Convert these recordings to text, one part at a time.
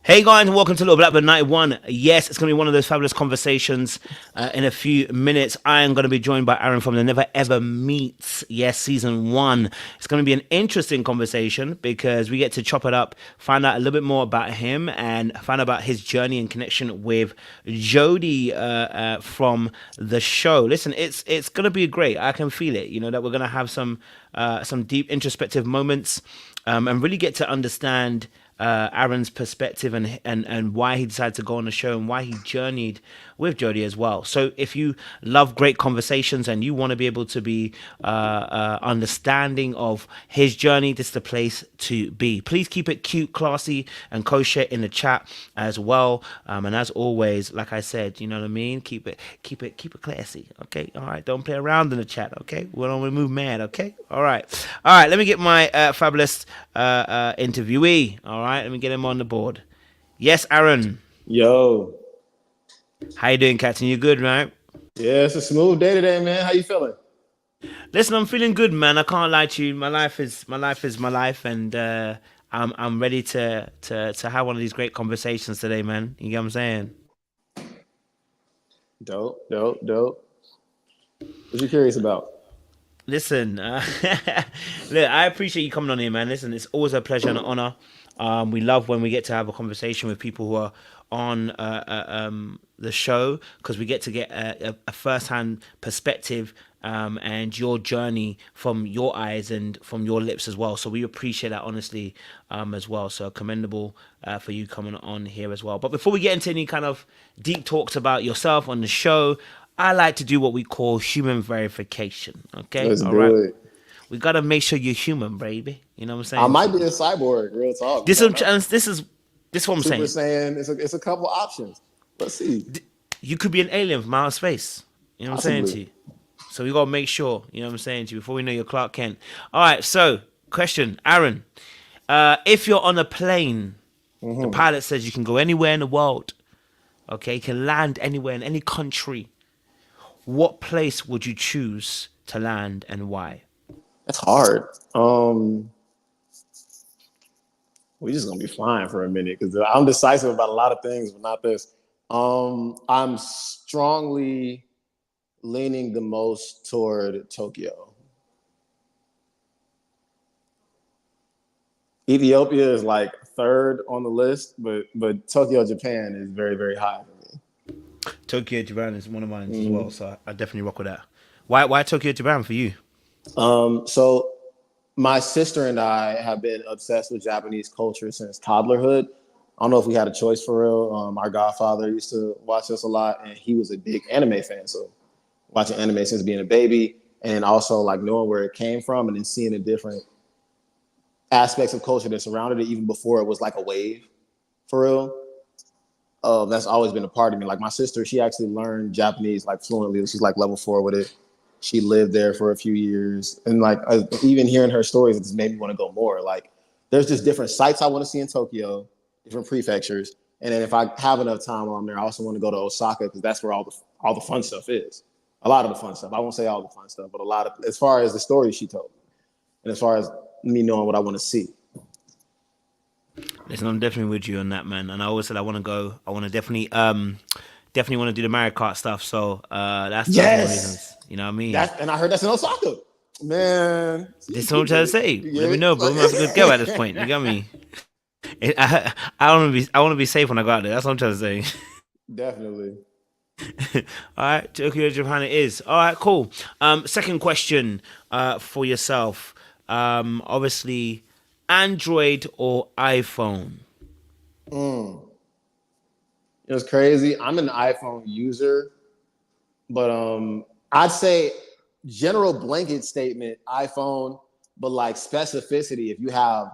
Hey guys, and welcome to Littleblckbook91. Yes, it's going to be one of those fabulous conversations in a few minutes. I am going to be joined by Aaron from the Never Ever Meets, yes, season 1. It's going to be an interesting conversation because we get to chop it up, find out a little bit more about him, and find out about his journey and connection with Jodie from the show. Listen, it's going to be great. I can feel it, that we're going to have some deep introspective moments and really get to understand Aaron's perspective and why he decided to go on the show and why he journeyed with Jodie as well. So if you love great conversations and you want to be able to be understanding of his journey, this is the place to be. Please keep it cute, classy, and kosher in the chat as well. And as always, like I said, you know what I mean? Keep it classy. Okay. All right. Don't play around in the chat. Okay. We don't want to move mad. Okay. All right. Let me get my fabulous interviewee. All right. Let me get him on the board. Yes, Aaron. Yo. How you doing, Captain? You good, right? Yeah, it's a smooth day today, man. How you feeling? Listen, I'm feeling good, man. I can't lie to you. My life is my life, and I'm ready to have one of these great conversations today, man. You get what I'm saying? Dope. What you curious about? Listen, look, I appreciate you coming on here, man. Listen, it's always a pleasure and an honor. We love when we get to have a conversation with people who are on the show because we get to get a first-hand perspective and your journey from your eyes and from your lips as well. So we appreciate that honestly as well. So commendable for you coming on here as well. But before we get into any kind of deep talks about yourself on the show, I like to do what we call human verification. Okay, Let's do it. We gotta make sure you're human, baby. You know what I'm saying? I might be a cyborg. Real talk. This is what I'm saying. Saying it's a couple options. Let's see. You could be an alien from outer space. You know what I'm saying to you? So we gotta make sure. You know what I'm saying to you before we know you're Clark Kent. All right. So question, Aaron. If you're on a plane, the pilot says you can go anywhere in the world. Okay, you can land anywhere in any country. What place would you choose to land and why? That's hard. We're just gonna be flying for a minute because I'm decisive about a lot of things, but not this. I'm strongly leaning the most toward Tokyo. Ethiopia is like third on the list, but Tokyo, Japan is very, very high for me. Tokyo, Japan is one of mine as well, so I definitely rock with that. Why Tokyo, Japan for you? So my sister and I have been obsessed with Japanese culture since toddlerhood. I don't know if we had a choice for real. Our godfather used to watch us a lot, and he was a big anime fan. So watching anime since being a baby, and also like knowing where it came from, and then seeing the different aspects of culture that surrounded it, even before it was like a wave, for real. That's always been a part of me. Like my sister, she actually learned Japanese like fluently. She's like level 4 with it. She lived there for a few years, and like even hearing her stories, it just made me want to go more. Like there's just different sites I want to see in Tokyo, different prefectures, and then if I have enough time while I'm there, I also want to go to Osaka because that's where all the fun stuff is. A lot of the fun stuff. I won't say all the fun stuff, but a lot of, as far as the stories she told, and as far as me knowing what I want to see. Listen, I'm definitely with you on that, man. And I always said I want to go. I want to definitely want to do the Mario Kart stuff. So that's one of the reasons. You know what I mean? And I heard that's in Osaka. Man, This is what I'm trying to say. Let yeah, me know, bro. like, I'm gonna have a good go at this point. You got me. I want to be safe when I go out there. That's what I'm trying to say. definitely. All right, Tokyo, Japan it is. All right, cool. Second question for yourself. Obviously, Android or iPhone? Mm. It was crazy. I'm an iPhone user, but I'd say general blanket statement iPhone, but like specificity. If you have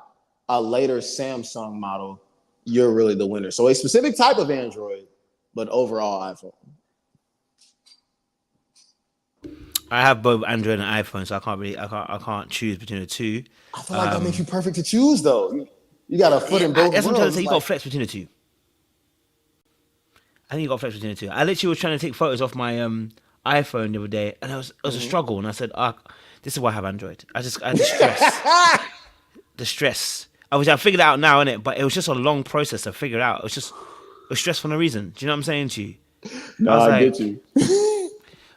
a later Samsung model, you're really the winner. So a specific type of Android, but overall iPhone. I have both Android and iPhone, so I can't choose between the two. I feel like that makes you perfect to choose, though. You got a foot Yeah, in both that's what I'm trying to worlds. say. It's You got like, to flex between the two. I think you got to flex between the two. I literally was trying to take photos off my iPhone the other day, and it was a struggle. And I said, this is why I have Android. I had the stress. The stress. I figured it out now, innit? But it was just a long process to figure it out. It was stress for no reason. Do you know what I'm saying to you? no, I was I like, get you.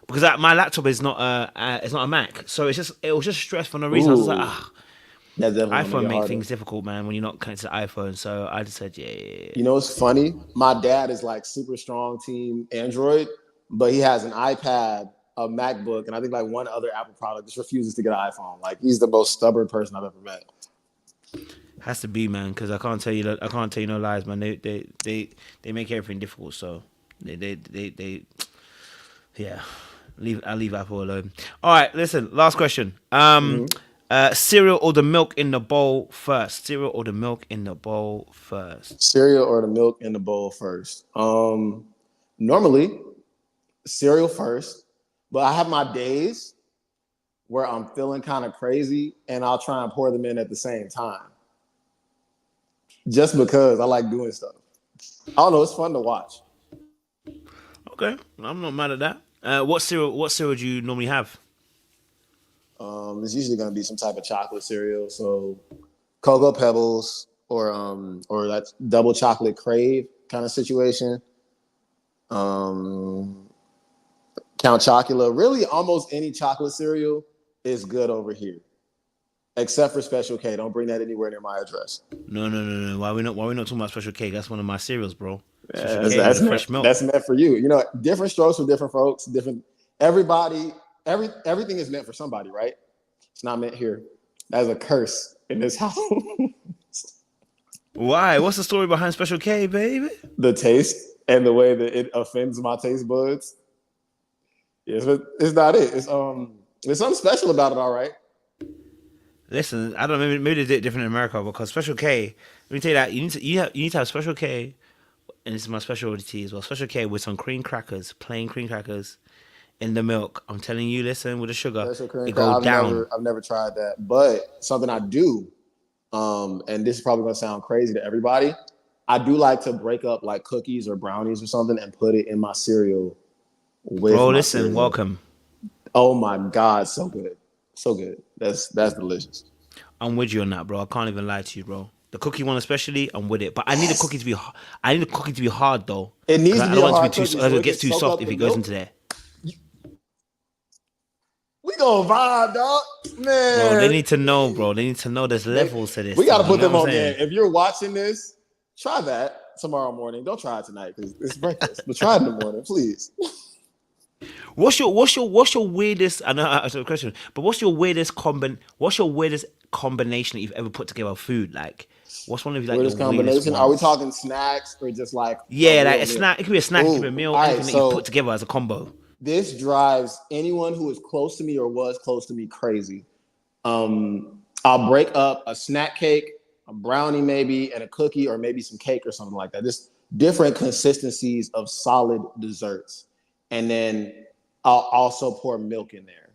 because my laptop is not it's not a Mac, so it was just stress for no reason. I was like, Ooh, that's definitely gonna make iPhone it make harder. things difficult, man, when you're not connected to iPhone. So I just said, yeah. You know, it's funny. My dad is like super strong team Android, but he has an iPad, a MacBook, and I think like one other Apple product. Just refuses to get an iPhone. Like he's the most stubborn person I've ever met. Has to be, man, because I can't tell you no lies, man. They make everything difficult. So they yeah. I'll leave Apple alone. All right, listen. Last question. Cereal or the milk in the bowl first? Cereal or the milk in the bowl first? Cereal or the milk in the bowl first? Normally cereal first, but I have my days where I'm feeling kind of crazy, and I'll try and pour them in at the same time, just because I like doing stuff. I don't know. It's fun to watch. Okay, I'm not mad at that. What cereal do you normally have? It's usually going to be some type of chocolate cereal, so Cocoa Pebbles or that double chocolate crave kind of situation. Um, Count Chocula. Really, almost any chocolate cereal is good over here, except for Special K. Don't bring that anywhere near my address. No. Why we not talking about Special K? That's one of my cereals, bro. Special Yeah, K with a fresh milk. that's meant for you. You know, different strokes for different folks. Different everybody. Everything is meant for somebody, right? It's not meant here. That's a curse in this house. Why? What's the story behind Special K, baby? The taste and the way that it offends my taste buds. Yes, but it's not it. There's something special about it, all right. Listen, I don't know. Maybe they did it different in America because Special K. Let me tell you that you need to have Special K, and this is my specialty as well. Special K with some cream crackers, plain cream crackers, in the milk. I'm telling you, listen, with the sugar, Special cream it cracker. goes down. I've never tried that, but something I do. And this is probably gonna sound crazy to everybody. I do like to break up like cookies or brownies or something and put it in my cereal with Bro, my listen, cereal. welcome. Oh my God, so good. So good. That's delicious. I'm with you on that, bro. I can't even lie to you, bro. The cookie one especially, I'm with it. But I need the Yes. cookie to be. I need the cookie to be hard though, It because needs to I be don't a want it to be hard too. cookie so It it can gets too soak soft up if the it goes milk. into there, We gonna vibe, dog. bro. They Man. need to know, bro. They need to know there's levels to this We gotta thing. You put know them what I'm on game. saying? If you're watching this, try that tomorrow morning. Don't try it tonight because it's breakfast. But try it in the morning, please. What's your weirdest? I know I asked a question, but what's your weirdest combination that you've ever put together of food? Like, what's one of like your Weirdest weirdest combination? Are we ones? talking snacks or just like a Yeah, like real a meal? snack. It could be a snack. It could be a Ooh, meal. all right. Anything that you've put So together as a combo. this drives anyone who is close to me or was close to me crazy. I'll break up a snack cake, a brownie maybe, and a cookie or maybe some cake or something like that. Just different consistencies of solid desserts. And then I'll also pour milk in there.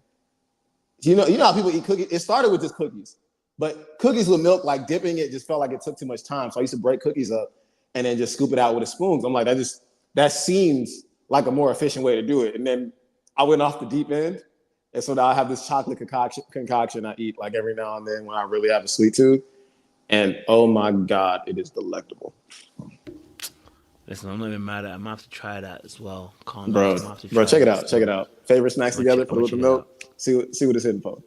You know how people eat cookies? It started with just cookies, but cookies with milk, like dipping it just felt like it took too much time. So I used to break cookies up and then just scoop it out with a spoon. I'm like, that seems like a more efficient way to do it. And then I went off the deep end. And so now I have this chocolate concoction I eat like every now and then when I really have a sweet tooth. And oh my God, it is delectable. Listen, I'm not even mad at it. I'm gonna have to try that as well. Can't lie. I'm Bro, gonna have to bro, try check it that out. Check it still. out. Favorite snacks together, I'm put it gonna with the check it out. milk. See what it's hitting for.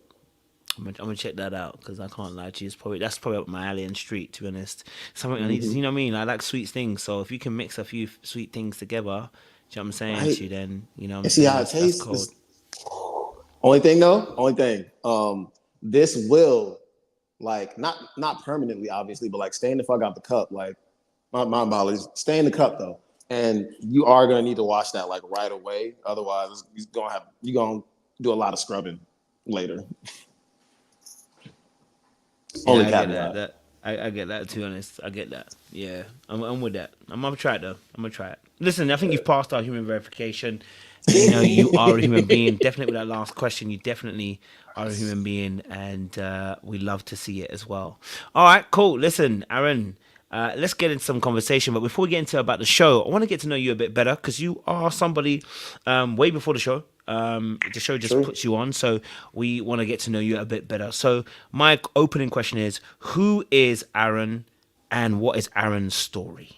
I'm gonna check that out because I can't lie to you. That's probably up my alley and street. To be honest, something I need to. Hmm. You know what I mean? I like sweet things. So if you can mix a few sweet things together, do you know what I'm saying Right. to you? Then you know what I'm And see saying. how it That's tastes. cold. Only thing though, only thing. This will like not permanently, obviously, but like stay in the fuck out the cup. Like my apologies, stay in the cup though. And you are gonna need to wash that like right away. Otherwise, you're gonna do a lot of scrubbing later. Yeah, Only I get that. caveat. I get that. To be honest, I get that. Yeah, I'm with that. I'm gonna try it though. I'm gonna try it. Listen, I think you've passed our human verification. You know, you are a human being. Definitely with that last question, you definitely are a human being, and we love to see it as well. All right, cool. Listen, Aaron. Let's get into some conversation. But before we get into about the show, I want to get to know you a bit better because you are somebody way before the show. The show just True. puts you on, so we want to get to know you a bit better. So my opening question is: who is Aaron, and what is Aaron's story?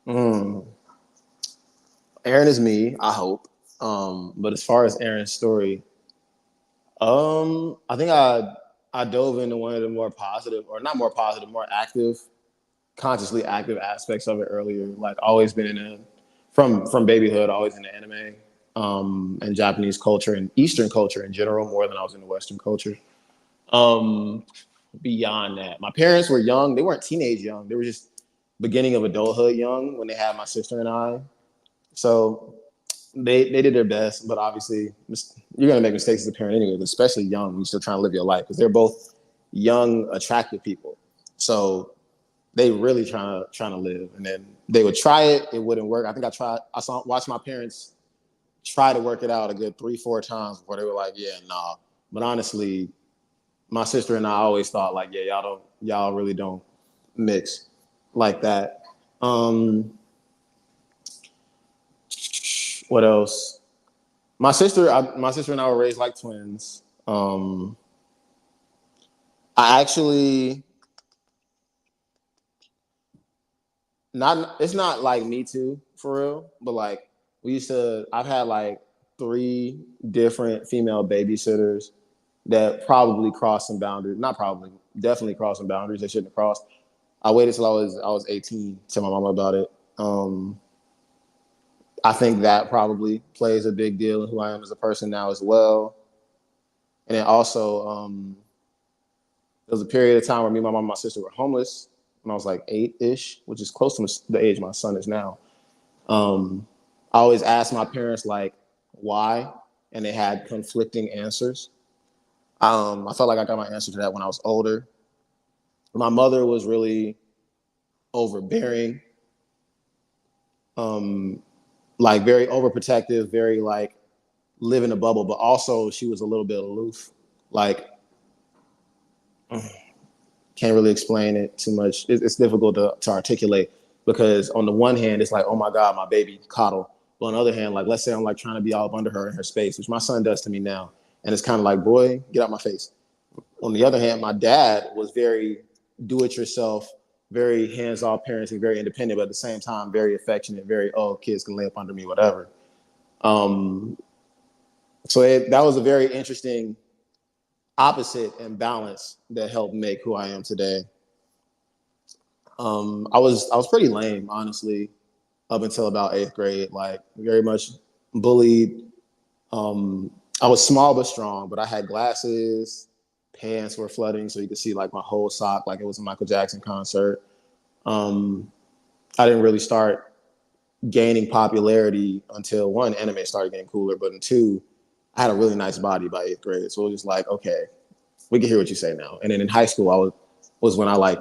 Mm. Aaron is me, I hope. But as far as Aaron's story, I think I dove into one of the more positive, or not more positive, more active, consciously active aspects of it earlier. Like always been in a from babyhood, always in the anime, and Japanese culture and Eastern culture in general, more than I was in the Western culture. Um, Beyond that, my parents were young. They weren't teenage young. They were just beginning of adulthood young when they had my sister and I. So they did their best, but obviously you're gonna make mistakes as a parent anyway, especially young when you're still trying to live your life because they're both young, attractive people. So they really trying to live, and then they would try it, it wouldn't work. I think watched my parents try to work it out a good 3-4 times before they were like, yeah, nah. But honestly, my sister and I always thought like, yeah, y'all really don't mix like that. Um, what else? My sister and I were raised like twins. I actually not it's not like me too for real, but like I've had like 3 different female babysitters that probably crossed some boundaries. Not probably, definitely crossed some boundaries they shouldn't have crossed. I waited till I was 18 to tell my mama about it. I think that probably plays a big deal in who I am as a person now as well. And then also, there was a period of time where me, my mom, and my sister were homeless when I was like 8-ish, which is close to the age my son is now. Um, I always asked my parents like why, and they had conflicting answers. I felt like I got my answer to that when I was older. My mother was really overbearing, um, like very overprotective, very like live in a bubble, but also she was a little bit aloof. Like can't really explain it too much. It's difficult to articulate because on the one hand, it's like, oh my God, my baby coddle. But on the other hand, like let's say I'm like trying to be all up under her in her space, which my son does to me now. And it's kind of like, boy, get out my face. On the other hand, my dad was very do-it-yourself, very hands-off parenting, very independent, but at the same time, very affectionate, very, oh, kids can lay up under me, whatever. Um, that was a very interesting opposite and balance that helped make who I am today. I was pretty lame, honestly, up until about 8th grade. Like very much bullied. Um, I was small but strong, but I had glasses. Pants were flooding, so you could see like my whole sock, like it was a Michael Jackson concert. Um, I didn't really start gaining popularity until one, anime started getting cooler, but in two, I had a really nice body by 8th grade. So it was just like, okay, we can hear what you say now. And then in high school, was when I like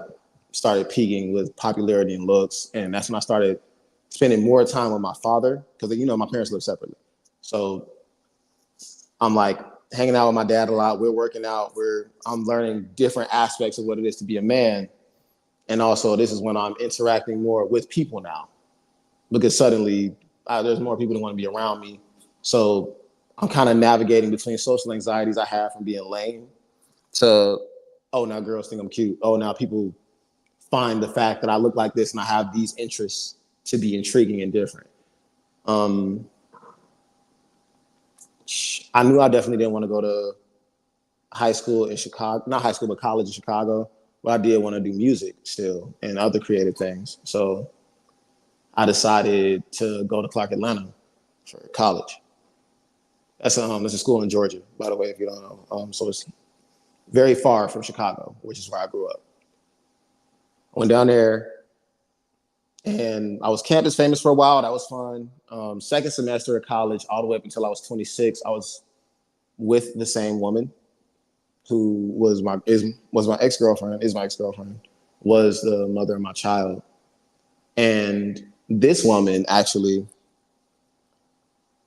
started peaking with popularity and looks, and that's when I started spending more time with my father because my parents live separately. So I'm like hanging out with my dad a lot. We're working out. I'm learning different aspects of what it is to be a man, and also this is when I'm interacting more with people now because suddenly there's more people that want to be around me. So I'm kind of navigating between social anxieties I have from being lame to, oh, now girls think I'm cute. Oh, now people find the fact that I look like this and I have these interests to be intriguing and different. Um, I knew I definitely didn't want to go to high school in Chicago, not high school, but college in Chicago. But I did want to do music still and other creative things. So I decided to go to Clark Atlanta for college. That's a school in Georgia, by the way, if you don't know. So it's very far from Chicago, which is where I grew up. I went down there and I was campus famous for a while. That was fun. Second semester of college, all the way up until I was 26, I was with the same woman who was my ex-girlfriend, was the mother of my child. And this woman actually,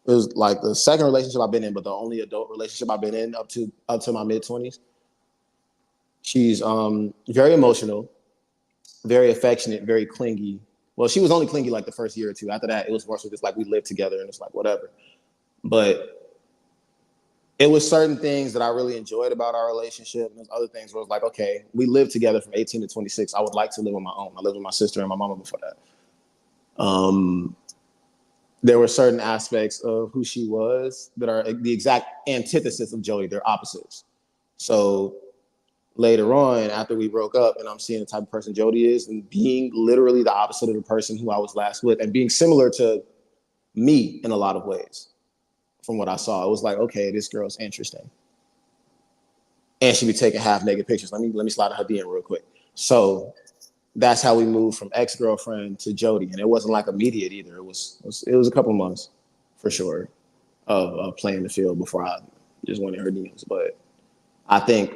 it was like the second relationship I've been in, but the only adult relationship I've been in up to my mid-20s. She's very emotional, very affectionate, very clingy. Well, she was only clingy like the first year or two. After that, it was more so just like we lived together and it's like whatever. But it was certain things that I really enjoyed about our relationship. And there's other things where it was like, okay, we lived together from 18 to 26. I would like to live on my own. I lived with my sister and my mama before that. There were certain aspects of who she was that are the exact antithesis of Jody. They're opposites. So later on, after we broke up and I'm seeing the type of person Jody is and being literally the opposite of the person who I was last with and being similar to me in a lot of ways from what I saw, it was like, okay, this girl's interesting. And she be taking half naked pictures. Let me slide her DM real quick. So that's how we moved from ex-girlfriend to Jody. And it wasn't like immediate either. It was a couple months for sure of playing the field before I just went in her DMs. But I think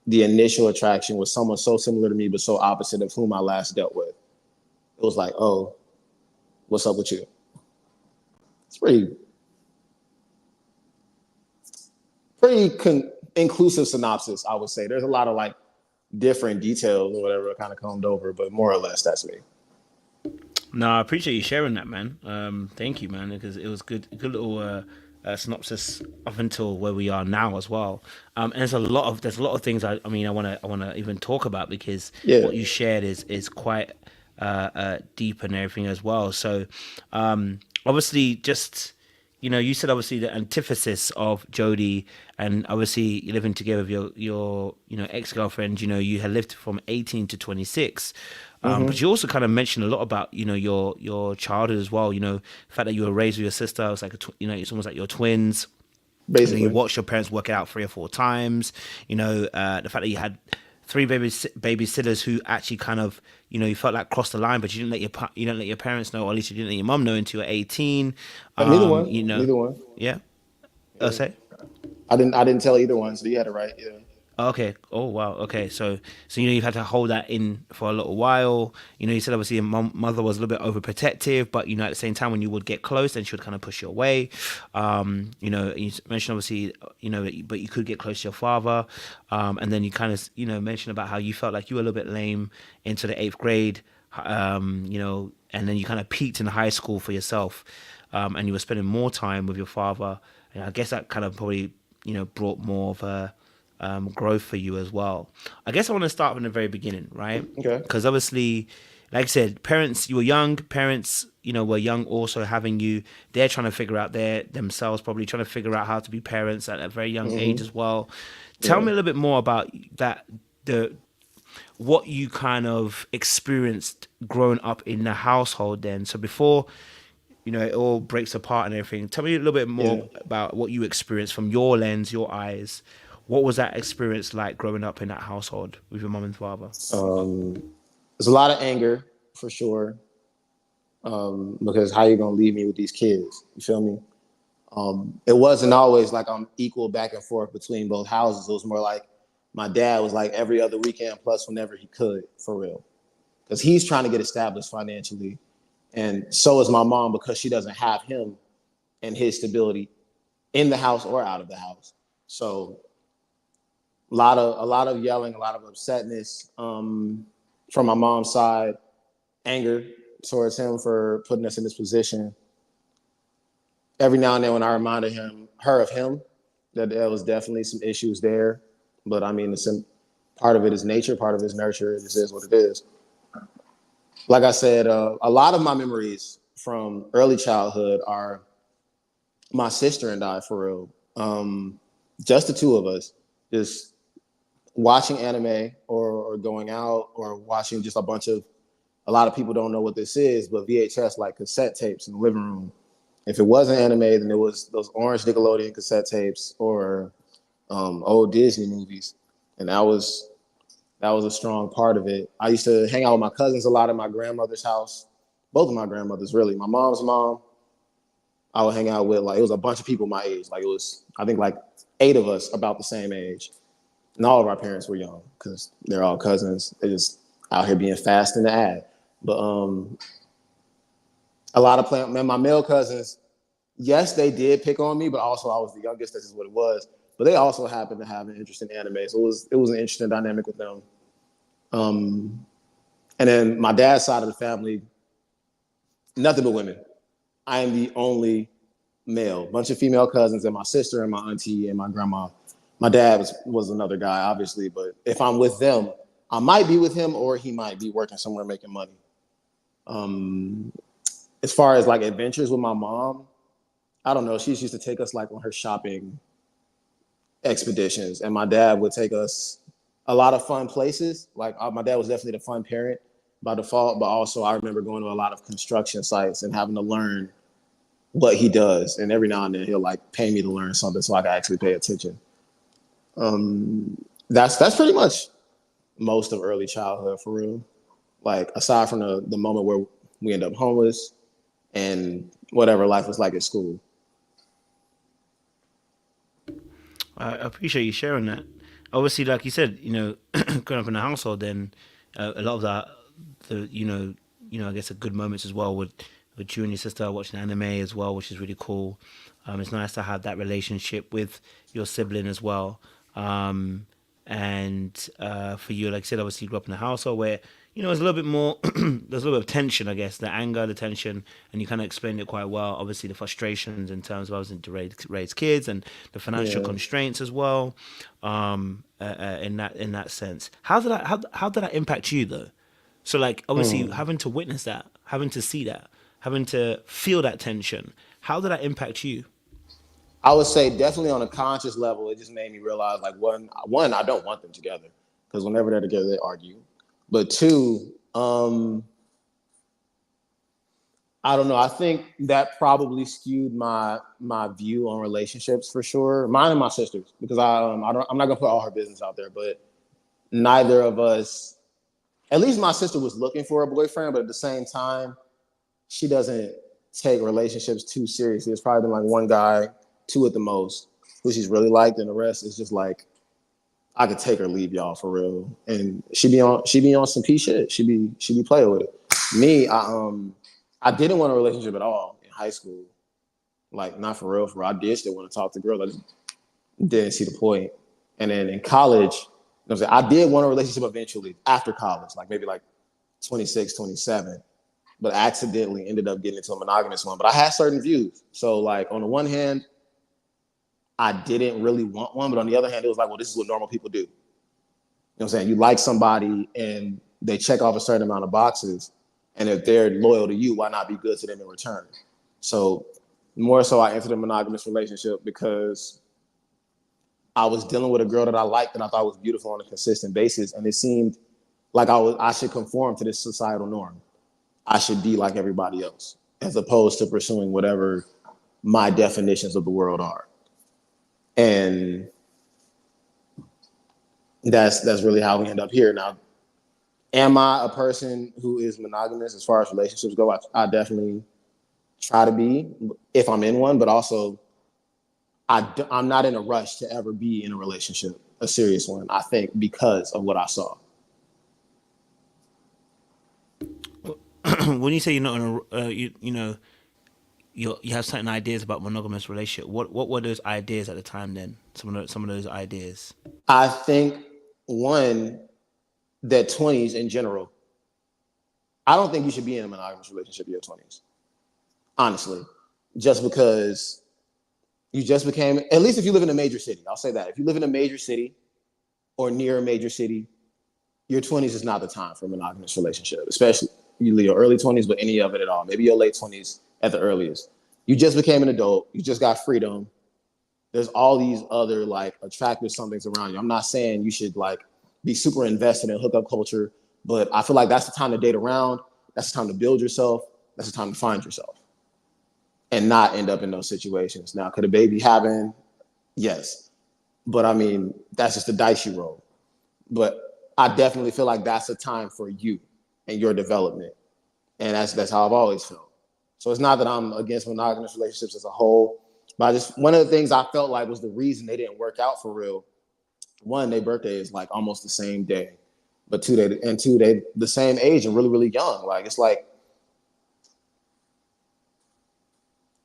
the initial attraction was someone so similar to me, but so opposite of whom I last dealt with. It was like, oh, what's up with you? It's pretty inclusive synopsis, I would say. There's a lot of like different details or whatever kind of combed over, but more or less that's me. No, I appreciate you sharing that, man. Thank you, man, because it was good little synopsis up until where we are now as well. And there's a lot of things I want to even talk about because what you shared is quite deep and everything as well. So obviously, just you said obviously the antithesis of Jody, and obviously you're living together with your ex-girlfriend. You had lived from 18 to 26. But you also kind of mentioned a lot about your childhood as well. The fact that you were raised with your sister. It's like it's almost like your twins. Basically, you watched your parents work it out 3 or 4 times. The fact that you had 3 babysitters who actually kind of you felt like crossed the line, but you didn't let your parents know, or at least you didn't let your mom know until you were 18. Neither one. Yeah. Oh, say. I didn't tell either one, so you had it right. Yeah. Okay. Oh wow. Okay. So you've had to hold that in for a little while. You said obviously your mother was a little bit overprotective, but at the same time when you would get close, then she would kind of push you away. You mentioned obviously but you could get close to your father, and then you kind of mentioned about how you felt like you were a little bit lame into the 8th grade, and then you kind of peaked in high school for yourself, and you were spending more time with your father. And I guess that kind of probably brought more of a growth for you as well. I guess I want to start from the very beginning, right? Okay. Because obviously, like I said, parents, you were young. Parents, were young also having you. They're trying to figure out themselves, probably trying to figure out how to be parents at a very young age as well. Tell me a little bit more about that, what you kind of experienced growing up in the household then. So before, it all breaks apart and everything. Tell me a little bit more about what you experienced from your lens, your eyes. What was that experience like growing up in that household with your mom and father? There's a lot of anger for sure. Because how you gonna leave me with these kids? You feel me? It wasn't always like I'm equal back and forth between both houses. It was more like my dad was like every other weekend plus whenever he could, for real. Because he's trying to get established financially. And so is my mom because she doesn't have him and his stability in the house or out of the house. So a lot of yelling, a lot of upsetness from my mom's side, anger towards him for putting us in this position. Every now and then when I reminded her of him, that there was definitely some issues there. But I mean, part of it is nature, part of it is nurture. It just is what it is. Like I said, a lot of my memories from early childhood are my sister and I, for real. Just the two of us, just watching anime or going out or watching just a lot of people don't know what this is, but VHS, like cassette tapes in the living room. If it wasn't anime, then it was those orange Nickelodeon cassette tapes or old Disney movies. And that was a strong part of it. I used to hang out with my cousins a lot at my grandmother's house. Both of my grandmothers, really. My mom's mom, I would hang out with, like, it was a bunch of people my age. Like, it was, I think, like 8 of us about the same age. And all of our parents were young because they're all cousins. They're just out here being fast in the ad. But a lot of my male cousins, yes, they did pick on me, but also I was the youngest. This is what it was. But they also happened to have an interest in anime. So it was an interesting dynamic with them. And then my dad's side of the family, nothing but women. I am the only male. Bunch of female cousins and my sister and my auntie and my grandma. My dad was another guy, obviously. But if I'm with them, I might be with him or he might be working somewhere making money. As far as like adventures with my mom, I don't know. She used to take us like on her shopping expeditions, and my dad would take us a lot of fun places. Like my dad was definitely the fun parent by default, but also I remember going to a lot of construction sites and having to learn what he does. And every now and then he'll like pay me to learn something so I can actually pay attention. That's pretty much most of early childhood for real. Like aside from the moment where we end up homeless and whatever life was like at school. I appreciate you sharing that. Obviously, like you said, growing up in a household, then a lot of I guess the good moments as well with you and your sister watching anime as well, which is really cool. It's nice to have that relationship with your sibling as well. And for you, like I said, obviously you grew up in a household where there's a little bit more, there's a little bit of tension, I guess, the anger, the tension, and you kind of explained it quite well. Obviously, the frustrations in terms of having to raise kids and the financial constraints as well. In that sense, how did that impact you though? So like obviously having to witness that, having to see that, having to feel that tension, how did that impact you? I would say definitely on a conscious level, it just made me realize like one, I don't want them together because whenever they're together, they argue. But two, I don't know. I think that probably skewed my view on relationships for sure. Mine and my sister's, because I'm not gonna put all her business out there, but neither of us. At least my sister was looking for a boyfriend, but at the same time, she doesn't take relationships too seriously. It's probably been like one guy, 2 at the most, who she's really liked, and the rest is just like I could take or leave y'all for real. And she be on some P shit. She be playing with it. Me, I didn't want a relationship at all in high school. Like not for real, for real. I did still want to talk to girls. I just didn't see the point. And then in college, I did want a relationship eventually after college, like maybe like 26, 27, but accidentally ended up getting into a monogamous one. But I had certain views. So like on the one hand, I didn't really want one, but on the other hand, it was like, well, this is what normal people do. You know what I'm saying? You like somebody and they check off a certain amount of boxes. And if they're loyal to you, why not be good to them in return? So more so I entered a monogamous relationship because I was dealing with a girl that I liked and I thought was beautiful on a consistent basis. And it seemed like I should conform to this societal norm. I should be like everybody else, as opposed to pursuing whatever my definitions of the world are. And that's really how we end up here. Now, am I a person who is monogamous as far as relationships go? I definitely try to be if I'm in one, but also I'm not in a rush to ever be in a relationship, a serious one, I think, because of what I saw. When you say you're not in a, you have certain ideas about monogamous relationship. What were those ideas at the time? Then some of those ideas. I think one, that 20s in general, I don't think you should be in a monogamous relationship in your 20s, honestly, just because you just became, at least if you live in a major city, I'll say that. If you live in a major city or near a major city, your 20s is not the time for a monogamous relationship, especially your early 20s, but any of it at all. Maybe your late 20s at the earliest. You just became an adult. You just got freedom. there's all these other like attractive somethings around you. I'm not saying you should like be super invested in hookup culture, but I feel like that's the time to date around. That's the time to build yourself. That's the time to find yourself and not end up in those situations. Now, could a baby happen? Yes. But I mean, that's just the dice you roll. But I definitely feel like that's a time for you and your development. And that's how I've always felt. So it's not that I'm against monogamous relationships as a whole, but I just, one of the things I felt like was the reason they didn't work out for real. One, their birthday is like almost the same day, but two, they the same age and really, really young. Like, it's like,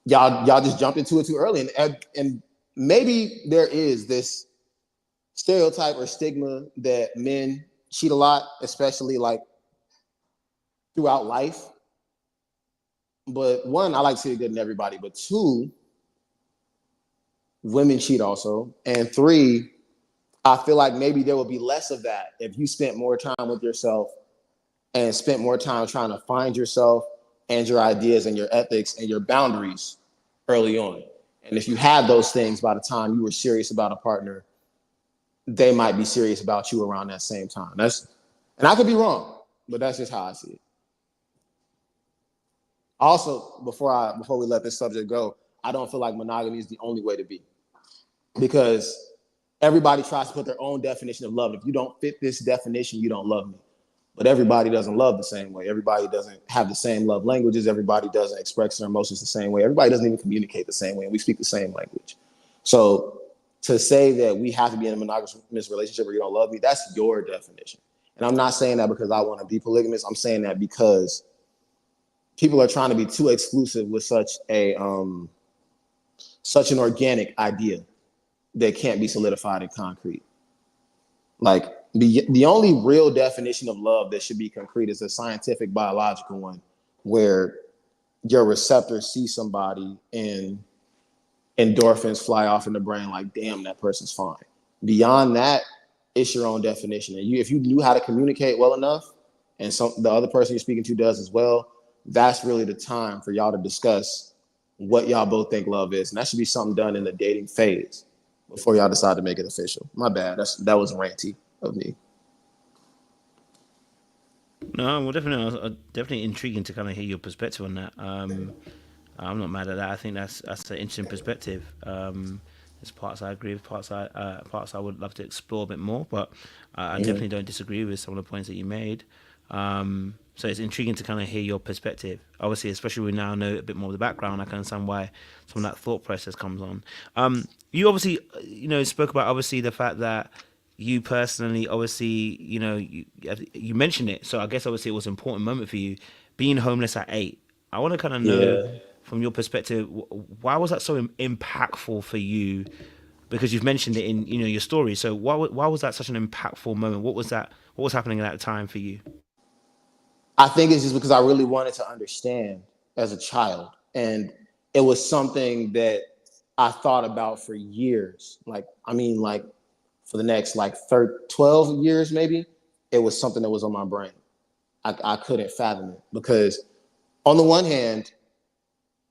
y'all just jumped into it too early. And maybe there is this stereotype or stigma that men cheat a lot, especially like throughout life. But one, I like to see it good in everybody. But two, women cheat also. And three, I feel like maybe there would be less of that if you spent more time with yourself and spent more time trying to find yourself and your ideas and your ethics and your boundaries early on. And if you had those things by the time you were serious about a partner, they might be serious about you around that same time. And I could be wrong, but that's just how I see it. Also, before we let this subject go, I don't feel like monogamy is the only way to be, because everybody tries to put their own definition of love. If you don't fit this definition, you don't love me. But everybody doesn't love the same way. Everybody doesn't have the same love languages. Everybody doesn't express their emotions the same way. Everybody doesn't even communicate the same way, and we speak the same language. So to say that we have to be in a monogamous relationship or you don't love me, that's your definition. And I'm not saying that because I want to be polygamous. I'm saying that because people are trying to be too exclusive with such an organic idea that can't be solidified in concrete. Like the only real definition of love that should be concrete is a scientific biological one, where your receptors see somebody and endorphins fly off in the brain like, damn, that person's fine. Beyond that, it's your own definition. And if you knew how to communicate well enough, and the other person you're speaking to does as well, that's really the time for y'all to discuss what y'all both think love is. And that should be something done in the dating phase before y'all decide to make it official. My bad. That was ranty of me. No, well, definitely intriguing to kind of hear your perspective on that. I'm not mad at that. I think that's an interesting perspective. There's parts I agree with, parts I would love to explore a bit more, but I definitely don't disagree with some of the points that you made. So it's intriguing to kind of hear your perspective. Obviously, especially we now know a bit more of the background, I can understand why some of that thought process comes on. You obviously, spoke about obviously the fact that you personally, obviously, you mentioned it. So I guess obviously it was an important moment for you, being homeless at 8. I want to kind of know from your perspective, why was that so impactful for you? Because you've mentioned it in your story. So why was that such an impactful moment? What was that? What was happening at that time for you? I think it's just because I really wanted to understand as a child. And it was something that I thought about for years. Like for the next 12 years, maybe, it was something that was on my brain. I couldn't fathom it because on the one hand,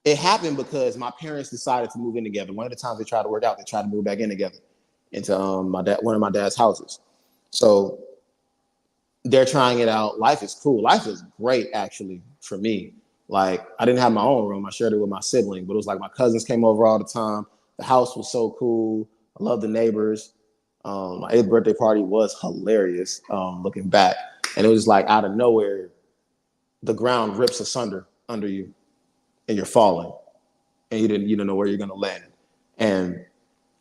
it happened because my parents decided to move in together. One of the times they tried to work out, they tried to move back in together into one of my dad's houses. So they're trying it out. Life is cool. Life is great, actually, for me. Like, I didn't have my own room. I shared it with my sibling, but it was like my cousins came over all the time. The house was so cool. I love the neighbors. My 8th birthday party was hilarious, looking back. And it was just like out of nowhere, the ground rips asunder under you and you're falling and you don't know where you're going to land. And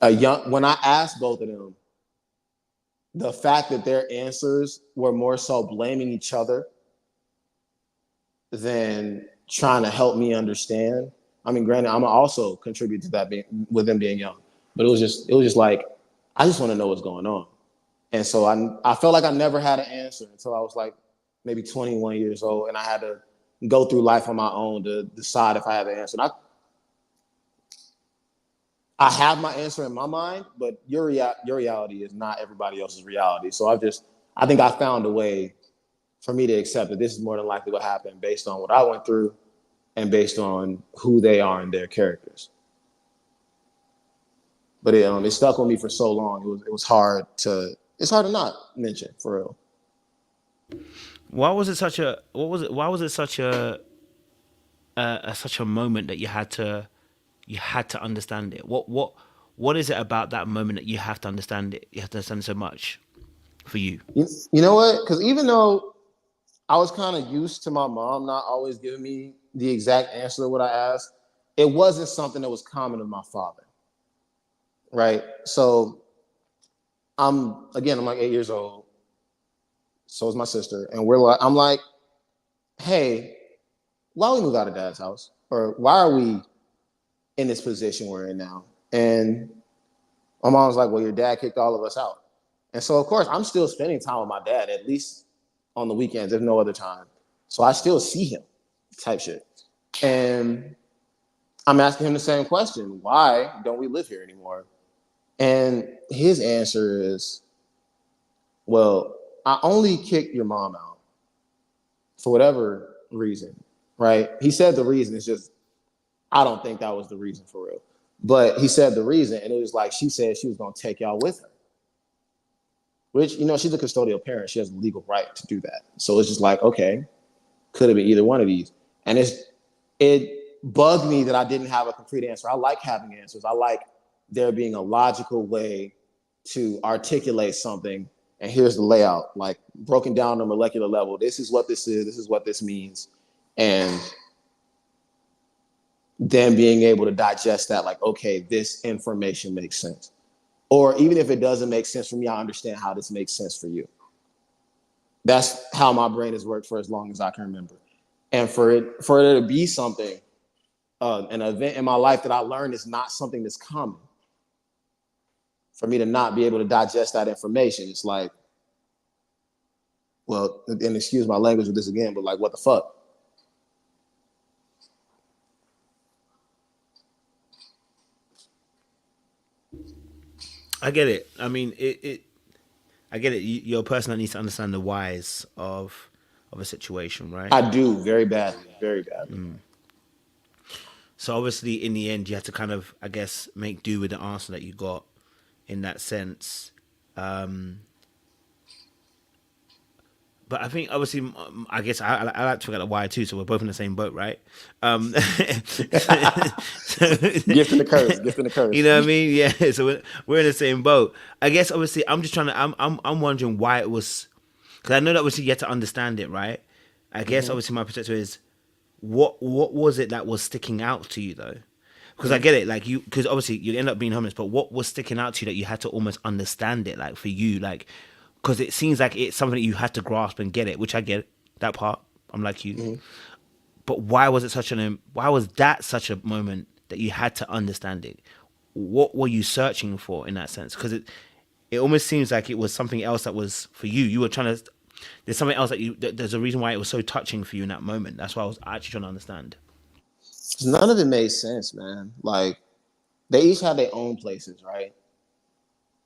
when I asked both of them, the fact that their answers were more so blaming each other than trying to help me understand. I mean, granted, I'm also contribute to that with them being young, but it was just like, I just want to know what's going on. And so I felt like I never had an answer until I was like maybe 21 years old, and I had to go through life on my own to decide if I had the answer. And I have my answer in my mind, but your reality is not everybody else's reality. So I think I found a way for me to accept that this is more than likely what happened based on what I went through and based on who they are and their characters. but it stuck with me for so long. It's hard to not mention, for real. Why was it such a why was it such a such a moment that you had to understand it? What is it about that moment that you have to understand it? You have to understand so much for you. You know what? Because even though I was kind of used to my mom not always giving me the exact answer to what I asked, it wasn't something that was common to my father. Right. So I'm like 8 years old. So is my sister. And I'm like, hey, why we move out of dad's house? Or why are we in this position we're in now? And my mom was like, well, your dad kicked all of us out. And so, of course, I'm still spending time with my dad, at least on the weekends, if no other time. So I still see him, type shit. And I'm asking him the same question. Why don't we live here anymore? And his answer is, well, I only kicked your mom out for whatever reason, right? He said the reason is just, I don't think that was the reason for real. But he said the reason, and it was like she said she was going to take y'all with her. Which, she's a custodial parent. She has the legal right to do that. So it's just like, okay, could have been either one of these. And it bugged me that I didn't have a complete answer. I like having answers. I like there being a logical way to articulate something. And here's the layout, like broken down on a molecular level. This is what this is. This is what this means. And then being able to digest that, like, okay, this information makes sense. Or even if it doesn't make sense for me, I understand how this makes sense for you. That's how my brain has worked for as long as I can remember. And for it to be something, an event in my life that I learned is not something that's common. For me to not be able to digest that information, it's like, well, and excuse my language with this again, but like, what the fuck? I get it. I mean, I get it. You're a person that needs to understand the whys of a situation, right? I do, very badly, very badly. So obviously, in the end, you have to kind of, I guess, make do with the answer that you got in that sense. But I think, obviously, I guess I like to forget the why too. So we're both in the same boat, right? Gift and the curse, gift and the curse. You know what I mean? Yeah. So we're in the same boat. I guess obviously I'm just trying to. I'm wondering why it was, because I know that obviously you have to understand it, right? I guess obviously my perspective is what was it that was sticking out to you though? Because I get it, like because obviously you end up being homeless, but what was sticking out to you that you had to almost understand it, like for you, like because it seems like it's something that you had to grasp and get it, which I get that part. I'm like you, but why was that such a moment that you had to understand it? What were you searching for in that sense? Because it almost seems like it was something else that was for you. You were trying to. There's something else there's a reason why it was so touching for you in that moment. That's why I was actually trying to understand. None of it made sense, man. Like, they each have their own places, right?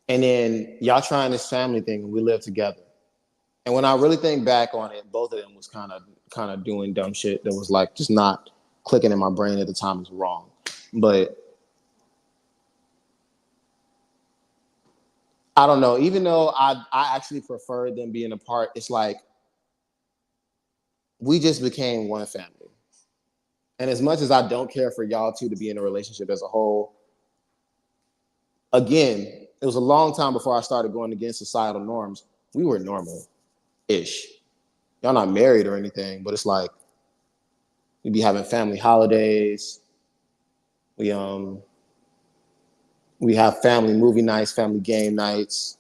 And then y'all trying this family thing, and we live together. And when I really think back on it, both of them was kind of doing dumb shit that was like just not clicking in my brain at the time. It was wrong. But I don't know. Even though I actually preferred them being apart, it's like we just became one family. And as much as I don't care for y'all two to be in a relationship as a whole, again, it was a long time before I started going against societal norms. We were normal-ish. Y'all not married or anything, but it's like we'd be having family holidays. We have family movie nights, family game nights.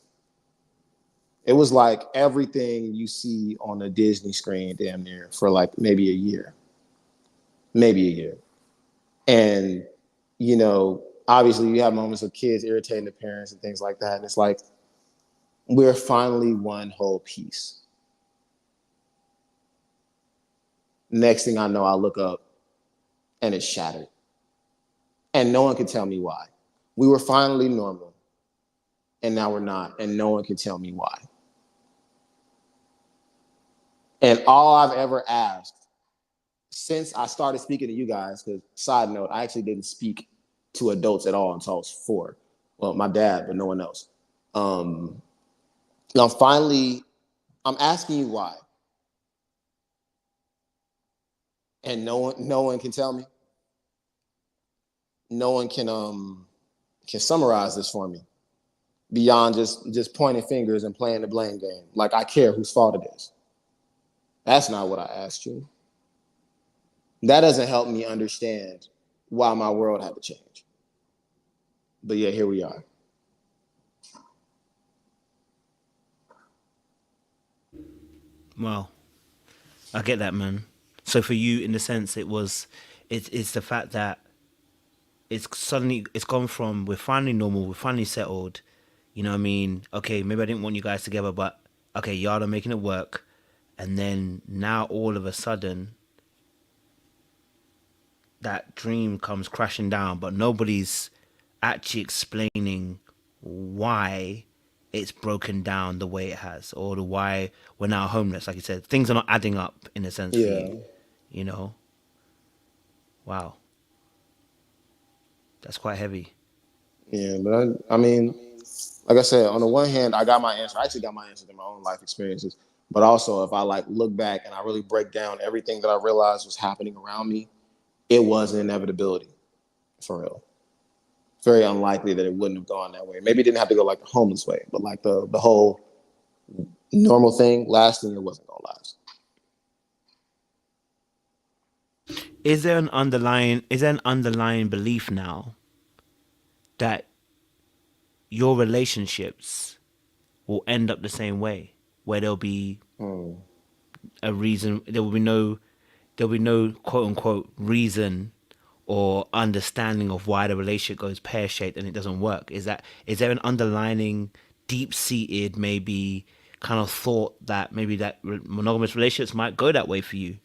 It was like everything you see on a Disney screen damn near for like maybe a year. And, obviously you have moments of kids irritating the parents and things like that. And it's like, we're finally one whole piece. Next thing I know, I look up and it's shattered. And no one can tell me why. We were finally normal and now we're not. And no one can tell me why. And all I've ever asked since I started speaking to you guys, because side note, I actually didn't speak to adults at all until I was 4. Well, my dad, but no one else. Um, I'm asking you why, and no one can tell me. No one can summarize this for me beyond just pointing fingers and playing the blame game. Like I care whose fault it is. That's not what I asked you. That doesn't help me understand why my world had to change. But yeah, here we are. Well, I get that, man. So for you, in the sense, it's the fact that it's gone from we're finally normal, we're finally settled. You know what I mean? Okay, maybe I didn't want you guys together, but okay, y'all are making it work. And then now all of a sudden, that dream comes crashing down, but nobody's actually explaining why it's broken down the way it has, or the why we're now homeless. Like you said, things are not adding up in a sense for Yeah. you. You know? Wow. That's quite heavy. Yeah, but I mean, like I said, on the one hand, I got my answer. I actually got my answer in my own life experiences. But also, if I like look back and I really break down everything that I realized was happening around me, it was an inevitability, for real. Very unlikely that it wouldn't have gone that way. Maybe it didn't have to go like the homeless way, but like the whole normal thing, lasting, it wasn't gonna last. Is there an underlying belief now that your relationships will end up the same way, where there'll be a reason, there will be no quote unquote reason or understanding of why the relationship goes pear shaped and it doesn't work? Is there an underlining, deep seated, maybe kind of thought that maybe that monogamous relationships might go that way for you,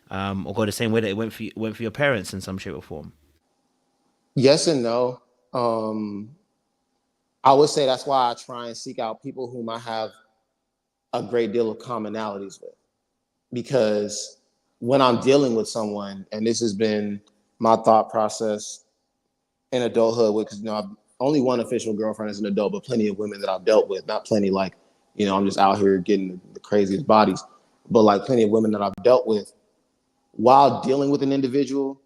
or go the same way that it went for your parents in some shape or form? Yes and no. Um, I would say that's why I try and seek out people whom I have a great deal of commonalities with. Because when I'm dealing with someone, and this has been my thought process in adulthood, because I've only one official girlfriend as an adult, but plenty of women that I've dealt with. Not plenty like, I'm just out here getting the craziest bodies, but like plenty of women that I've dealt with while dealing with an individual.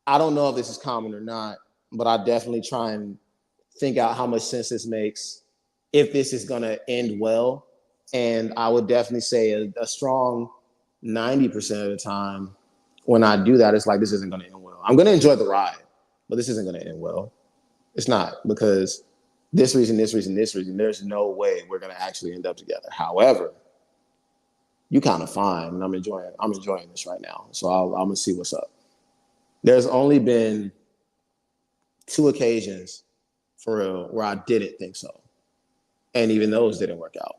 I don't know if this is common or not, but I definitely try and think out how much sense this makes, if this is going to end well. And I would definitely say a strong 90% of the time when I do that, it's like, this isn't going to end well. I'm going to enjoy the ride, but this isn't going to end well. It's not, because this reason, there's no way we're going to actually end up together. However, you kind of fine, and I'm enjoying this right now. So I'm going to see what's up. There's only been 2 occasions for real where I didn't think so. And even those didn't work out,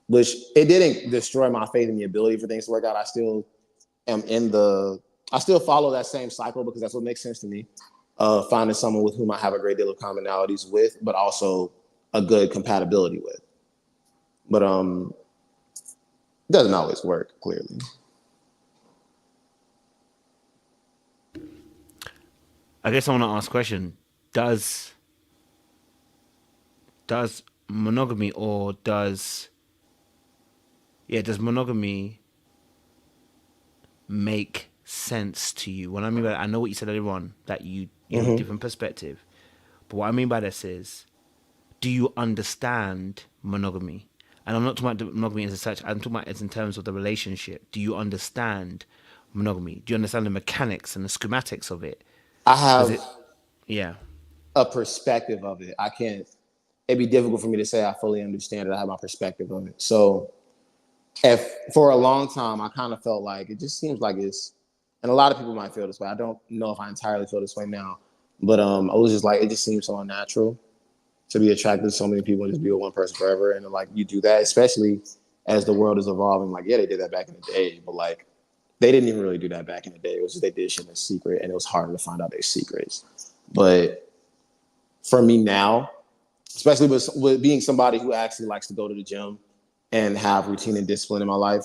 which it didn't destroy my faith in the ability for things to work out. I still follow that same cycle, because that's what makes sense to me. Finding someone with whom I have a great deal of commonalities with, but also a good compatibility with. But it doesn't always work, clearly. I guess I want to ask a question. Does monogamy, or does monogamy make sense to you? What I mean by that, I know what you said earlier on, that you have a different perspective. But what I mean by this is, do you understand monogamy? And I'm not talking about monogamy as such, I'm talking about it in terms of the relationship. Do you understand monogamy? Do you understand the mechanics and the schematics of it? I Because have yeah. a perspective of it. It'd be difficult for me to say I fully understand it. I have my perspective of it. So if for a long time, I kind of felt like it just seems like and a lot of people might feel this way. I don't know if I entirely feel this way now, but I was just like, it just seems so unnatural to be attracted to so many people and just be with one person forever. And like, you do that, especially as the world is evolving. Like, yeah, they did that back in the day, but like, they didn't even really do that back in the day. It was just they did shit in secret, and it was harder to find out their secrets. But for me now, especially with being somebody who actually likes to go to the gym and have routine and discipline in my life,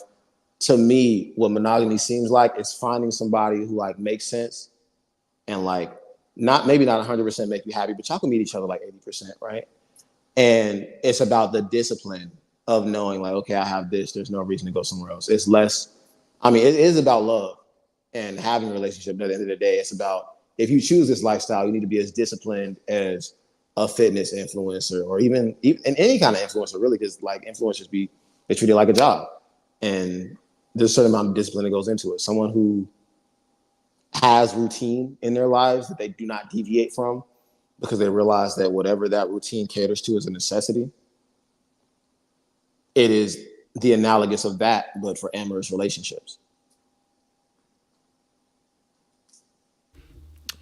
to me, what monogamy seems like is finding somebody who like makes sense and like maybe not 100% make you happy, but y'all can meet each other like 80%, right? And it's about the discipline of knowing like, okay, I have this, there's no reason to go somewhere else. It's less, I mean, it is about love and having a relationship. At the end of the day, it's about, if you choose this lifestyle, you need to be as disciplined as a fitness influencer, or even any kind of influencer, really, because like influencers they treat it like a job. And there's a certain amount of discipline that goes into it. Someone who has routine in their lives that they do not deviate from, because they realize that whatever that routine caters to is a necessity. It is the analogous of that, but for amorous relationships.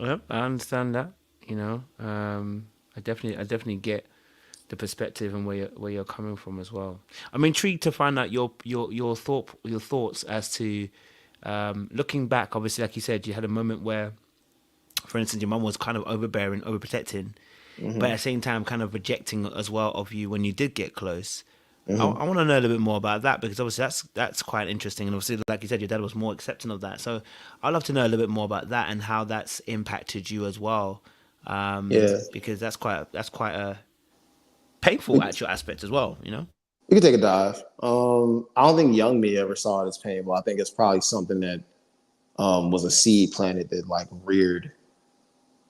Yep, I understand that. You know, I definitely get the perspective and where you're coming from as well. I'm intrigued to find out your thoughts as to looking back. Obviously, like you said, you had a moment where, for instance, your mum was kind of overbearing, overprotecting, but at the same time, kind of rejecting as well of you when you did get close. I want to know a little bit more about that, because obviously that's quite interesting, and obviously, like you said, your dad was more accepting of that. So I'd love to know a little bit more about that and how that's impacted you as well, Yeah. because that's quite a painful actual aspect as well. You know. We could take a dive. I don't think young me ever saw it as painful. I think it's probably something that was a seed planted that like reared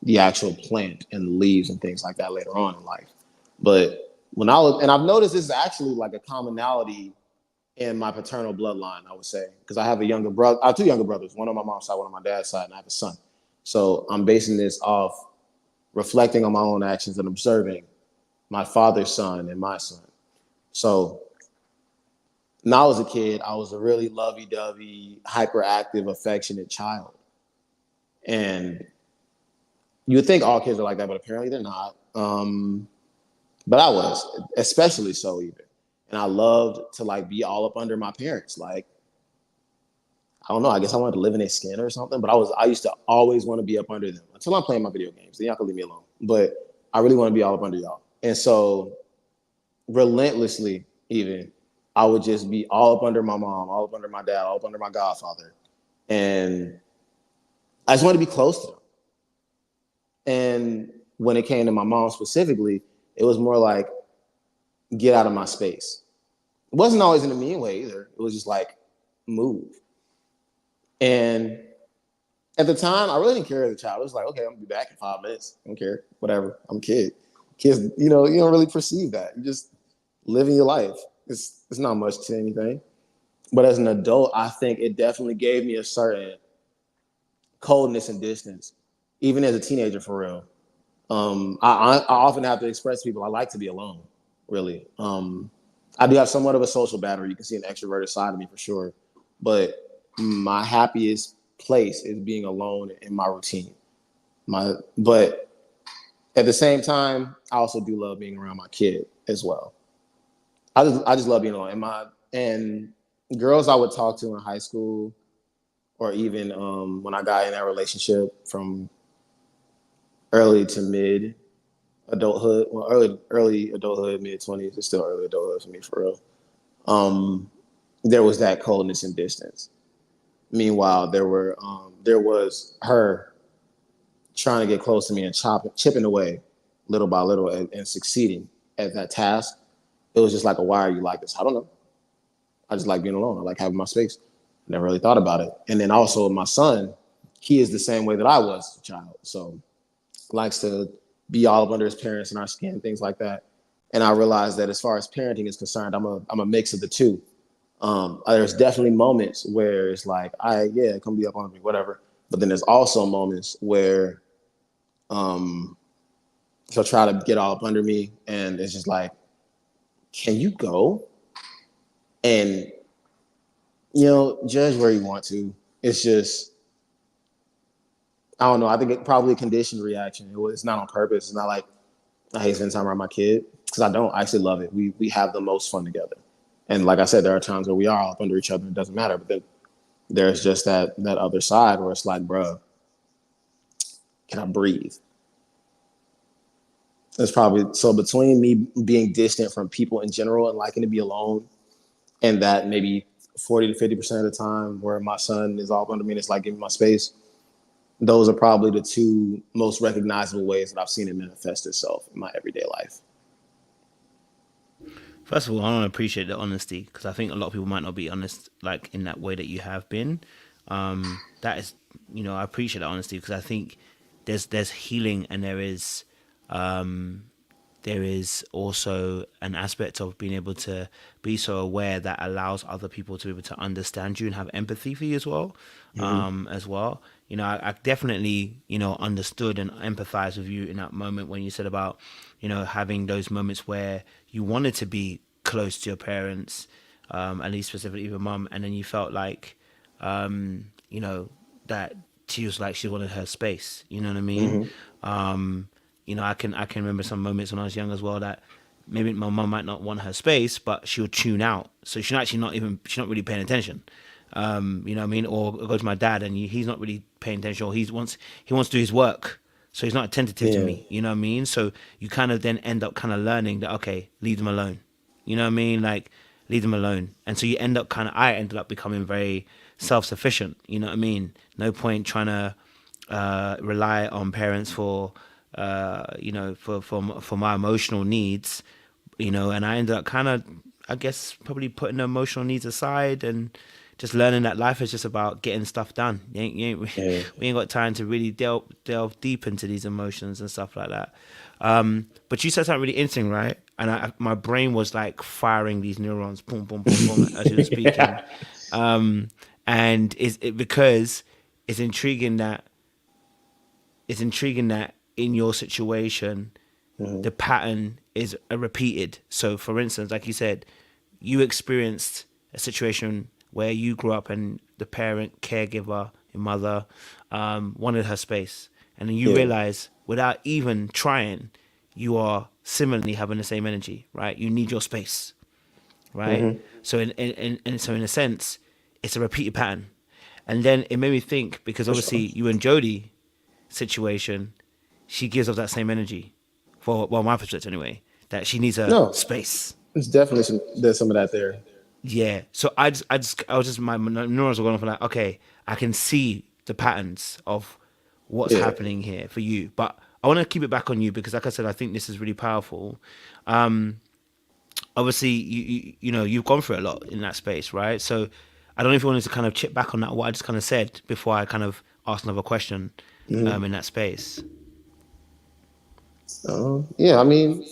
the actual plant and the leaves and things like that later on in life. But when I was, and I've noticed this is actually like a commonality in my paternal bloodline, I would say, because I have a younger brother. I have two younger brothers, one on my mom's side, one on my dad's side, and I have a son. So I'm basing this off reflecting on my own actions and observing my father's son and my son. So when I was a kid, I was a really lovey-dovey, hyperactive, affectionate child. And you would think all kids are like that, but apparently they're not. But I was, especially so even. And I loved to like be all up under my parents. Like, I don't know, I guess I wanted to live in their skin or something, but I used to always want to be up under them until I'm playing my video games. Then y'all can leave me alone. But I really want to be all up under y'all. And so relentlessly, even, I would just be all up under my mom, all up under my dad, all up under my godfather. And I just wanted to be close to them. And when it came to my mom specifically, it was more like, get out of my space. It wasn't always in a mean way either. It was just like, move. And at the time, I really didn't care as a child. It was like, okay, I'm gonna be back in 5 minutes. I don't care, whatever. I'm a kid. Kids, you don't really perceive that. You just living your life. It's not much to anything. But as an adult, I think it definitely gave me a certain coldness and distance, even as a teenager, for real. I often have to express to people I like to be alone, really. I do have somewhat of a social battery. You can see an extroverted side of me for sure. But my happiest place is being alone in my routine. But at the same time, I also do love being around my kid as well. I just love being alone. And girls I would talk to in high school, or even when I got in that relationship from early to mid adulthood, well, early adulthood, mid-20s, it's still early adulthood for me, for real. There was that coldness and distance. Meanwhile, there was her trying to get close to me and chipping away little by little and succeeding at that task. It was just like, why are you like this? I don't know. I just like being alone. I like having my space. Never really thought about it. And then also my son, he is the same way that I was as a child. So likes to be all up under his parents and our skin, things like that. And I realized that as far as parenting is concerned, I'm a mix of the two. There's definitely moments where it's like, come be up on me, whatever. But then there's also moments where he'll try to get all up under me, and it's just like, can you go? And judge where you want to. It's just, I don't know. I think it probably a conditioned reaction. It's not on purpose. It's not like I hate spending time around my kid, because I don't. I actually love it. We have the most fun together. And like I said, there are times where we are all up under each other. It doesn't matter. But then there's just that other side where it's like, bro, can I breathe? It's probably, so between me being distant from people in general and liking to be alone, and that maybe 40 to 50% of the time where my son is all up under me and it's like, give me my space, those are probably the two most recognizable ways that I've seen it manifest itself in my everyday life. First of all, I want to appreciate the honesty because I think a lot of people might not be honest like in that way that you have been. That is, I appreciate that honesty because I think there's healing and there is also an aspect of being able to be so aware that allows other people to be able to understand you and have empathy for you as well. As well. I definitely, understood and empathized with you in that moment when you said about, having those moments where you wanted to be close to your parents, at least specifically your mum, and then you felt like, that she was like she wanted her space. You know what I mean? I can remember some moments when I was young as well that maybe my mum might not want her space, but she'll tune out. So she's not really paying attention. You know what I mean? Or go to my dad and he's not really paying attention, or he wants to do his work. So he's not attentive to me. You know what I mean? So you kind of then end up kind of learning that, okay, leave them alone. You know what I mean? Like, leave them alone. And so I ended up becoming very self-sufficient. You know what I mean? No point trying to rely on parents for my emotional needs, and I ended up kind of, I guess, probably putting the emotional needs aside and just learning that life is just about getting stuff done. We ain't got time to really delve deep into these emotions and stuff like that. But you said something really interesting, right? And my brain was like firing these neurons, boom, boom, boom, boom, as you were speaking. And because it's intriguing that in your situation, the pattern is repeated. So, for instance, like you said, you experienced a situation where you grew up and the parent, caregiver, your mother, wanted her space. And then you realize, without even trying, you are similarly having the same energy, right? You need your space, right? So in a sense, it's a repeated pattern. And then it made me think, because obviously you and Jodie situation, she gives off that same energy, my perspective anyway, that she needs a space. There's definitely there's some of that there. Yeah. So I was just my neurons were going off like, okay, I can see the patterns of what's happening here for you, but I want to keep it back on you because, like I said, I think this is really powerful. Obviously, you've gone through a lot in that space, right? So I don't know if you wanted to kind of chip back on that, what I just kind of said before I kind of asked another question in that space. I mean,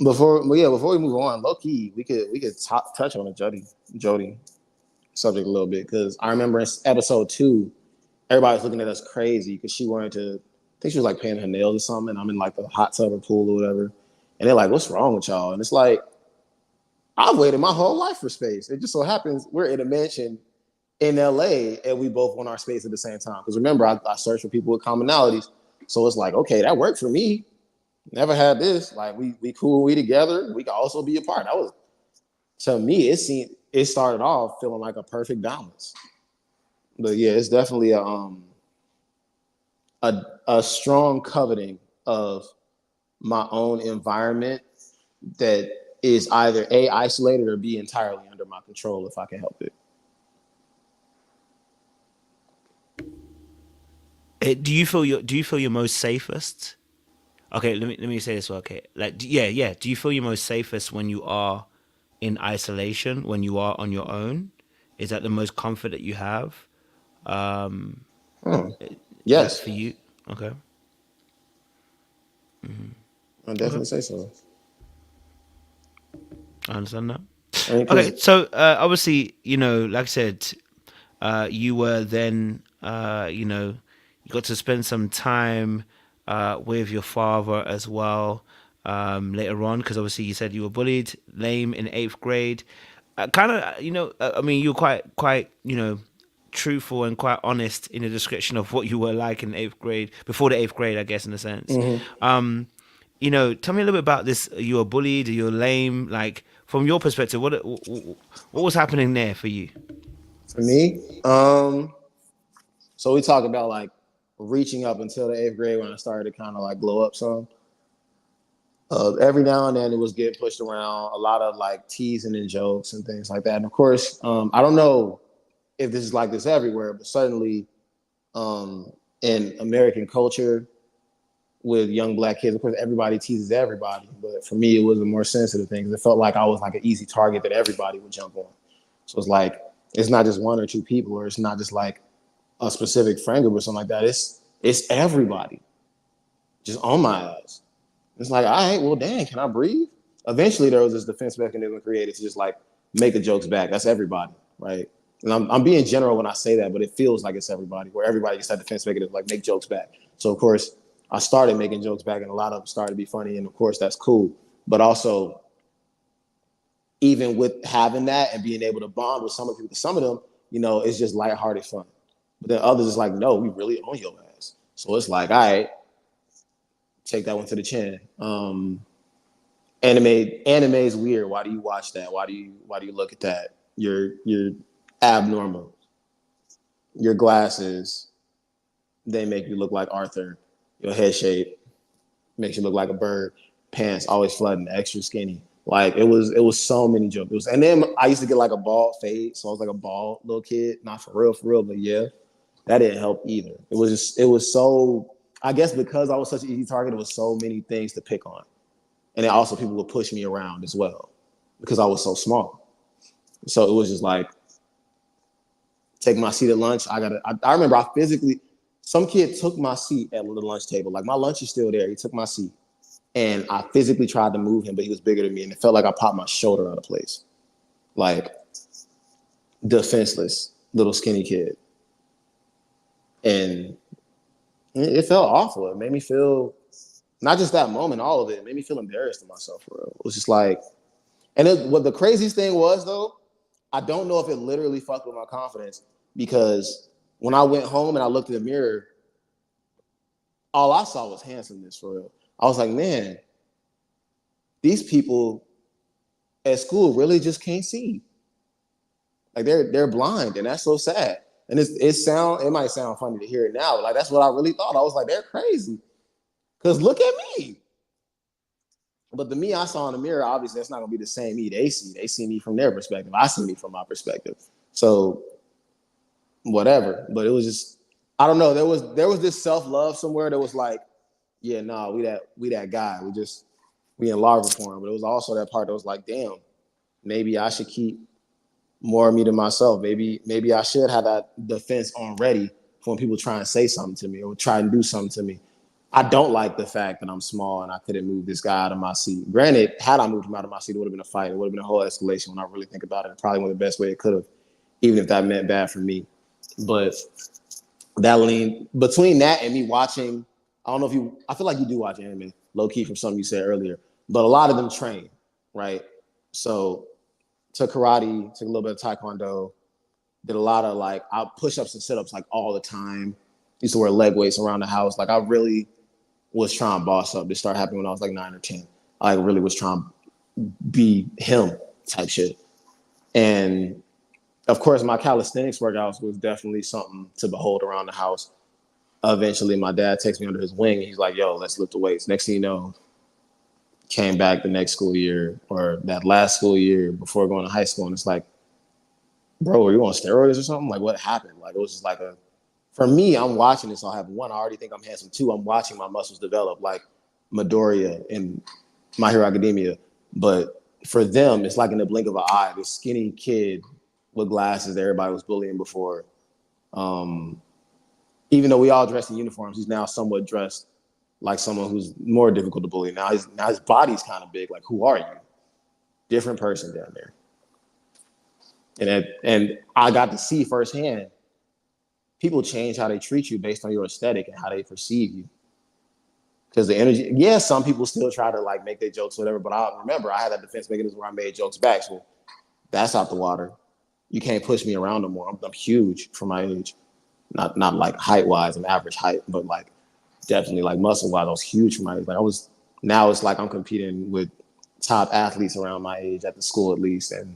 before we move on, low key, we could touch on the Jodie subject a little bit, because I remember in episode 2, everybody was looking at us crazy because she wanted to. I think she was like painting her nails or something. I'm in like the hot tub or pool or whatever, and they're like, "What's wrong with y'all?" And it's like, I've waited my whole life for space. It just so happens we're in a mansion in LA and we both want our space at the same time. Because remember, I search for people with commonalities. So it's like, okay, that worked for me. Never had this. Like, we cool, we together. We can also be apart. That was, to me, it started off feeling like a perfect balance. But yeah, it's definitely a strong coveting of my own environment that is either A, isolated, or B, entirely under my control if I can help it. Do you feel you're most safest? Okay, let me say this. Okay, like do you feel you're most safest when you are in isolation, when you are on your own? Is that the most comfort that you have? Yes, for you. Okay. I'll definitely say so. I understand that. I mean, Okay, so obviously, like I said, you were then, you got to spend some time with your father as well later on, because obviously you said you were bullied, lame in 8th grade. Kind of, I mean, you were quite, truthful and quite honest in the description of what you were like in 8th grade, before the 8th grade, I guess, in a sense. Tell me a little bit about this. You were bullied, you were lame, like, from your perspective, what was happening there for you? For me, so we talk about like reaching up until the 8th grade when I started to kind of like blow up some. Every now and then it was getting pushed around, a lot of like teasing and jokes and things like that. And of course, I don't know if this is like this everywhere, but certainly in American culture with young Black kids. Of course, everybody teases everybody, but for me, it was a more sensitive thing because it felt like I was like an easy target that everybody would jump on. So it's like it's not just one or two people, or it's not just like a specific friend group or something like that. It's everybody just on my ass. It's like, all right, well, dang, can I breathe? Eventually, there was this defense mechanism created to just like make the jokes back. That's everybody, right? And I'm being general when I say that, but it feels like it's everybody, where everybody gets that defense mechanism, like make jokes back. So of course, I started making jokes back, and a lot of them started to be funny, and of course, that's cool. But also, even with having that and being able to bond with some of people, some of them, it's just lighthearted fun. But then others is like, no, we really on your ass. So it's like, all right, take that one to the chin. Anime is weird. Why do you watch that? Why do you look at that? You're abnormal. Your glasses, they make you look like Arthur. Your head shape makes you look like a bird. Pants always flooding, extra skinny. Like it was so many jokes. And then I used to get like a bald fade, so I was like a bald little kid. Not for real, but yeah, that didn't help either. It was so. I guess because I was such an easy target, it was so many things to pick on. And then also people would push me around as well because I was so small. So it was just like, take my seat at lunch. I remember some kid took my seat at the lunch table. Like my lunch is still there. He took my seat and I physically tried to move him, but he was bigger than me. And it felt like I popped my shoulder out of place. Like defenseless little skinny kid. And it felt awful. It made me feel, not just that moment, all of it made me feel embarrassed of myself for real. It was just like, what the craziest thing was though, I don't know if it literally fucked with my confidence because when I went home and I looked in the mirror, all I saw was handsomeness for real. I was like, man, these people at school really just can't see. Like they're blind, and that's so sad. And it might sound funny to hear it now, but like that's what I really thought. I was like, they're crazy. Because look at me. But the me I saw in the mirror, obviously, that's not gonna be the same me they see. They see me from their perspective. I see me from my perspective. So whatever. But it was just, I don't know. There was this self-love somewhere that was like, yeah, nah, we that guy. We in larva form. But it was also that part that was like, damn, maybe I should keep more of me to myself. Maybe I should have that defense on ready for when people try and say something to me or try and do something to me. I don't like the fact that I'm small and I couldn't move this guy out of my seat. Granted, had I moved him out of my seat, it would have been a fight. It would have been a whole escalation when I really think about it. It probably went the best way it could have, even if that meant bad for me. But that lean between that and me watching, I feel like you do watch anime, low key from something you said earlier, but a lot of them train, right? So took karate, took a little bit of taekwondo, did a lot of like push-ups and sit-ups like all the time. Used to wear leg weights around the house. Like I really was trying to boss up. This started happening when I was like 9 or 10. I really was trying to be him type shit. And of course, my calisthenics workouts was definitely something to behold around the house. Eventually, my dad takes me under his wing. And he's like, yo, let's lift the weights. Next thing you know, came back the next school year or that last school year before going to high school. And it's like, bro, are you on steroids or something? Like, what happened? Like, it was just like for me, I'm watching this. I have one, I already think I'm handsome. Two, I'm watching my muscles develop like Midoriya and My Hero Academia. But for them, it's like in the blink of an eye, this skinny kid with glasses that everybody was bullying before. Even though we all dressed in uniforms, he's now somewhat dressed like someone who's more difficult to bully. Now his body's kind of big. Like, who are you? Different person down there. And I got to see firsthand, people change how they treat you based on your aesthetic and how they perceive you. Because the energy, yeah, some people still try to like make their jokes, or whatever. But I remember I had that defense mechanism where I made jokes back. So that's out the water. You can't push me around no more. I'm huge for my age. Not like height wise, I'm average height, but like definitely like muscle wise, I was huge for my age. Like now it's like I'm competing with top athletes around my age at the school at least. And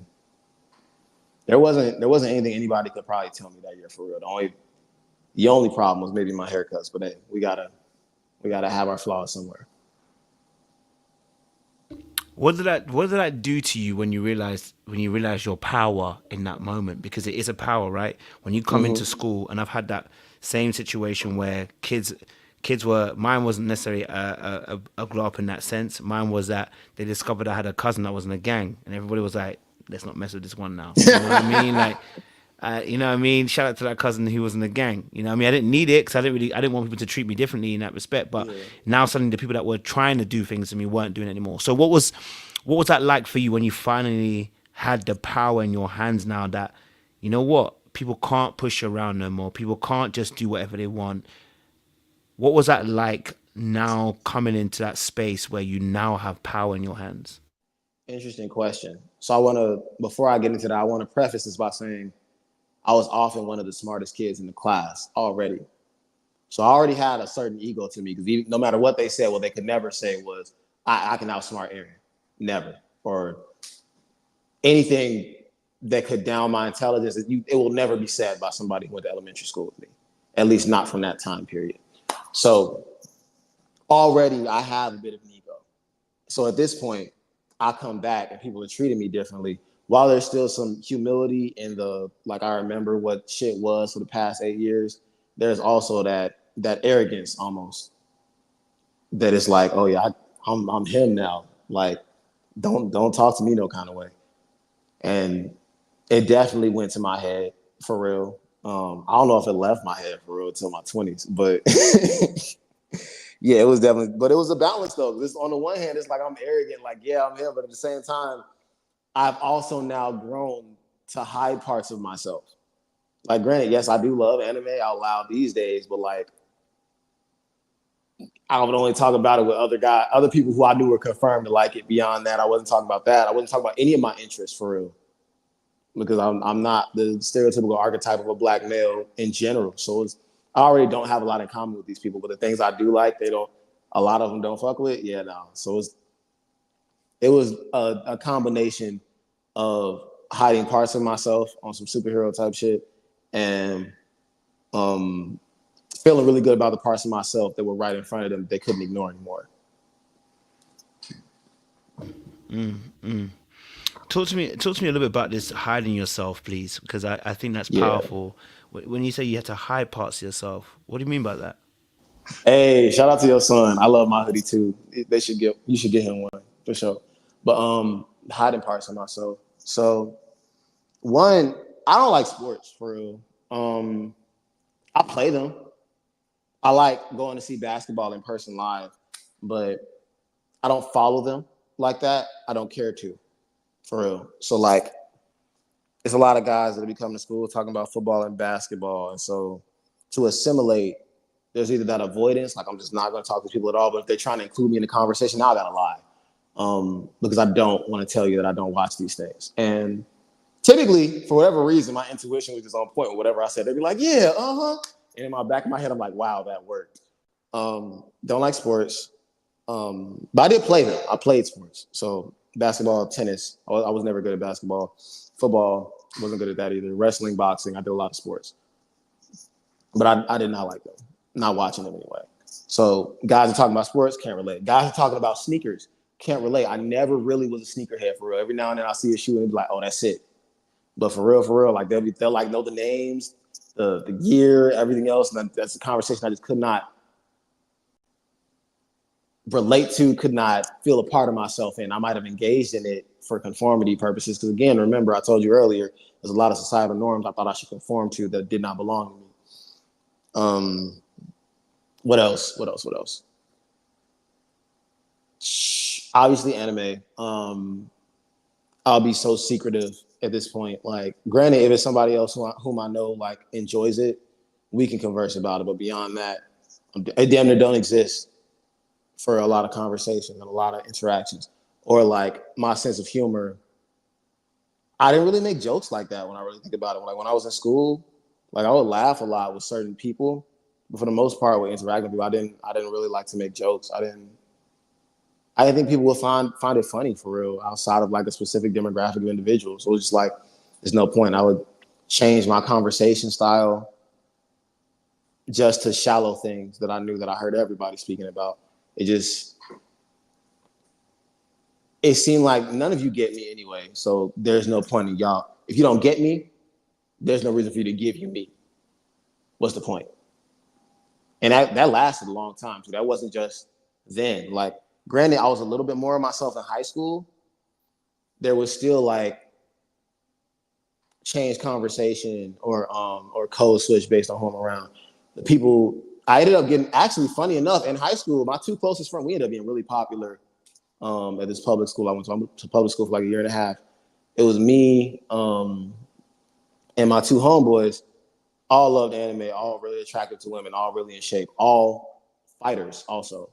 there wasn't anything anybody could probably tell me that year for real. The only problem was maybe my haircuts, but hey, we gotta have our flaws somewhere. What did that do to you when you realized your power in that moment? Because it is a power, right? When you come into Hmm. school, and I've had that same situation where kids were, mine wasn't necessarily a glow up in that sense. Mine was that they discovered I had a cousin that was in a gang, and everybody was like, let's not mess with this one now. You know what I mean? Like, you know what I mean? Shout out to that cousin who was in the gang. You know what I mean? I didn't need it because I didn't want people to treat me differently in that respect. But Yeah. now suddenly the people that were trying to do things to me weren't doing it anymore. So what was that like for you when you finally had the power in your hands now that, you know what? People can't push you around no more. People can't just do whatever they want. What was that like now coming into that space where you now have power in your hands? Interesting question. So before I get into that, I want to preface this by saying I was often one of the smartest kids in the class already. So I already had a certain ego to me because no matter what they said, what they could never say was, I can outsmart Aaron. Never. Or anything that could down my intelligence, it will never be said by somebody who went to elementary school with me, at least not from that time period. So already I have a bit of an ego. So at this point, I come back and people are treating me differently. While there's still some humility in the, like, I remember what shit was for the past 8 years, there's also that arrogance almost that it's like, oh yeah, I'm him now. Like, don't talk to me no kind of way. And it definitely went to my head for real. I don't know if it left my head for real until my 20s, but yeah, it was definitely, but it was a balance though. This on the one hand, it's like I'm arrogant, like, yeah, I'm him, but at the same time, I've also now grown to hide parts of myself. Like, granted, yes, I do love anime out loud these days, but like, I would only talk about it with other people who I knew were confirmed to like it. Beyond that, I wasn't talking about that. I wasn't talking about any of my interests for real, because I'm not the stereotypical archetype of a black male in general. So I already don't have a lot in common with these people, but the things I do like, a lot of them don't fuck with. Yeah, no. So it was a combination of hiding parts of myself on some superhero type shit, and um, feeling really good about the parts of myself that were right in front of them they couldn't ignore anymore. Talk to me a little bit about this hiding yourself, please, because I think that's Yeah. powerful. When you say you had to hide parts of yourself, what do you mean by that? Hey, shout out to your son. I love my hoodie too. You should get him one for sure. But hiding parts of myself. So one, I don't like sports for real. Um, I play them. I like going to see basketball in person live, but I don't follow them like that. I don't care to, for real. So like, it's a lot of guys that be coming to school talking about football and basketball, and so to assimilate, there's either that avoidance, like I'm just not going to talk to people at all. But if they're trying to include me in the conversation, now I gotta lie, because I don't want to tell you that I don't watch these things. And typically, for whatever reason, my intuition was just on point with whatever I said. They'd be like, "Yeah, uh huh," and in my back of my head, I'm like, "Wow, that worked." Don't like sports. But I did play them. I played sports. So basketball, tennis. I was never good at basketball. Football, wasn't good at that either. Wrestling, boxing. I did a lot of sports. But I did not like them. Not watching them anyway. So guys are talking about sports, can't relate. Guys are talking about sneakers, can't relate. I never really was a sneakerhead for real. Every now and then I see a shoe and be like, oh, that's it. But for real, like they'll like know the names, the gear, everything else. And that's a conversation I just could not relate to, could not feel a part of myself in. I might have engaged in it for conformity purposes. Because again, remember, I told you earlier, there's a lot of societal norms I thought I should conform to that did not belong to me. Um, what else? What else? What else? Obviously, anime. I'll be so secretive at this point. Like, granted, if it's somebody else whom I know like enjoys it, we can converse about it. But beyond that, it damn near don't exist for a lot of conversation and a lot of interactions. Or like my sense of humor, I didn't really make jokes like that when I really think about it. Like when I was in school, like I would laugh a lot with certain people, but for the most part, with interacting with people, I didn't really like to make jokes. I didn't think people would find it funny for real outside of like a specific demographic of individuals. So it was just like, there's no point. I would change my conversation style just to shallow things that I knew that I heard everybody speaking about. It just it seemed like none of you get me anyway. So there's no point in y'all. If you don't get me, there's no reason for you to give you me. What's the point? And that lasted a long time too. That wasn't just then. Like, granted, I was a little bit more of myself in high school. There was still like change conversation or code switch based on who I'm around. The people I ended up getting, actually, funny enough, in high school, my two closest friends, we ended up being really popular at this public school. I went to public school for like a year and a half. It was me and my two homeboys. All loved anime, all really attracted to women, all really in shape, all fighters also.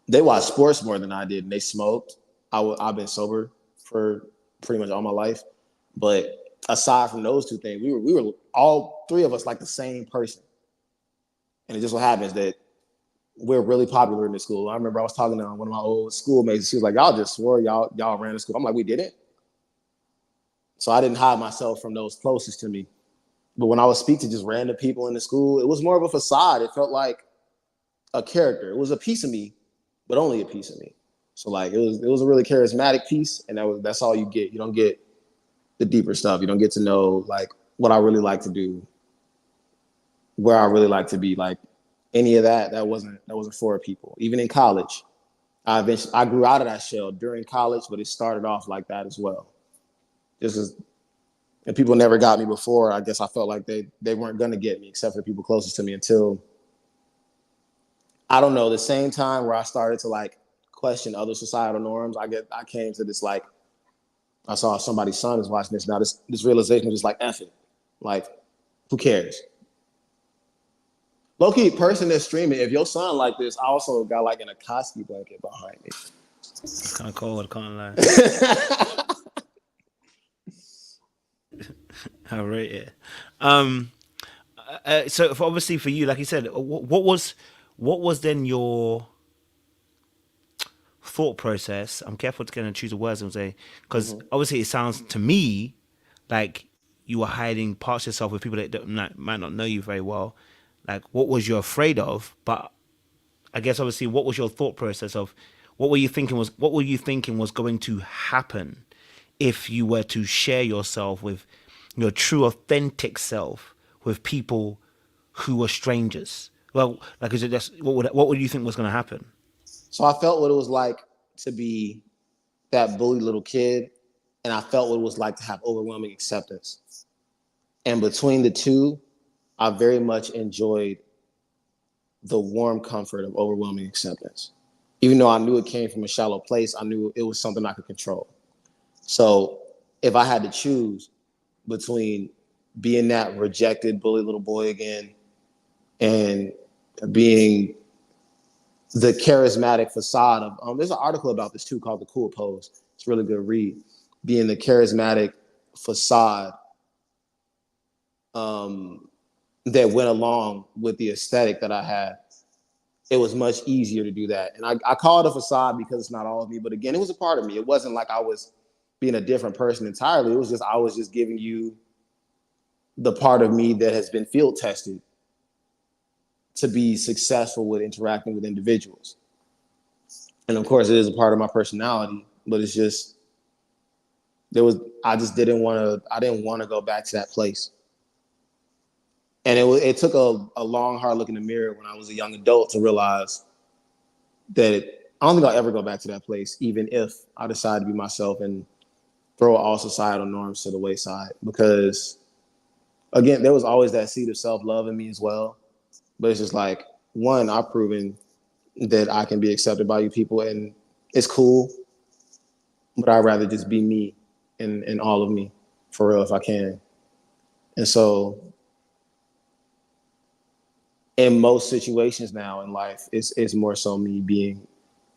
They watched sports more than I did, and they smoked. I've been sober for pretty much all my life. But aside from those two things, we were all three of us like the same person. And it just so happens that we're really popular in this school. I remember I was talking to one of my old schoolmates. She was like, y'all just swore y'all ran the school. I'm like, we didn't. So I didn't hide myself from those closest to me. But when I would speak to just random people in the school, it was more of a facade. It felt like a character. It was a piece of me, but only a piece of me. So like it was a really charismatic piece, and that's all you get. You don't get the deeper stuff. You don't get to know like what I really like to do, where I really like to be. Like any of that wasn't for people. Even in college, I grew out of that shell during college, but it started off like that as well. Just as, and people never got me before. I guess I felt like they weren't gonna get me, except for the people closest to me, until, I don't know, the same time where I started to like question other societal norms. I came to this, like, I saw somebody's son is watching this. Now this realization was just like, F it. Like, who cares? Low-key, person that's streaming, if your son like this, I also got like an Akatsuki blanket behind me. It's kind of cold, I can't lie. I rate it. So obviously for you, like you said, what was then your thought process? I'm careful to kind of choose the words and say, because obviously it sounds to me like you were hiding parts of yourself with people that might not know you very well. Like, what was you afraid of? But I guess obviously, what was your thought process of what were you thinking was going to happen if you were to share yourself with your true authentic self with people who were strangers? Well, like, is it just what would you think was going to happen? So I felt what it was like to be that bully little kid, and I felt what it was like to have overwhelming acceptance. And between the two, I very much enjoyed the warm comfort of overwhelming acceptance. Even though I knew it came from a shallow place, I knew it was something I could control. So if I had to choose between being that rejected bully little boy again and being the charismatic facade of, there's an article about this too called The Cool Pose. It's a really good read. Being the charismatic facade that went along with the aesthetic that I had, it was much easier to do that. And I call it a facade because it's not all of me, but again, it was a part of me. It wasn't like I was being a different person entirely. It was just, I was just giving you the part of me that has been field tested to be successful with interacting with individuals. And of course, it is a part of my personality, but it's just, I didn't want to go back to that place. And it took a long, hard look in the mirror when I was a young adult to realize that I don't think I'll ever go back to that place, even if I decide to be myself and throw all societal norms to the wayside. Because, again, there was always that seed of self-love in me as well. But it's just like, one, I've proven that I can be accepted by you people, and it's cool. But I'd rather just be me and all of me, for real, if I can. And so, in most situations now in life, it's more so me being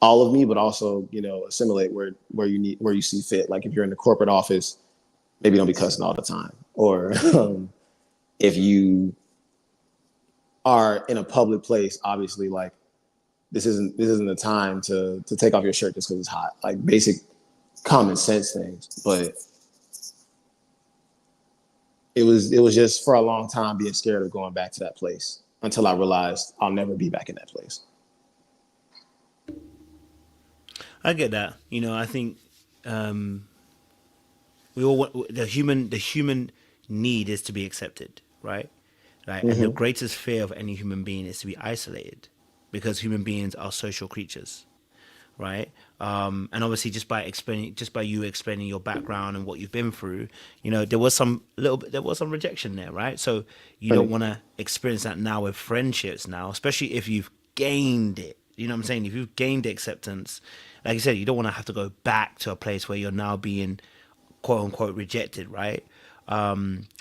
all of me, but also, assimilate where you see fit. Like if you're in the corporate office, maybe don't be cussing all the time. Or if you are in a public place, obviously, like this isn't the time to take off your shirt just because it's hot. Like basic common sense things. But it was just for a long time being scared of going back to that place until I realized I'll never be back in that place. I get that. I think um, we all want the human need is to be accepted, right? Right, and the Hmm. greatest fear of any human being is to be isolated, because human beings are social creatures, right? And obviously, just by you explaining your background and what you've been through, there was some rejection there, right? So you don't Right. want to experience that now with friendships now, especially if you've gained it. You know what I'm saying? If you've gained acceptance, like you said, you don't want to have to go back to a place where you're now being quote unquote rejected, right?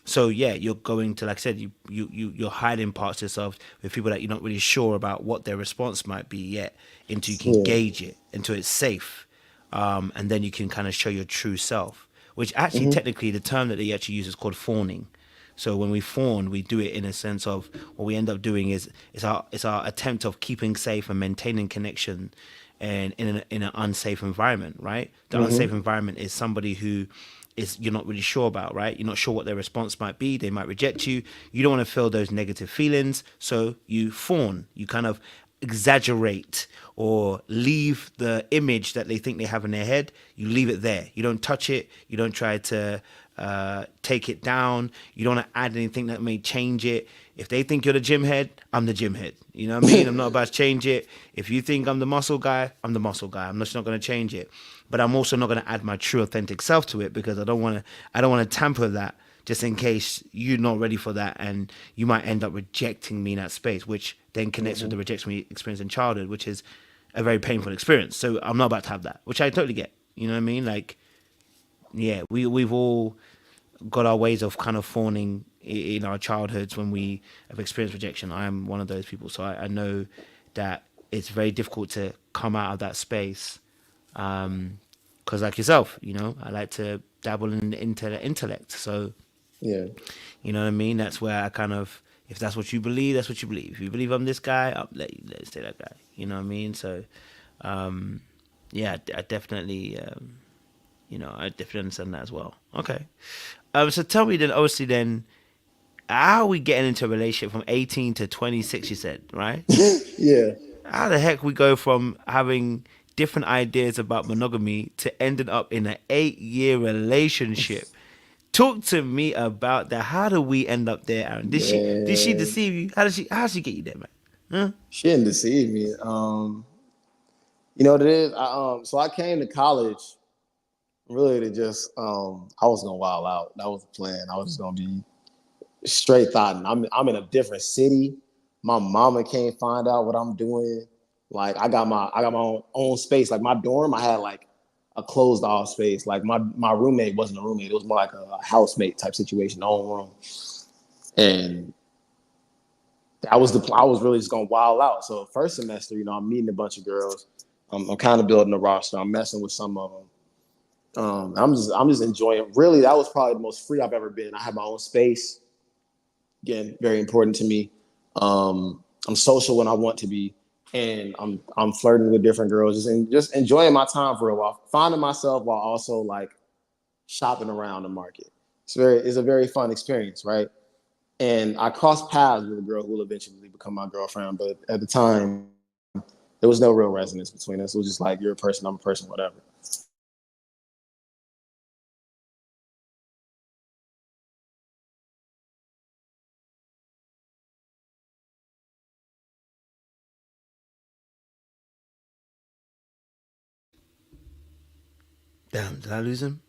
So yeah, you're going to, like I said, you're hiding parts of yourself with people that you're not really sure about what their response might be yet, until you can Yeah. gauge it, until it's safe, and then you can kind of show your true self. Which actually, Hmm. technically, the term that they actually use is called fawning. So when we fawn, we do it in a sense of what we end up doing is it's our attempt of keeping safe and maintaining connection, and in an unsafe environment, right? The unsafe Hmm. environment is somebody who is you're not really sure about, right? You're not sure what their response might be. They might reject you. You don't want to feel those negative feelings, so you fawn. You kind of exaggerate or leave the image that they think they have in their head. You leave it there. You don't touch it. You don't try to take it down. You don't want to add anything that may change it. If they think you're the gym head, I'm the gym head. You know what I mean? I'm not about to change it. If you think I'm the muscle guy, I'm the muscle guy. I'm just not going to change it. But I'm also not going to add my true authentic self to it, because I don't want to tamper that, just in case you're not ready for that, and you might end up rejecting me in that space, which then connects with Hmm. the rejection we experienced in childhood, which is a very painful experience. So I'm not about to have that, which I totally get. You know what I mean? Like, yeah, we've all got our ways of kind of fawning in our childhoods when we have experienced rejection. I am one of those people, so I know that it's very difficult to come out of that space. Because, like yourself, I like to dabble into the intellect. So, Yeah. you know what I mean? That's where I kind of, if that's what you believe, that's what you believe. If you believe I'm this guy, let's stay that guy. You know what I mean? So, yeah, I definitely, I definitely understand that as well. Okay. So tell me then, obviously, then, how are we getting into a relationship from 18 to 26, you said, right? Yeah. How the heck we go from having different ideas about monogamy to ending up in an 8-year relationship? Talk to me about that. How do we end up there, Aaron? Did she Man, deceive you? How did she get you there, man? Huh? she didn't deceive me. You know what it is? So I came to college really to just I was gonna wild out. That was the plan. I was just gonna be straight thought. I'm in a different city. My mama can't find out what I'm doing. Like I got my own space. Like my dorm, I had like a closed off space. Like my roommate wasn't a roommate. It was more like a housemate type situation, own room. And I was really just gonna wild out. So first semester, I'm meeting a bunch of girls. I'm kind of building a roster. I'm messing with some of them. I'm just enjoying. Really, that was probably the most free I've ever been. I have my own space. Again, very important to me. I'm social when I want to be, and I'm flirting with different girls, just enjoying my time for a while, finding myself while also like shopping around the market. It's a very fun experience, right? And I crossed paths with a girl who will eventually become my girlfriend, but at the time there was no real resonance between us. It was just like you're a person, I'm a person, whatever. Damn, did I lose him?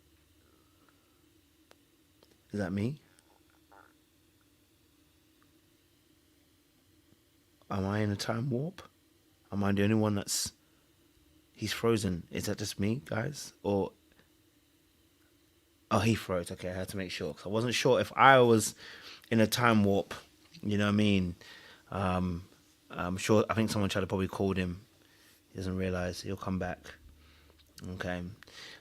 Is that me? Am I in a time warp? Am I the only one that's... He's frozen. Is that just me, guys? Or... Oh, he froze. Okay, I had to make sure. 'Cause I wasn't sure if I was in a time warp. You know what I mean? Um, I'm sure... I think someone tried to probably call him. He doesn't realize. He'll come back. Okay.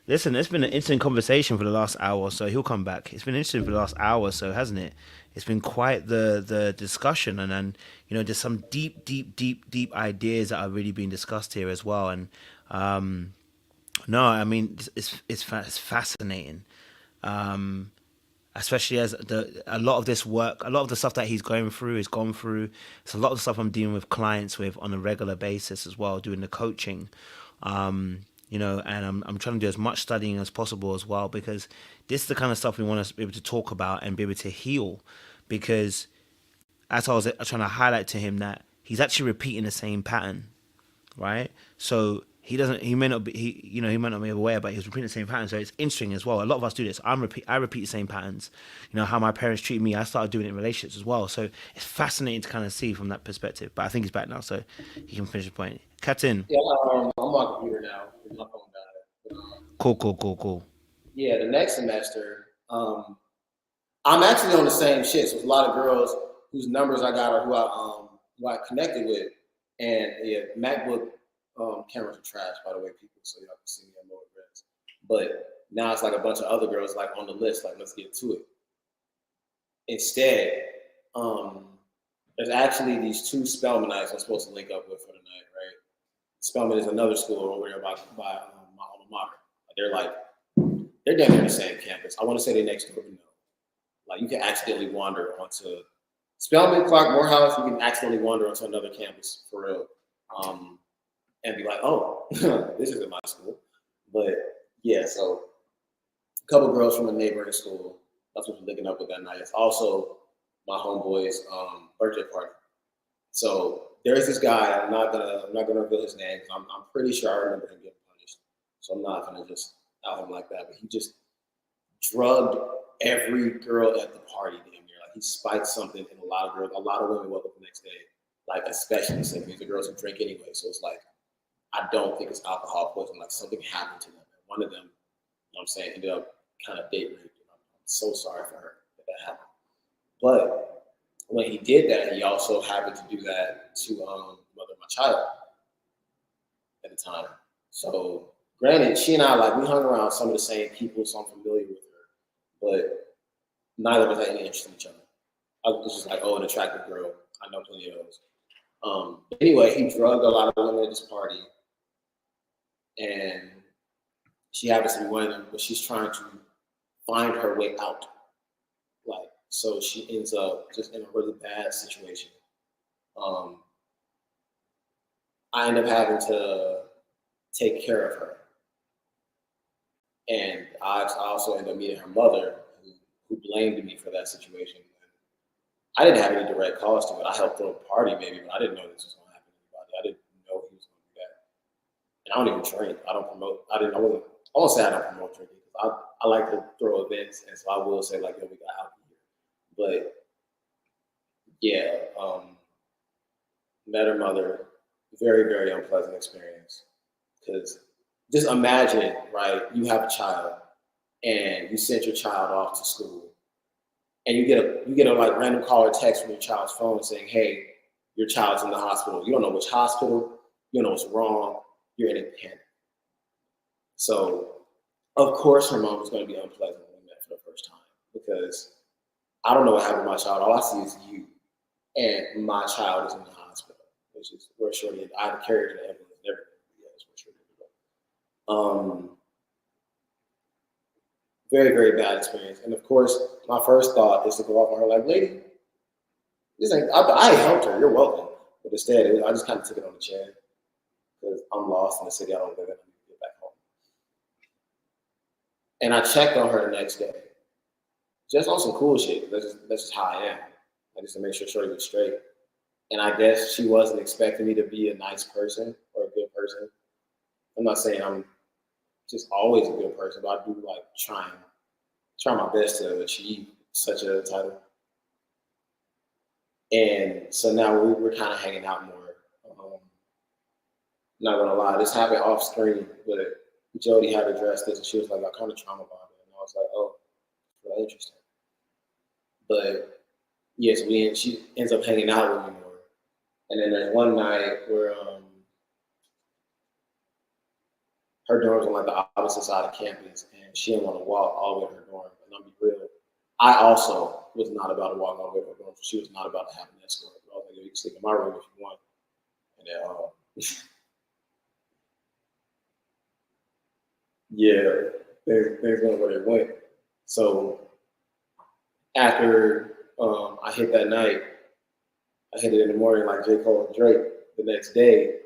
Listen, it's been an interesting conversation for the last hour or so. He'll come back. It's been interesting for the last hour or so, hasn't it? It's been quite the discussion, and then there's some deep, deep, deep, deep ideas that are really being discussed here as well. And no, I mean it's fascinating, especially as a lot of this work, a lot of the stuff that he's going through is gone through. It's a lot of the stuff I'm dealing with clients with on a regular basis as well, doing the coaching. you know, and I'm trying to do as much studying as possible as well, because this is the kind of stuff we want to be able to talk about and be able to heal. Because as I was trying to highlight to him, that he's actually repeating the same pattern, right? So he may not be, he might not be aware, but he's repeating the same pattern. So it's interesting as well. A lot of us do this. I repeat the same patterns. You know, how my parents treat me, I started doing it in relationships as well. So it's fascinating to kind of see from that perspective. But I think he's back now, so he can finish the point. Captain. Yeah, I'm on my computer now. My phone died. Cool. Yeah, the next semester, I'm actually on the same shit. So there's a lot of girls whose numbers I got or who I connected with, and yeah, MacBook cameras are trash, by the way, people. So y'all can see me on lower res. But now it's like a bunch of other girls like on the list. Like, let's get to it. Instead, there's actually these two Spelmanites I'm supposed to link up with for the night, right? Spelman is another school over there by my alma mater. They're down on the same campus. I want to say they're next door. No. Like, you can accidentally wander onto Spelman, Clark, Morehouse. You can accidentally wander onto another campus for real, and be like, "Oh, this isn't my school." But yeah, so a couple girls from a neighboring school. That's what we're linking up with that night. It's also my homeboy's birthday party. So there's this guy. I'm not gonna reveal his name because I'm pretty sure I remember him getting punished. So I'm not gonna just out him like that. But he just drugged every girl at the party damn near. Like, he spiked something in a lot of girls. A lot of women woke up the next day, like, especially since the girls who drink anyway. So it's like, I don't think it's alcohol poisoning. Like, something happened to them. And one of them, you know what I'm saying, ended up kind of date raped. I'm so sorry for her that happened. But when he did that, he also happened to do that to the mother of my child at the time. So granted, she and I, like, we hung around some of the same people, so I'm familiar with her, but neither of us had any interest in each other. I was just like, oh, an attractive girl. I know plenty of those. Anyway, he drugged a lot of women at this party, and she happens to be one of them, but she's trying to find her way out. Like, so she ends up just in a really bad situation. I end up having to take care of her. And I also ended up meeting her mother, who blamed me for that situation. I didn't have any direct cause to it. I helped throw a party, maybe, but I didn't know this was going to happen to anybody. I didn't know he was going to do that. And I don't even drink. I don't promote. I won't say I don't promote drinking. I like to throw events, and so I will say, like, yo, we got out here. But yeah, met her mother. Very, very unpleasant experience. Because just imagine, right? You have a child, and you send your child off to school, and you get a like random call or text from your child's phone saying, "Hey, your child's in the hospital." You don't know which hospital. You don't know what's wrong. You're in a panic. So, of course, her mom was going to be unpleasant when we met for the first time, because I don't know what happened to my child. All I see is you, and my child is in the hospital, which is where Shorty. I had to carry her to the ambulance and everything. Yeah, that's where Shorty ended up. Very, very bad experience. And of course, my first thought is to go off on her like, "Lady, this ain't." I helped her. You're welcome. But instead, I just kind of took it on the chin because I'm lost in the city I don't live in. I need to get back home. And I checked on her the next day, just on some cool shit. That's just how I am. I just to make sure Shorty was straight. And I guess she wasn't expecting me to be a nice person or a good person. I'm not saying I'm just always a good person, but I do like try my best to achieve such a title. And so now we're kind of hanging out more. Not gonna lie, this happened off screen, but Jody had addressed this, and she was like, "I kind of trauma bonded," and I was like, "Oh, really interesting." But yes, she ends up hanging out with me more. And then there's one night where her dorm's on like the opposite side of campus, and she didn't want to walk all the way to her dorm. And I'll be real, I also was not about to walk all the way to her dorm. So she was not about to have an escort. I was like, "You can sleep in my room if you want." And then, yeah, things went where they went. So after I hit that night, I hit it in the morning like J. Cole and Drake the next day,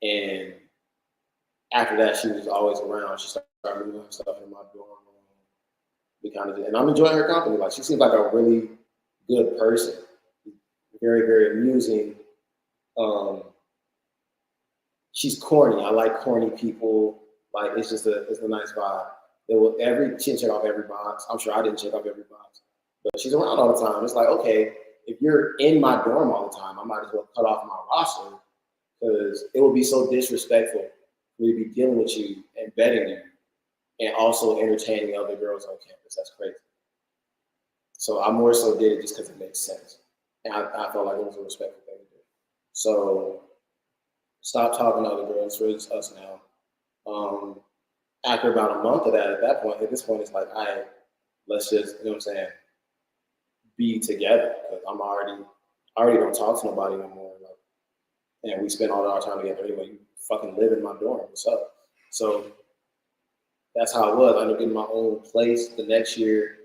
and after that, she was always around. She started moving her stuff in my dorm room. We kind of did, and I'm enjoying her company. Like she seems like a really good person, very very amusing. Um, she's corny. I like corny people. Like it's a nice vibe. She didn't check off every box. I'm sure I didn't check off every box, but she's around all the time. It's like, okay, if you're in my dorm all the time, I might as well cut off my roster because it would be so disrespectful for me to be dealing with you and vetting you and also entertaining other girls on campus. That's crazy. So I more so did it just because it makes sense. And I felt like it was a respectful thing to do. So stop talking to other girls. It's really just us now. After about a month of that, at this point, it's like, all right, let's just, you know what I'm saying, be together. Because I already don't talk to nobody no more. Like, and we spend all our time together anyway. You fucking live in my dorm. What's up? So that's how it was. I ended up getting my own place the next year. It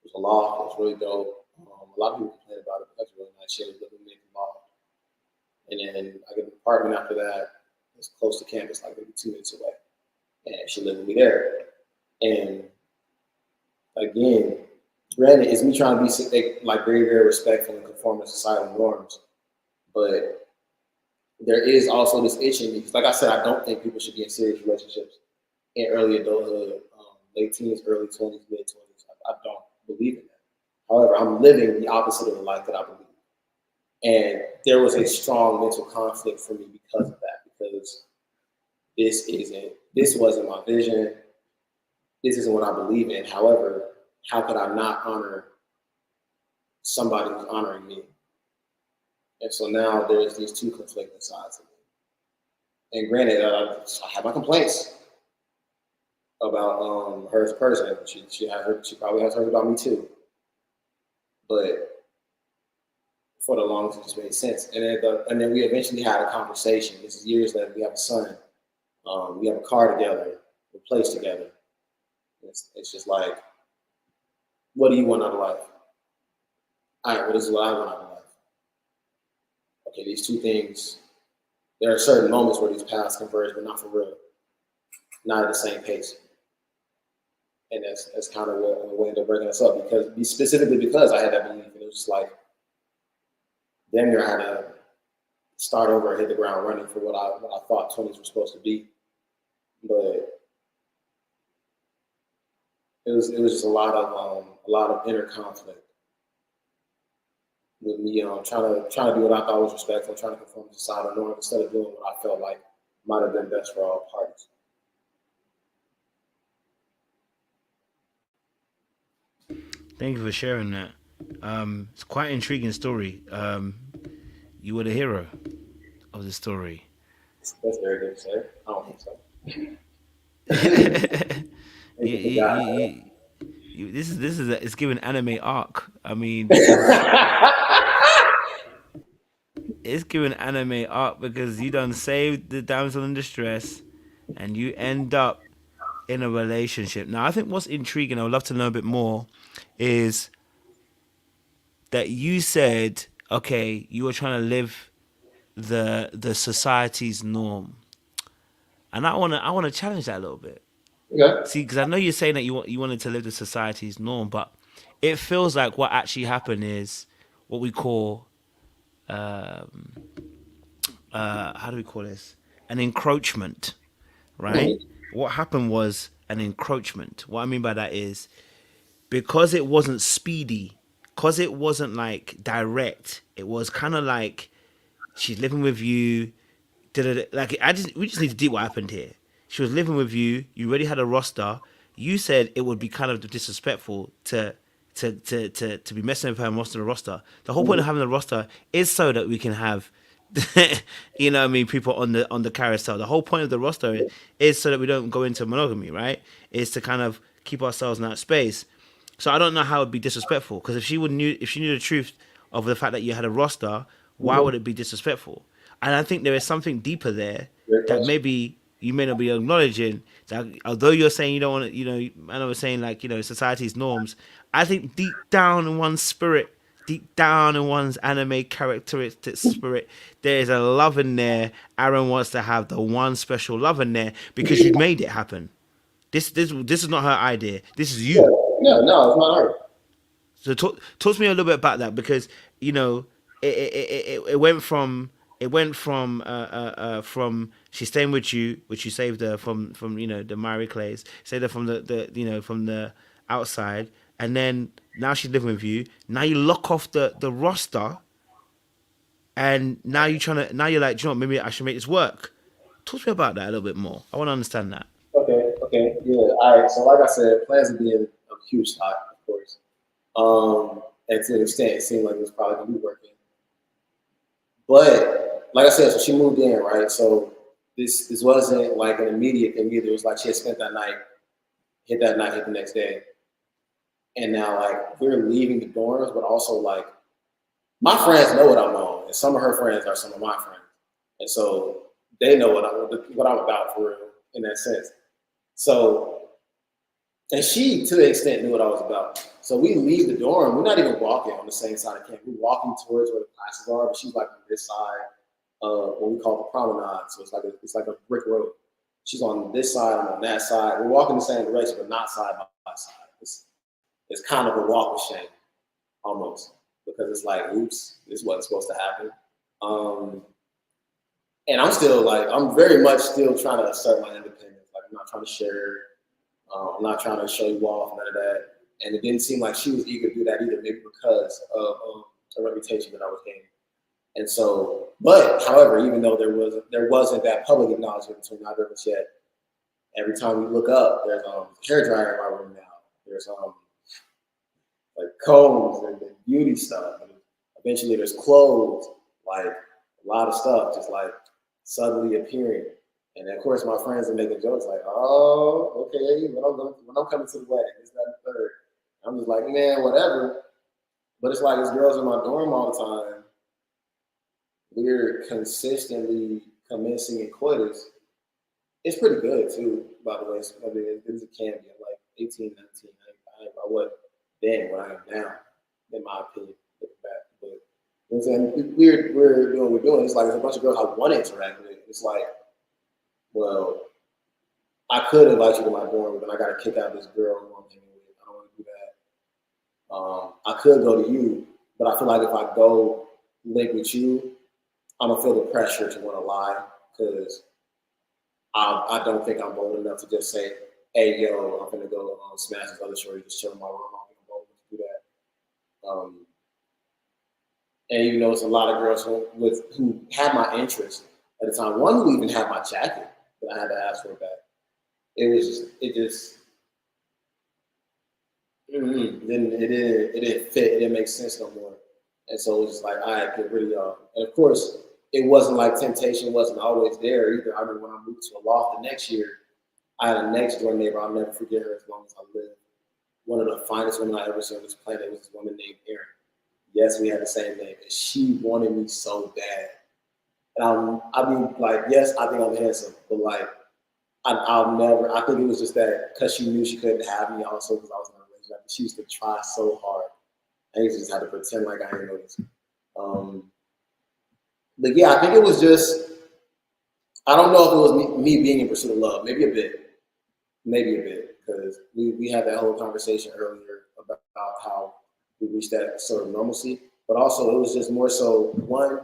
was a loft. It was really dope. A lot of people complain about it, but that's really nice. She was living in the loft. And then I get an apartment after that. It's close to campus, like maybe 2 minutes away. And she lived with me there. And again, granted, it's me trying to be like very, very respectful and conform to societal norms. But there is also this itch in me. Because like I said, I don't think people should be in serious relationships in early adulthood, late teens, early 20s, mid 20s. I don't believe in that. However, I'm living the opposite of the life that I believe. And there was a strong mental conflict for me because of that, because this wasn't my vision. This isn't what I believe in. However, how could I not honor somebody who's honoring me? And so now there's these two conflicting sides of me. And granted, I have my complaints about her as a person. She probably has heard about me too. But for the longest, it just made sense. And then we eventually had a conversation. This is years later. We have a son. We have a car together. We place together. It's just like, what do you want out of life? All right, well, this is what I want out of life. Okay, these two things, there are certain moments where these paths converge, but not for real. Not at the same pace. And that's kind of what ended up breaking us up, specifically because I had that belief. And it was just like, damn near I had to start over and hit the ground running for what I thought 20s were supposed to be. But it was just a lot of inner conflict with me trying to do what I thought was respectful, trying to conform to societal norms instead of doing what I felt like might have been best for all parties. Thank you for sharing that. It's quite an intriguing story. You were the hero of the story. That's very good to say. I don't think so. This is it's giving anime arc. I mean, it's giving anime arc because you done saved the damsel in distress, and you end up in a relationship. Now, I think what's intriguing, I would love to know a bit more, is that you said, okay, you were trying to live the society's norm, and I wanna challenge that a little bit. Yeah. See, because I know you're saying that you wanted to live the society's norm, but it feels like what actually happened is what we call how do we call this? An encroachment, right? What happened was an encroachment. What I mean by that is because it wasn't speedy, because it wasn't like direct, it was kind of like she's living with you. Like we just need to deep what happened here. She was living with you. You already had a roster. You said it would be kind of disrespectful to be messing with her and roster the roster. The whole point of having the roster is so that we can have, you know what I mean, people on the carousel. The whole point of the roster is so that we don't go into monogamy, right? Is to kind of keep ourselves in that space. So I don't know how it would be disrespectful, because if she knew the truth of the fact that you had a roster, why would it be disrespectful? And I think there is something deeper there that maybe you may not be acknowledging. That although you're saying you don't want to, and I was saying like society's norms, I think deep down in one's spirit deep down in one's anime characteristic spirit, there's a love in there. Aaron wants to have the one special love in there because you made it happen. This is not her idea. This is Yeah, you. yeah, no, it's not her. So talk to me a little bit about that because you know it went from she's staying with you, which you saved her from you know the Mary Clays, saved her from the you know from the outside, and then now she's living with you. Now you lock off the roster, and now you're like, do you know what, maybe I should make this work. Talk to me about that a little bit more. I want to understand that. Okay, yeah. All right. So, like I said, plans are being a huge stock, of course. And to an extent, it seemed like it was probably gonna be working. But like I said, so she moved in, right? So this wasn't like an immediate thing either. It was like she had spent that night, hit the next day, and now like we're leaving the dorms, but also like my friends know what I'm on, and some of her friends are some of my friends, and so they know what I'm about for real in that sense. So, and she, to the extent, knew what I was about. So we leave the dorm. We're not even walking on the same side of campus. We're walking towards where the classes are, but she's like on this side of what we call the promenade. So it's like a brick road. She's on this side, I'm on that side. We're walking the same direction, but not side by side. It's kind of a walk of shame, almost, because it's like, oops, this wasn't supposed to happen. Um, and I'm very much still trying to assert my independence. Like, I'm not trying to share. I'm not trying to show you off, none of that. And it didn't seem like she was eager to do that either, maybe because of the reputation that I was gaining. And so, but however, even though there wasn't that public acknowledgement between either of us yet, every time we look up, there's a hair dryer in my room now. There's like combs and beauty stuff. And eventually, there's clothes, like a lot of stuff, just like suddenly appearing. And of course, my friends are making jokes like, "Oh, okay, when I'm coming to the wedding, this, that, and the third." I'm just like, man, whatever. But it's like, there's girls in my dorm all the time. We're consistently commencing in coitus. It's pretty good too, by the way. I mean, it can be. I'm like 18, 19. I wasn't then what I am now, in my opinion. Looking back, but you know what I'm saying? We're doing what we're doing. It's like there's a bunch of girls I want to interact with. It's like, well, I could invite you to my dorm, but then I got to kick out this girl who I'm hanging with. I don't want to do that. I could go to you, but I feel like if I go link with you, I'm gonna feel the pressure to want to lie because I don't think I'm bold enough to just say, "Hey, yo, I'm gonna go smash this other shorty, just chill in my room." I don't think I'm bold enough to do that. And even though it's a lot of girls who had my interest at the time, one who even had my jacket that I had to ask for back. It just it didn't fit. It didn't make sense no more. And so it was just like, all right, get rid of y'all. And of course, it wasn't like temptation wasn't always there either. I mean, when I moved to a loft the next year, I had a next door neighbor. I'll never forget her as long as I live. One of the finest women I ever seen on this planet was this woman named Erin. Yes, we had the same name. And she wanted me so bad. And I mean, like, yes, I think I'm handsome, but like, I'll never, I think it was just that because she knew she couldn't have me also because I was in a relationship. She used to try so hard. I used to just have to pretend like I didn't notice. But yeah, I think it was just, I don't know if it was me being in pursuit of love. Maybe a bit, because we had that whole conversation earlier about how we reached that sort of normalcy. But also, it was just more so, one,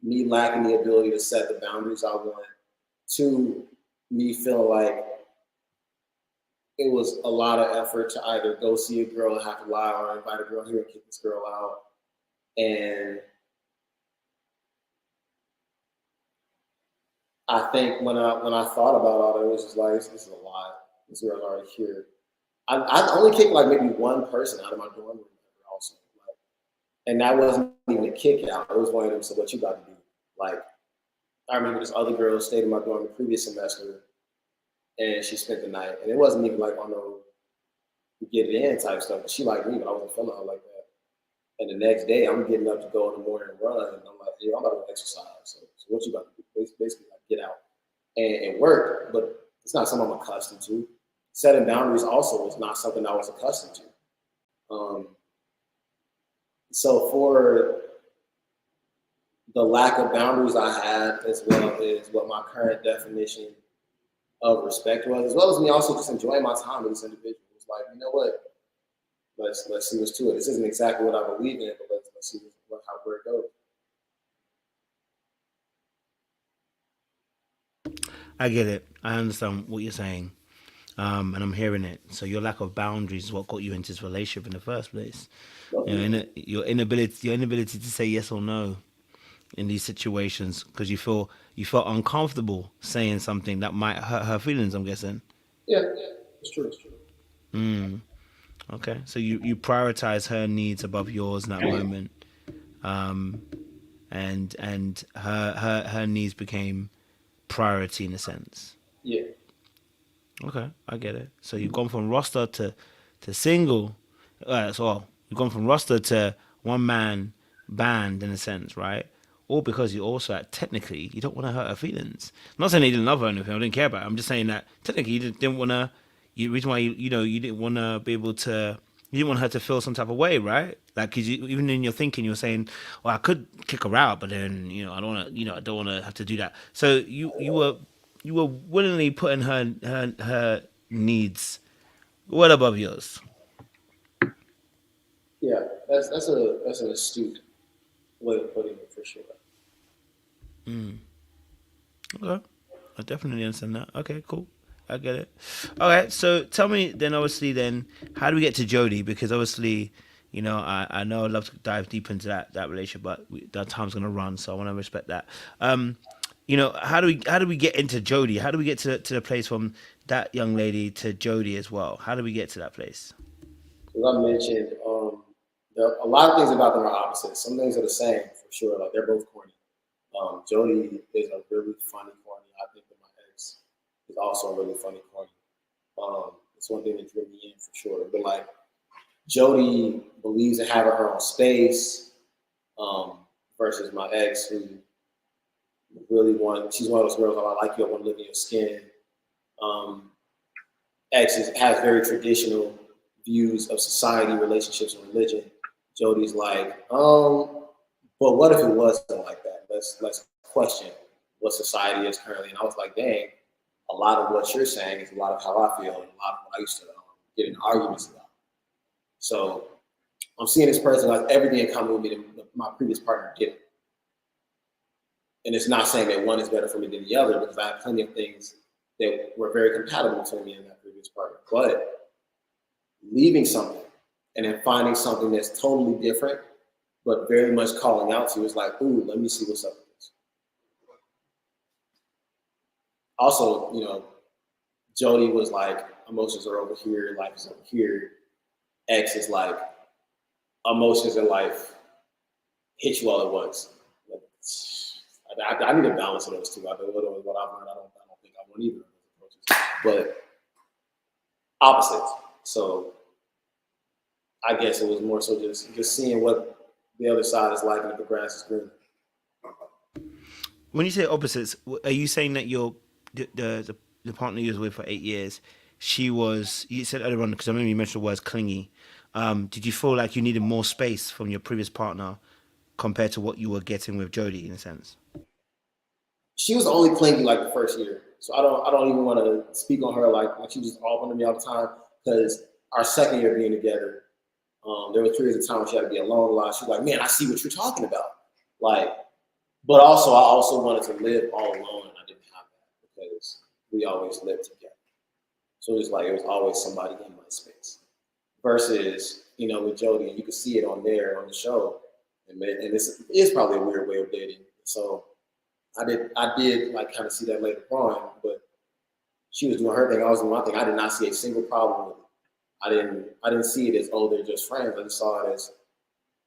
me lacking the ability to set the boundaries I want. Two, me feeling like it was a lot of effort to either go see a girl and have to lie or invite a girl here and kick this girl out. And I think when I thought about all that, it was just like, this is a lot. This girl's already here. I only kicked like maybe one person out of my dorm room also. Like, and that wasn't even a kick out. It was one of them, so what you got to do? Like, I remember this other girl stayed in my dorm the previous semester and she spent the night. And it wasn't even like on no get it in type stuff. But she liked me, but I wasn't feeling her like that. And the next day, I'm getting up to go in the morning and run. And I'm like, hey, I'm about to exercise. So what you got to do? Basically, like, get out and work. But it's not something I'm accustomed to. Setting boundaries also was not something I was accustomed to. So for the lack of boundaries I had, as well as what my current definition of respect was, as well as me also just enjoying my time with this individual, it was like, you know what? Let's see what's to it. This isn't exactly what I believe in, but let's see where it goes. I get it. I understand what you're saying, and I'm hearing it. So your lack of boundaries is what got you into this relationship in the first place. Your inability to say yes or no in these situations because you felt uncomfortable saying something that might hurt her feelings. I'm guessing. Yeah, it's true. It's true. Okay, so you prioritize her needs above yours in that moment, and her needs became priority in a sense. Yeah. Okay, I get it. So you've gone from roster to single. So you've gone from roster to one man band in a sense, right? Or because you also technically you don't want to hurt her feelings. I'm not saying you didn't love her or anything, I didn't care about her. I'm just saying that technically you didn't want to. You reason why you didn't want to be able to. You didn't want her to feel some type of way, right? Like, cause even in your thinking, you were saying, "Well, I could kick her out, but then I don't want to. I don't want to have to do that." So you were willingly putting her needs well above yours. Yeah, that's an astute way of putting it for sure. Okay, I definitely understand that. Okay, cool. I get it. Okay, so tell me then. Obviously, then how do we get to Jody? Because obviously, I know I'd love to dive deep into that relationship, but that time's gonna run, so I want to respect that. How do we get into Jody? How do we get to the place from that young lady to Jody as well? How do we get to that place? As I mentioned, a lot of things about them are opposites. Some things are the same for sure. Like they're both corny. Jody is a really funny corny. I think that my ex is also a really funny corny. It's one thing that drew me in for sure. But like Jody believes in having her own space, versus my ex who really she's one of those girls, I like you, I want to live in your skin. Um, has very traditional views of society, relationships, and religion. Jody's like, but what if it wasn't like that? Let's question what society is currently. And I was like, dang, a lot of what you're saying is a lot of how I feel and a lot of what I used to get in arguments about. So I'm seeing this person like everything in common with me that my previous partner did. And it's not saying that one is better for me than the other because I have plenty of things that were very compatible to me and that previous partner. But leaving something and then finding something that's totally different, but very much calling out to you is like, ooh, let me see what's up with this. Also, Jody was like, emotions are over here, life is over here. X is like, emotions in life hit you all at once. I need a balance of those two. What I've learned, I don't think I want either of those approaches. But opposites. So I guess it was more so just seeing what the other side is like and if the grass is green. When you say opposites, are you saying that the partner you was with for 8 years, you said earlier on, because I remember you mentioned the words clingy. Did you feel like you needed more space from your previous partner compared to what you were getting with Jody in a sense? She was only clingy like the first year. So I don't even want to speak on her like she was all under me all the time because our second year being together, there were periods of time when she had to be alone a lot. She was like, man, I see what you're talking about. Like, but also I also wanted to live all alone and I didn't have that because we always lived together. So it was always somebody in my space. Versus, with Jody, and you can see it on the show. And this is probably a weird way of dating. So I did like kind of see that later on, but she was doing her thing, I was doing my thing. I did not see a single problem with it. I didn't see it as, oh, they're just friends. I just saw it as,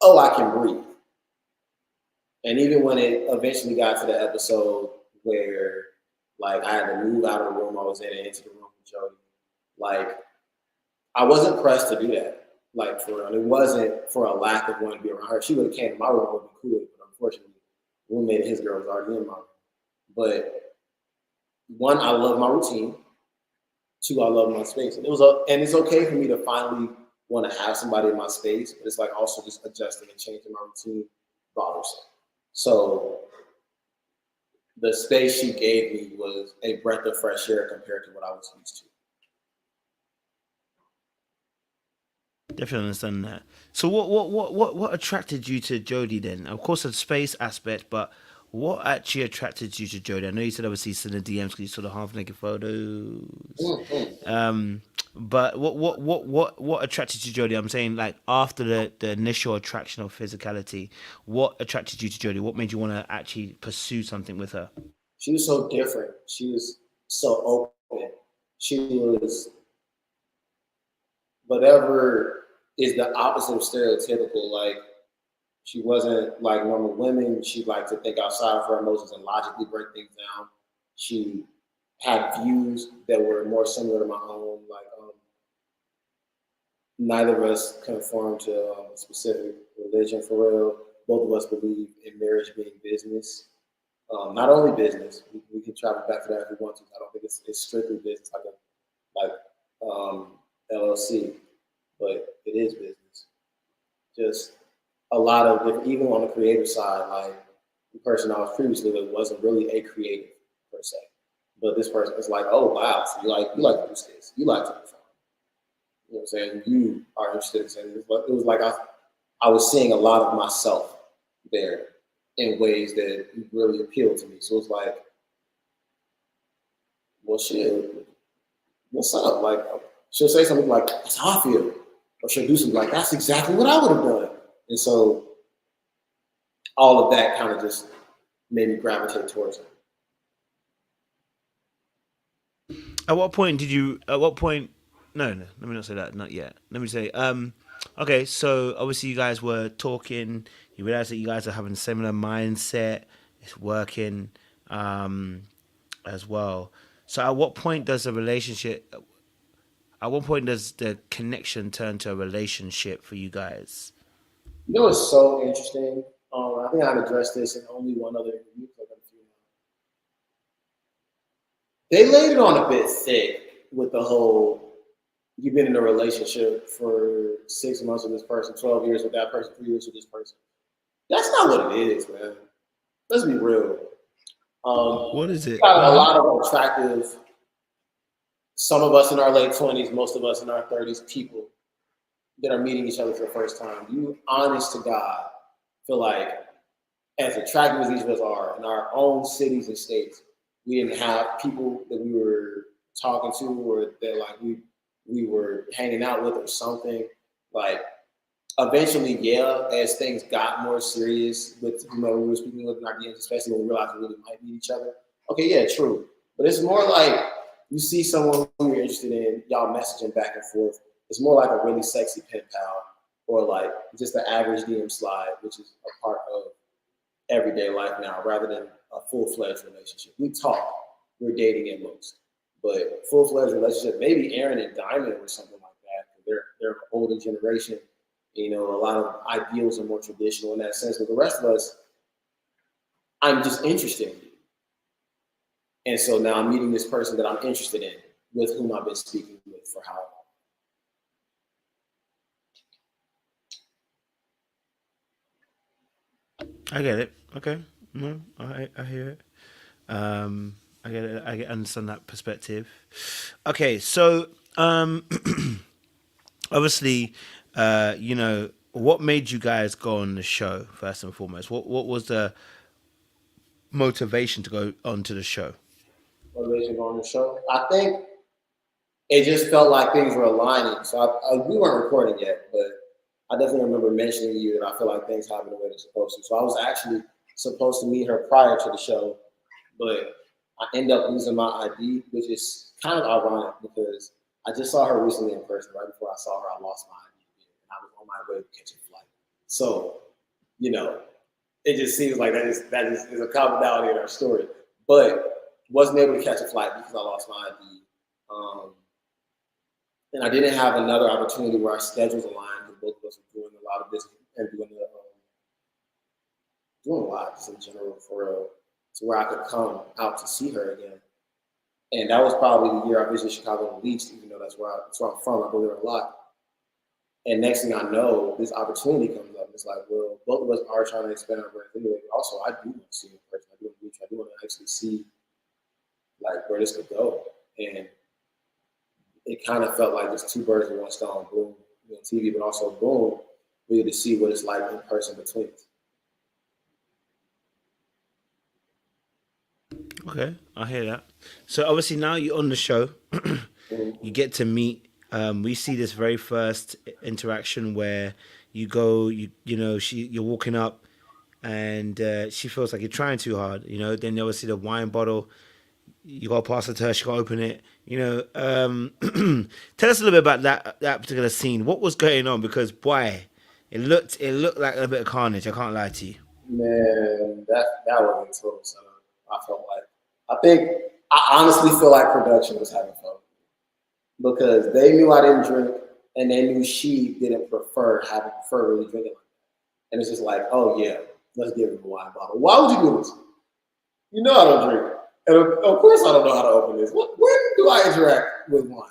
oh, I can breathe. And even when it eventually got to the episode where like I had to move out of the room I was in and into the room with Jody, like I wasn't pressed to do that. Like for real. And it wasn't for a lack of wanting to be around her. She would have came to my room and would have been cool, but unfortunately, roommate and his girl was already in my room. But one, I love my routine. Two, I love my space. And it's okay for me to finally want to have somebody in my space, but it's like also just adjusting and changing my routine bothersome. So the space she gave me was a breath of fresh air compared to what I was used to. Definitely understand that. So what attracted you to Jody then? Of course, the space aspect, but what actually attracted you to Jody? I know you said obviously send the DMs because you saw the half naked photos. But what attracted you to Jody? I'm saying like after the initial attraction of physicality, what attracted you to Jody? What made you want to actually pursue something with her? She was so different. She was so open. She was whatever is the opposite of stereotypical. Like she wasn't like normal women. She liked to think outside of her emotions and logically break things down. She had views that were more similar to my own. Like neither of us conform to a specific religion for real. Both of us believe in marriage being business. Not only business, we can travel back to that if we want to. I don't think it's strictly business like LLC, but it is business. Just a lot of different, even on the creative side, like the person I was previously with wasn't really a creative per se. But this person is like, oh wow, so you like to do this, you like to perform. You know what I'm saying? You are interested in saying it was like I was seeing a lot of myself there in ways that really appealed to me. So it's like, well, shit, what's up? Like, she'll say something like, that's how I feel. Or she'll do something like, that's exactly what I would have done. And so all of that kind of just made me gravitate towards her. At what point no, let me not say that, not yet. Let me say, okay, so obviously you guys were talking, you realize that you guys are having a similar mindset, it's working, as well. So at what point does the connection turn to a relationship for you guys? You know what's so interesting? I think I've addressed this in only one other interview. They laid it on a bit thick with the whole, you've been in a relationship for 6 months with this person, 12 years with that person, 3 years with this person. That's not what it is, man. Let's be real. What is it? Got a lot of attractive, some of us in our late 20s, most of us in our 30s, people that are meeting each other for the first time. You, honest to God, feel like as attractive as each of us are in our own cities and states, we didn't have people that we were talking to or that like we were hanging out with or something. Like eventually, yeah, as things got more serious with we were speaking with our DMs, especially when we realized we really might meet each other. Okay, yeah, true. But it's more like you see someone who you're interested in, y'all messaging back and forth. It's more like a really sexy pen pal or like just the average DM slide, which is a part of everyday life now, rather than a full-fledged relationship. We talk, we're dating at most, but full-fledged relationship, maybe Aaron and Diamond or something like that. They're an older generation. You know, a lot of ideals are more traditional in that sense. But the rest of us, I'm just interested in you. And so now I'm meeting this person that I'm interested in, with whom I've been speaking with for how long. I get it. Okay. No, I hear it. I get it. Understand that perspective. Okay, so obviously, what made you guys go on the show first and foremost? What was the motivation to go onto the show? Motivation on the show. I think it just felt like things were aligning. So we weren't recording yet, but I definitely remember mentioning to you that I feel like things happen the way they're supposed to. So I was actually supposed to meet her prior to the show, but I ended up losing my ID, which is kind of ironic because I just saw her recently in person. Right before I saw her, I lost my ID and I was on my way to catch a flight. So, you know, it just seems like that is a commonality in our story. But wasn't able to catch a flight because I lost my ID. And I didn't have another opportunity where our schedules aligned because both of us were doing a lot of business and doing a lot just in general for real, to where I could come out to see her again. And that was probably the year I visited Chicago the least, even though that's where I'm from. I go there a lot. And next thing I know, this opportunity comes up. It's like, well, both of us are trying to expand our brand anyway. Also, I do want to see it in person. I do want to reach. I do want to actually see like where this could go. And it kind of felt like just two birds with one stone. Boom, TV, but also boom, we get to see what it's like in person between us. Okay, I hear that. So obviously now you're on the show, you get to meet. We see this very first interaction where you go, you're walking up, and she feels like you're trying too hard. Then you obviously the wine bottle. You got to pass it to her. She got to open it. Tell us a little bit about that particular scene. What was going on? Because boy, it looked like a bit of carnage. I can't lie to you. Man, that was a total setup. I honestly feel like production was having fun because they knew I didn't drink and they knew she didn't prefer really drinking like that. And it's just like, oh yeah, let's give him a wine bottle. Why would you do this? You know I don't drink. And of course I don't know how to open this. When do I interact with wine?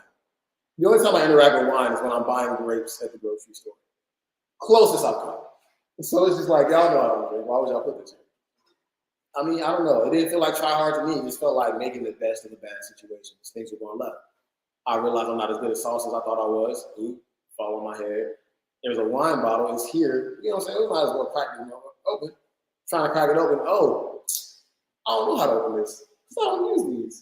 The only time I interact with wine is when I'm buying grapes at the grocery store. Closest I've come. So it's just like, y'all know I don't drink. Why would y'all put this here? I mean, I don't know. It didn't feel like try hard to me. It just felt like making the best of the bad situations. Things were going left. I realized I'm not as good at sauce as I thought I was. Fall on my head. There's a wine bottle. It's here. You know what I'm saying? We might as well crack it open. Trying to crack it open. Oh, I don't know how to open this. So I don't use these.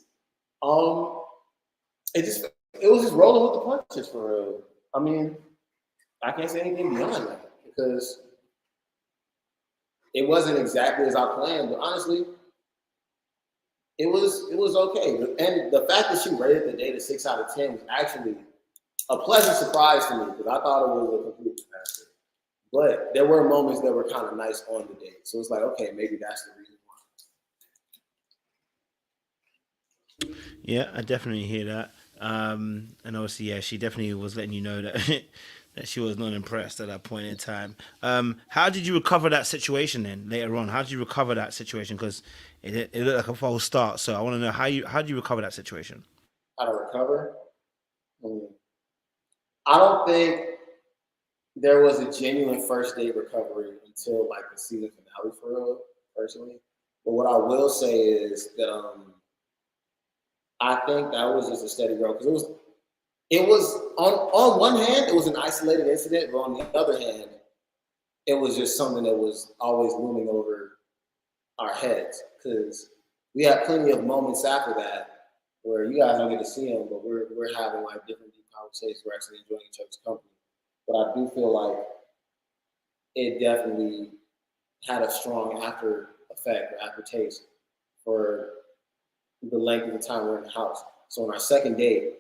It was just rolling with the punches for real. I mean, I can't say anything beyond that because it wasn't exactly as I planned, but honestly, it was okay. And the fact that she rated the date a 6 out of 10 was actually a pleasant surprise to me because I thought it was a complete disaster. But there were moments that were kind of nice on the date. So it's like, okay, maybe that's the reason why. Yeah, I definitely hear that. And obviously, yeah, she definitely was letting you know that that she was not impressed at that point in time. How did you recover that situation then later on? How did you recover that situation? Because it looked like a false start. So I want to know how did you recover that situation? How to recover? I don't think there was a genuine first date recovery until like the season finale for real, personally. But what I will say is that I think that was just a steady growth because it was on one hand, it was an isolated incident, but on the other hand, it was just something that was always looming over our heads because we had plenty of moments after that where you guys don't get to see them, but we're having like different deep conversations. We're actually enjoying each other's company. But I do feel like it definitely had a strong after effect or aftertaste for the length of the time we're in the house. So on our second date,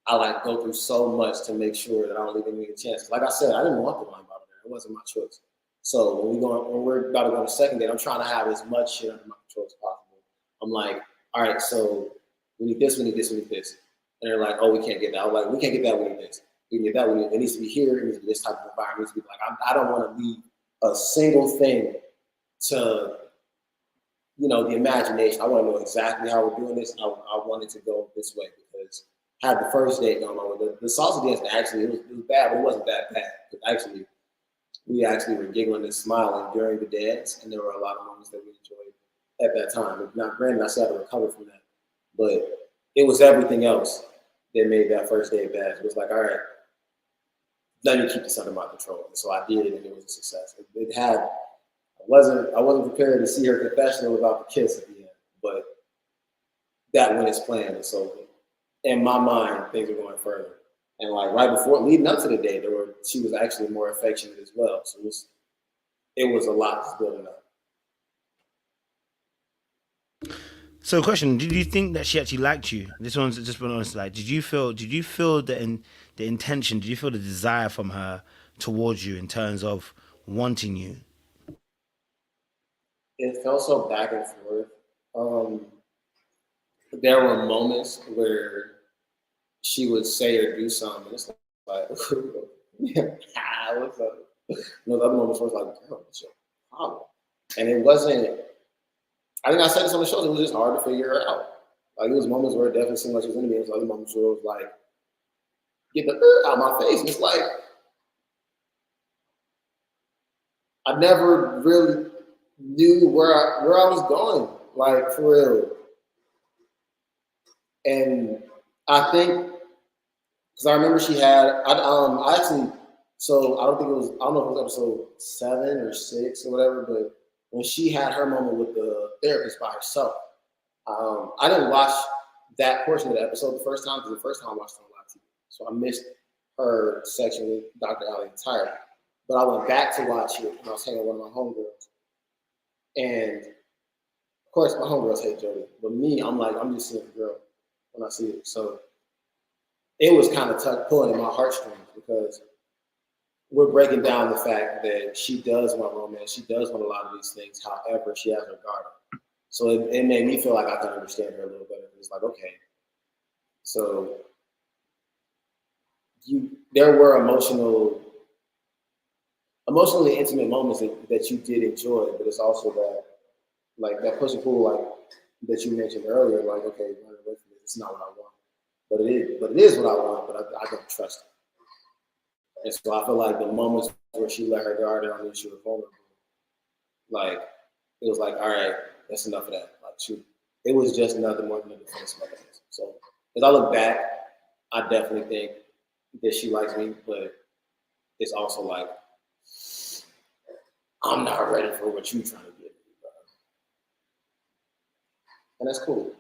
I like go through so much to make sure that I don't leave any chance. Like I said, I didn't want the wine bottle there. It wasn't my choice. So when we're about to go on a second date, I'm trying to have as much shit under my control as possible. I'm like, all right, so we need this, we need this, we need this. And they're like, oh, we can't get that. I'm like, we can't get that, we need this. We can get that, it needs to be here, it needs to be this type of environment. It needs to be like, I don't want to leave a single thing to the imagination. I want to know exactly how we're doing this. I wanted to go this way because I had the first date going on with the salsa dance. Actually, it was bad, but it wasn't that bad. Actually, we were giggling and smiling during the dance, and there were a lot of moments that we enjoyed at that time. Now, granted, I still had to recover from that, but it was everything else that made that first date bad. It was like, all right, let me keep this under my control. And so I did it, and it was a success. I wasn't prepared to see her confessional about the kiss at the end, but that went as planned. And so in my mind, things were going further. And like right before, leading up to the day, she was actually more affectionate as well. So it was a lot just building up. So, question: did you think that she actually liked you? This one's just been honest. Like, did you feel the intention? Did you feel the desire from her towards you in terms of wanting you? It felt so back and forth. There were moments where she would say or do something. It's like, what's up? The other moments where it's like, girl, what's your problem? And it wasn't. I think I said this on the show. It was just hard to figure it out. Like, it was moments where it definitely seemed like she was into me. It was other moments where it was like, get the out of my face. And it's like, I never really knew where I was going, like for real. And I think because I remember she had I actually so I don't think it was I don't know if it was episode 7 or 6 or whatever, but when she had her moment with the therapist by herself, I didn't watch that portion of the episode the first time because the first time I watched it on live TV, so I missed her section with Dr. Ali entirely. But I went back to watch it and I was hanging with one of my homegirls, and of course my homegirls hate Jodie, but me, I'm like I'm just seeing the girl when I see it, so it was kind of pulling at my heartstrings because we're breaking down the fact that she does want romance, she does want a lot of these things. However, she has her guard up. So it made me feel like I could understand her a little better. It's like, okay, so there were emotionally intimate moments that you did enjoy, but it's also that like that push and pull like that you mentioned earlier, like, okay, it's not what I want. But it is what I want, but I don't trust it. And so I feel like the moments where she let her guard down and she was vulnerable, like it was like, all right, that's enough of that. Like it was just nothing more than a defense mechanism. So as I look back, I definitely think that she likes me, but it's also like I'm not ready for what you're trying to get me, bro. And that's cool.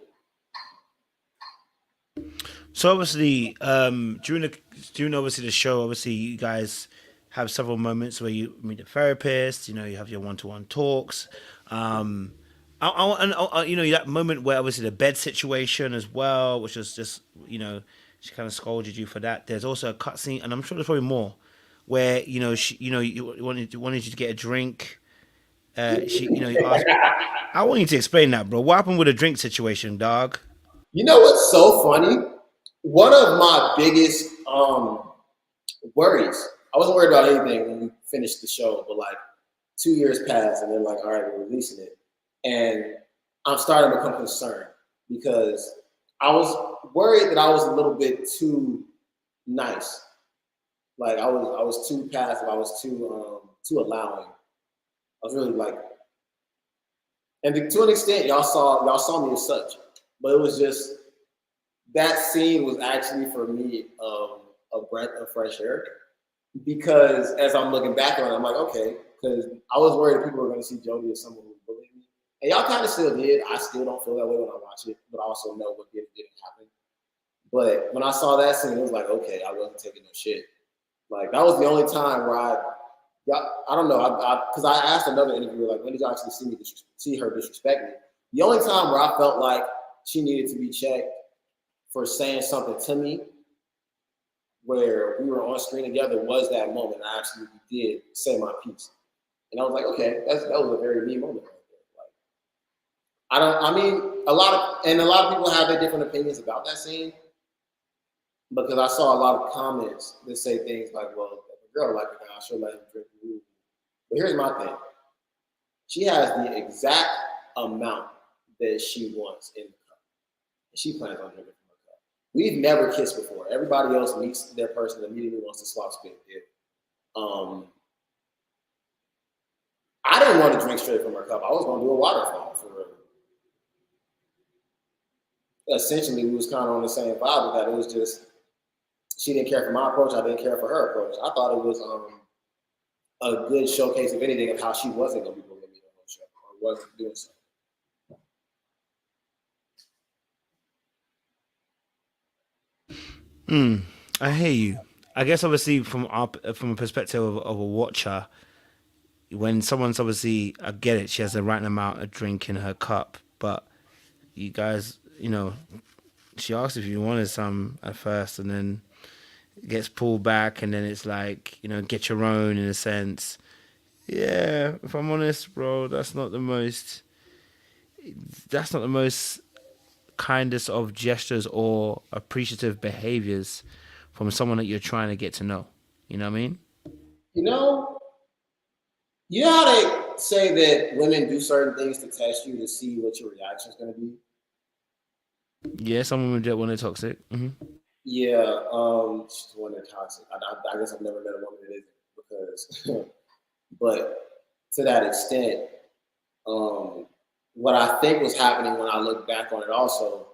So obviously, during obviously the show, obviously you guys have several moments where you meet a therapist. You know, you have your one-to-one talks. You know, that moment where obviously the bed situation as well, which was just, you know, she kind of scolded you for that. There's also a cutscene, and I'm sure there's probably more, where you wanted you to get a drink. You asked. I want you to explain that, bro. What happened with the drink situation, dog? You know what's so funny? One of my biggest worries. I wasn't worried about anything when we finished the show, but like 2 years passed, and they're like, "All right, we're releasing it," and I'm starting to become concerned because I was worried that I was a little bit too nice. Like I was too passive. I was too allowing. I was really like, and to an extent, y'all saw me as such, but it was just that scene was actually for me a breath of fresh air because as I'm looking back on it, I'm like, okay, because I was worried that people were going to see Jodie as someone who bullied me, and y'all kind of still did. I still don't feel that way when I watch it, but I also know what didn't happen. But when I saw that scene, it was like, okay, I wasn't taking no shit. Like that was the only time where I don't know, because I asked another interviewer like, when did you actually see her disrespect me? The only time where I felt like she needed to be checked for saying something to me where we were on screen together was that moment. I actually did say my piece. And I was like, okay, that was a very me moment right there. Like, I mean, a lot of people have their different opinions about that scene because I saw a lot of comments that say things like, well, if a girl like a guy, I should let him drink the room. But here's my thing. She has the exact amount that she wants in the cup. She plans on drinking. We've never kissed before. Everybody else meets their person and immediately wants to swap spit. I didn't want to drink straight from her cup. I was going to do a waterfall for her. Essentially, we was kind of on the same vibe with that. It was just, she didn't care for my approach. I didn't care for her approach. I thought it was a good showcase of anything of how she wasn't going to be bullying me on the show or wasn't doing so. I hear you. I guess obviously from a perspective of a watcher, when someone's obviously, I get it, she has the right amount of drink in her cup, but you guys, she asked if you wanted some at first, and then it gets pulled back, and then it's like, get your own in a sense. Yeah, if I'm honest, bro, that's not the most kindest of gestures or appreciative behaviors from someone that you're trying to get to know. You know what I mean? You know, you know how they say that women do certain things to test you to see what your reaction is going to be? Yeah, some women do it when they're toxic. Yeah, she's one that's toxic. I guess I've never met a woman that isn't because, but to that extent, what I think was happening when I look back on it also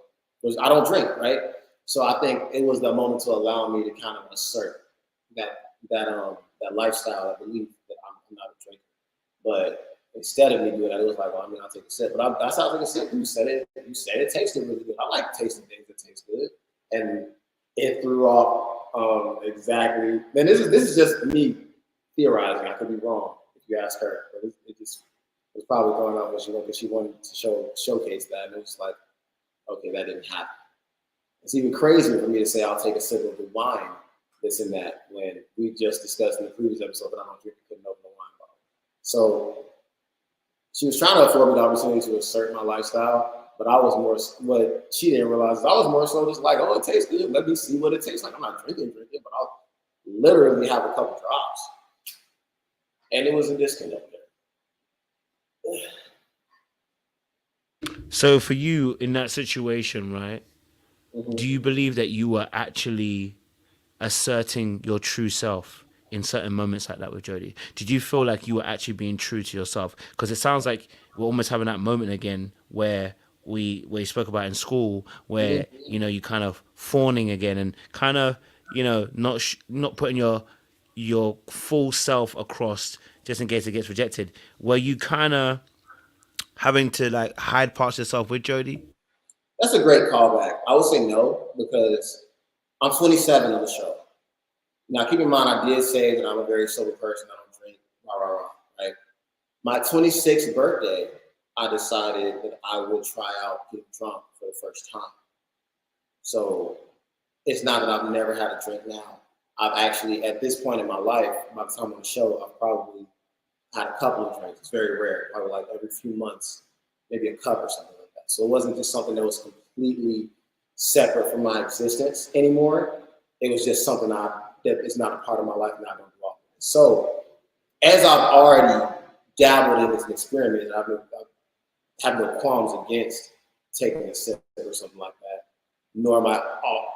was I don't drink, right? So I think it was the moment to allow me to kind of assert that lifestyle, that belief that I'm not a drinker. But instead of me doing that, it was like, well, I mean, I'll take a sip. But that's how I took a sip. You said it tasted really good. I like tasting things that taste good, and it threw off exactly. And this is just me theorizing. I could be wrong if you ask her, but it just was probably going off because she wanted to showcase that, and it was like, okay, that didn't happen. It's even crazier for me to say I'll take a sip of the wine that's in that when we just discussed in the previous episode that I don't drink and couldn't open a wine bottle. So she was trying to afford me the opportunity to assert my lifestyle, but I was more, what she didn't realize is I was more so just like, oh, it tastes good. Let me see what it tastes like. I'm not drinking, but I'll literally have a couple drops. And it was a disconnect there. So for you in that situation, right? Mm-hmm. Do you believe that you were actually asserting your true self in certain moments like that with Jody? Did you feel like you were actually being true to yourself? Because it sounds like we're almost having that moment again where we spoke about in school, where you kind of fawning again and kind of not putting your full self across just in case it gets rejected. Were you kind of having to like hide parts of yourself with Jody? That's a great callback. I would say no, because I'm 27 on the show. Now, keep in mind, I did say that I'm a very sober person. I don't drink, right? My 26th birthday, I decided that I would try out getting drunk for the first time. So it's not that I've never had a drink now. I've actually, at this point in my life, by the time on the show, I've probably had a couple of drinks. It's very rare, probably like every few months, maybe a cup or something like that. So it wasn't just something that was completely separate from my existence anymore. It was just something that is not a part of my life and I don't do often. So as I've already dabbled in this experiment, I have no qualms against taking a sip or something like that. Nor am I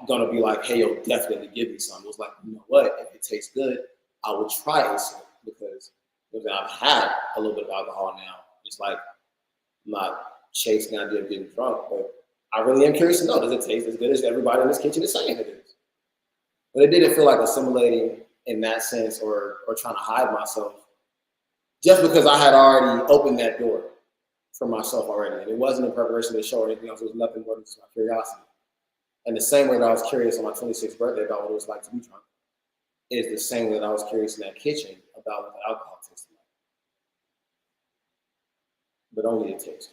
going to be like, hey, yo, definitely give me some. It was like, you know what? If it tastes good, I will try a sip because I've had a little bit of alcohol now. It's like I'm not chasing the idea of getting drunk, but I really am curious to know, does it taste as good as everybody in this kitchen is saying it is? But it didn't feel like assimilating in that sense or trying to hide myself just because I had already opened that door for myself already. And it wasn't in preparation to the show or anything else. It was nothing more than just my curiosity. And the same way that I was curious on my 26th birthday about what it was like to be drunk is the same way that I was curious in that kitchen about what the alcohol tasted like. But only the taste.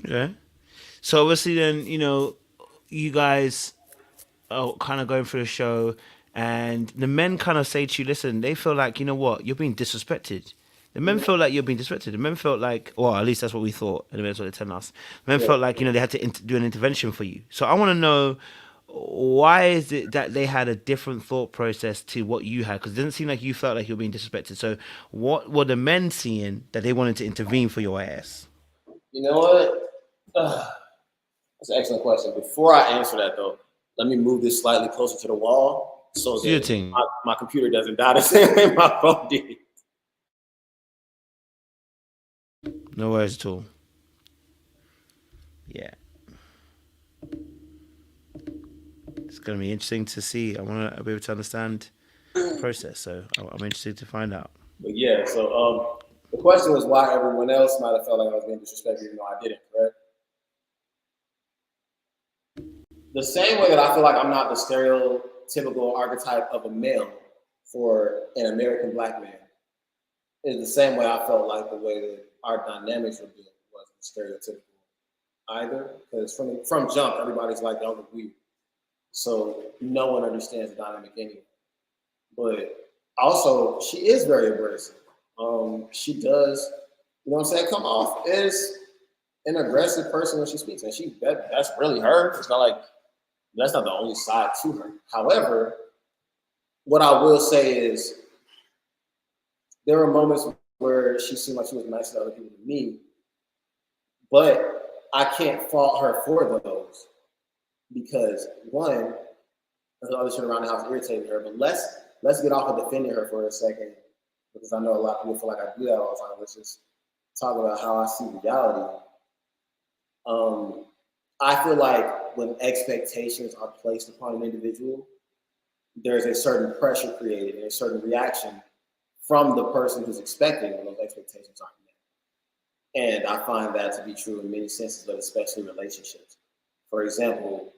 Okay. So obviously then, you guys are kind of going through the show and the men kind of say to you, listen, they feel like, you know what, you're being disrespected. The men feel like you're being disrespected. The men felt like, well, at least that's what we thought. And that's what they're telling us. The men felt like, they had to do an intervention for you. So I want to know, why is it that they had a different thought process to what you had? Because it didn't seem like you felt like you were being disrespected. So what were the men seeing that they wanted to intervene for your ass? You know what? That's an excellent question. Before I answer that, though, let me move this slightly closer to the wall so that my computer doesn't die the same way my phone did. No worries at all. Yeah. It's going to be interesting to see. I want to be able to understand the process, so I'm interested to find out. But yeah, so the question was why everyone else might have felt like I was being disrespected, even though I didn't, correct? The same way that I feel like I'm not the stereotypical archetype of a male for an American black man is the same way I felt like the way that our dynamics were built wasn't stereotypical either. Because from jump, everybody's like, y'all look weird. So no one understands the dynamic anyway. But also, she is very abrasive. She does, you know what I'm saying, come off as an aggressive person when she speaks. And that's really her. It's not like, that's not the only side to her. However, what I will say is there were moments where she seemed like she was nicer to other people than me, but I can't fault her for those because one, the other shit around the house irritated her. But let's get off of defending her for a second because I know a lot of people feel like I do that all the time. Let's just talk about how I see reality. I feel like when expectations are placed upon an individual, there's a certain pressure created and a certain reaction from the person who's expecting when those expectations aren't met. And I find that to be true in many senses, but especially relationships. For example,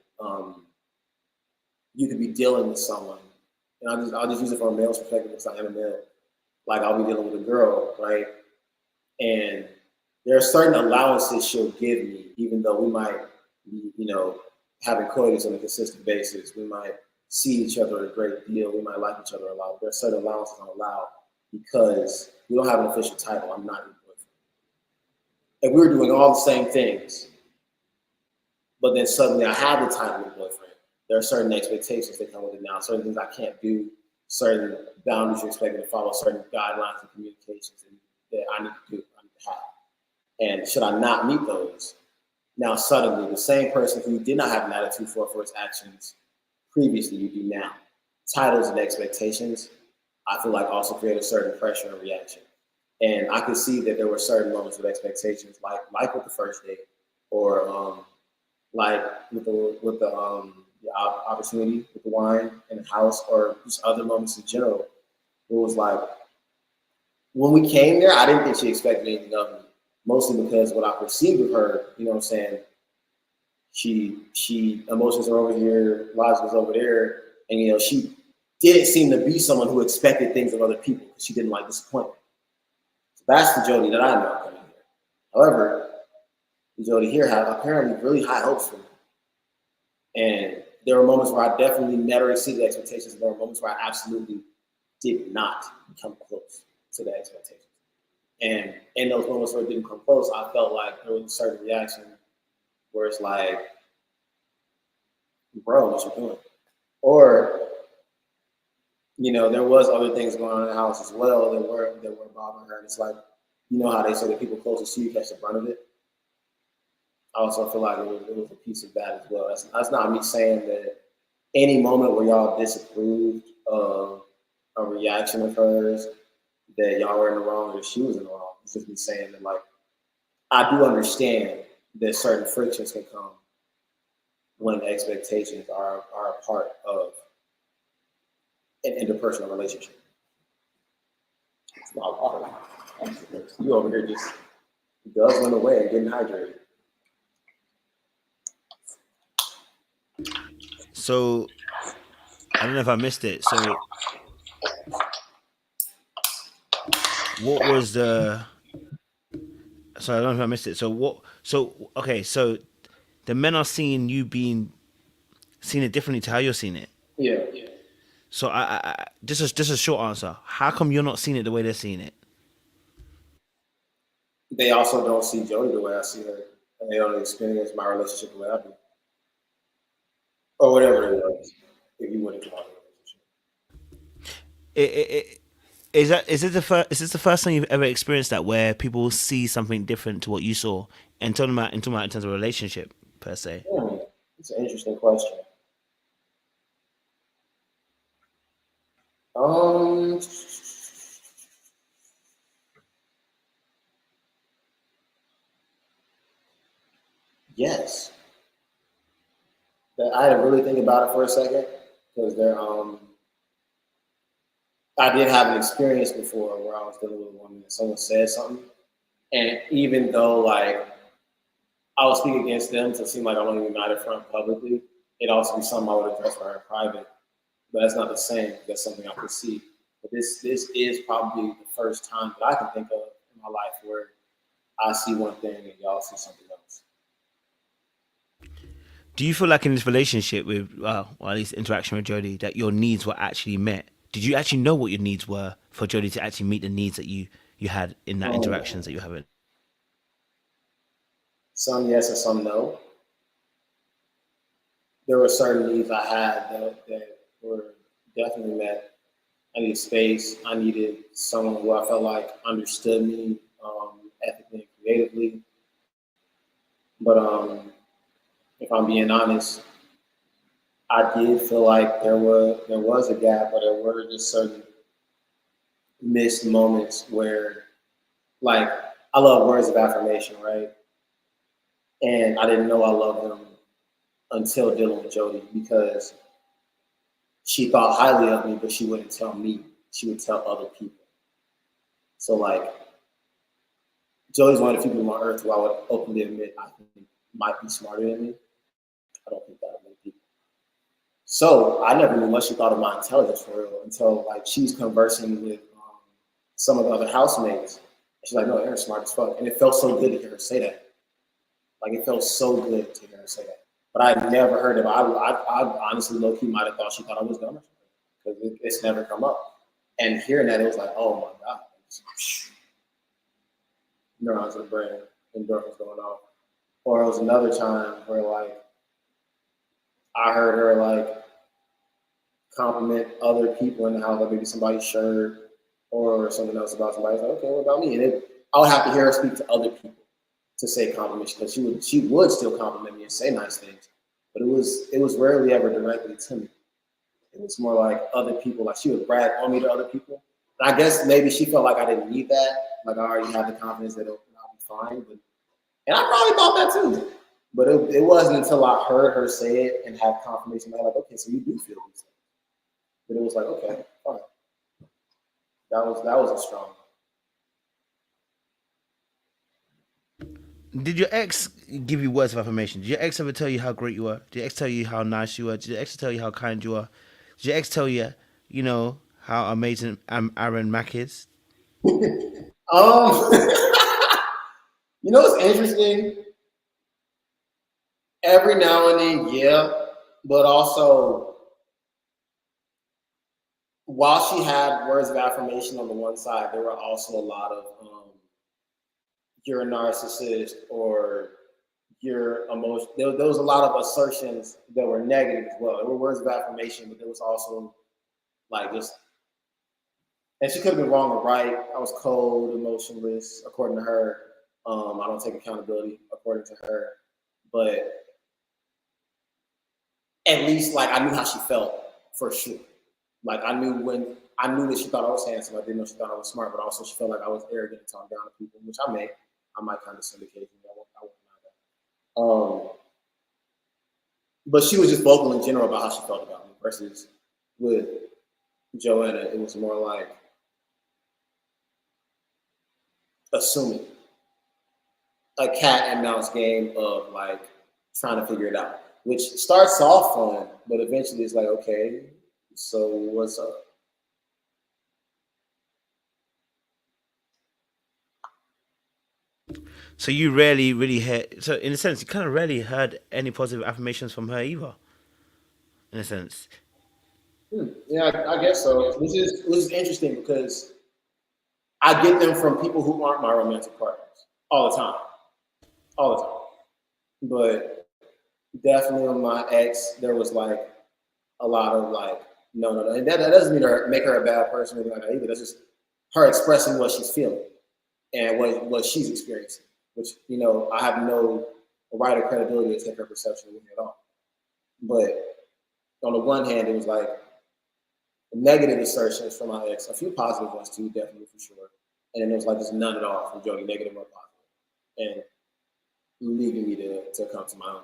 you could be dealing with someone, and I'll just use it from a male's perspective because I am a male. Like I'll be dealing with a girl, right? And there are certain allowances she'll give me, even though we might be, having coitus on a consistent basis. We might see each other a great deal. We might like each other a lot. There are certain allowances I'm allowed because we don't have an official title. I'm not your boyfriend. If we were doing all the same things, but then suddenly I have the title of boyfriend, there are certain expectations that come with it now, certain things I can't do, certain boundaries you're expected to follow, certain guidelines and communications that I need to do, I need to have. And should I not meet those, now suddenly the same person who did not have an attitude for his actions previously, you do now. Titles and expectations, I feel like also create a certain pressure and reaction. And I could see that there were certain moments of expectations, like with the first date, or like with the opportunity with the wine in the house, or just other moments in general. It was like when we came there, I didn't think she expected anything of me, mostly because what I perceived of her, you know what I'm saying, she emotions are over here, logic is over there, and she didn't seem to be someone who expected things of other people because she didn't like disappointment. So that's the Jody that I know coming here. However, the Jody here had apparently really high hopes for me. And there were moments where I definitely met or exceeded expectations, and there were moments where I absolutely did not come close to the expectations. And in those moments where it didn't come close, I felt like there was a certain reaction where it's like, bro, what you doing? Or, there was other things going on in the house as well that were bothering her. And it's like, how they say that people closest to you catch the brunt of it. I also feel like it was a piece of that as well. That's not me saying that any moment where y'all disapproved of a reaction of hers, that y'all were in the wrong or that she was in the wrong. It's just me saying that, like, I do understand that certain frictions can come when expectations are a part of an interpersonal relationship. It's not water. You over here just guzzling away and getting hydrated. So I don't know if I missed it. So what was the? So I don't know if I missed it. So what? So okay. So the men are seeing you seeing it differently to how you're seeing it. Yeah. So I just a short answer. How come you're not seeing it the way they're seeing it? They also don't see Jody the way I see her, and they don't experience my relationship the way I do, or whatever it was. If you wouldn't call it a relationship. Is this the first time you've ever experienced that where people see something different to what you saw, and talking about in terms of a relationship per se? It's an interesting question. Yes. I had to really think about it for a second because I did have an experience before where I was dealing with a woman and someone said something, and even though like I would speak against them to seem like I don't even matter front publicly, it also be something I would address for her in private. But that's not the same. That's something I could see. But this is probably the first time that I can think of in my life where I see one thing and y'all see something else. Do you feel like in this relationship with, or at least interaction with Jody, that your needs were actually met? Did you actually know what your needs were for Jody to actually meet the needs that you had in that interactions that you have? Some yes and some no. There were certain needs I had that were definitely met. I needed space. I needed someone who I felt like understood me ethically and creatively. But if I'm being honest, I did feel like there was a gap, but there were just certain missed moments where, like, I love words of affirmation, right? And I didn't know I loved them until dealing with Jody, because she thought highly of me, but she wouldn't tell me. She would tell other people. So, like, Jody's one of the people on earth who I would openly admit I think might be smarter than me. I don't think that of many people. So I never knew what she thought of my intelligence for real until, like, she was conversing with some of the other housemates. She's like, "No, Aaron's smart as fuck," and it felt so good to hear her say that. Like, it felt so good to hear her say that. But I never heard of it. I honestly, low key, might have thought she thought I was dumb, because it's never come up. And hearing that, it was like, oh my god, neurons in the brain, endorphins going off. Or it was another time where, like, I heard her, like, compliment other people in the house, like maybe somebody's shirt or something else about somebody. Like, okay, what about me? And I would have to hear her speak to other people to say compliments, because she would still compliment me and say nice things, but it was rarely ever directly to me. It was more like other people, like she would brag on me to other people. And I guess maybe she felt like I didn't need that, like I already have the confidence that I'll be fine. But, and I probably thought that too. But it wasn't until I heard her say it and have confirmation that, like, okay, so you do feel these things. But it was like, okay, fine. That was a strong. Did your ex give you words of affirmation? Did your ex ever tell you how great you were? Did your ex tell you how nice you were? Did your ex tell you how kind you are? Did your ex tell you, how amazing Aaron Mack is? Um, what's interesting? Every now and then, yeah, but also, while she had words of affirmation on the one side, there were also a lot of you're a narcissist, or your emotion. There was a lot of assertions that were negative as well. There were words of affirmation, but there was also, like, just, and she could have been wrong or right. I was cold, emotionless, according to her. I don't take accountability, according to her. But at least, like, I knew how she felt for sure. Like, I knew that she thought I was handsome. I didn't know she thought I was smart, but also she felt like I was arrogant and talk down to people, which I might kind of syndicate. I won't know that. But she was just vocal in general about how she felt about me, versus with Joanna, it was more like assuming, a cat and mouse game of, like, trying to figure it out, which starts off fun, but eventually it's like, okay, so what's up? So you rarely really heard. So in a sense, you kind of rarely heard any positive affirmations from her either. In a sense, Yeah, I guess so. Which is interesting, because I get them from people who aren't my romantic partners all the time, all the time. But definitely with my ex, there was, like, a lot of, like, no, and that doesn't mean make her a bad person or anything like that either. That's just her expressing what she's feeling and what she's experiencing, which, I have no right or credibility to take her perception with me at all. But on the one hand, it was like negative assertions from my ex, a few positive ones too, definitely, for sure. And then it was like just none at all from Jody, negative or positive, and leaving me to come to my own.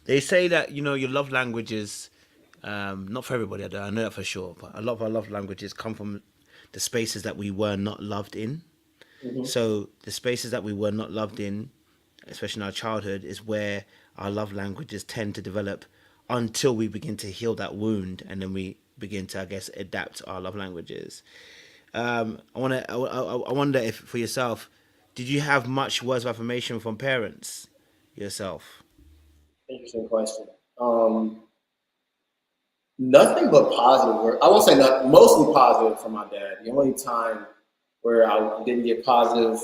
they say that your love languages, not for everybody. I know that for sure, but a lot of our love languages come from the spaces that we were not loved in. Mm-hmm. So the spaces that we were not loved in, especially in our childhood, is where our love languages tend to develop until we begin to heal that wound, and then we begin to, I guess, adapt our love languages. I wonder if for yourself, did you have much words of affirmation from parents yourself? Interesting question. Nothing but positive words. I won't say nothing, mostly positive from my dad. The only time where I didn't get positive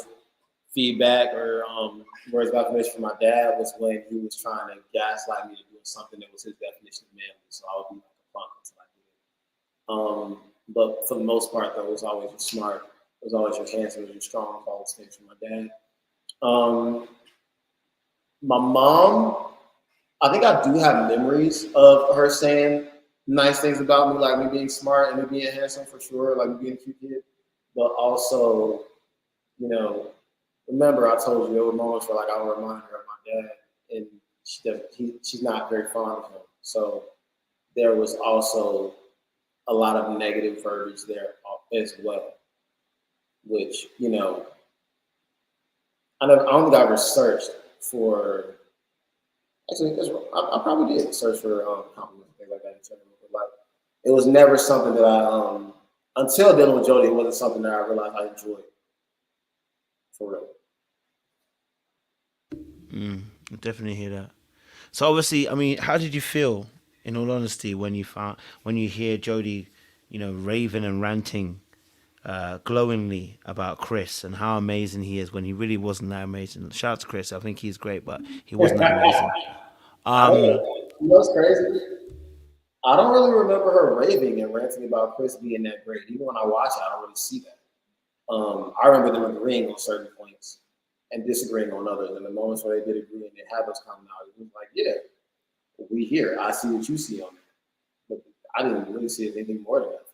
feedback or words of affirmation from my dad was when he was trying to gaslight me to do something that was his definition of manly. So I would be like a punk until I did it. But for the most part, though, it was always you're smart. It was always you're handsome, you're strong, all those things from my dad. My mom, I think I do have memories of her saying nice things about me, like me being smart and me being handsome for sure, like me being a cute kid. But also, you know, remember I told you there were moments where like I would remind her of my dad, and she's not very fond of him. So there was also a lot of negative verbiage there as well, which I don't think I ever searched for. Actually, I probably did search for compliments and things like that in general, but like it was never something that I until dealing with Jody, it wasn't something that I realized I enjoyed for real. I definitely hear that. So obviously, I mean, how did you feel, in all honesty, when you hear Jody, raving and ranting, glowingly about Chris and how amazing he is when he really wasn't that amazing? Shout out to Chris. I think he's great, but he wasn't that amazing. I don't Um, know. You know what's crazy? I don't really remember her raving and ranting about Chris being that great. Even when I watch it, I don't really see that. I remember them agreeing on certain points and disagreeing on others. And the moments where they did agree and they had those commonalities, it was like, yeah, we here. I see what you see on there. But I didn't really see anything more than that.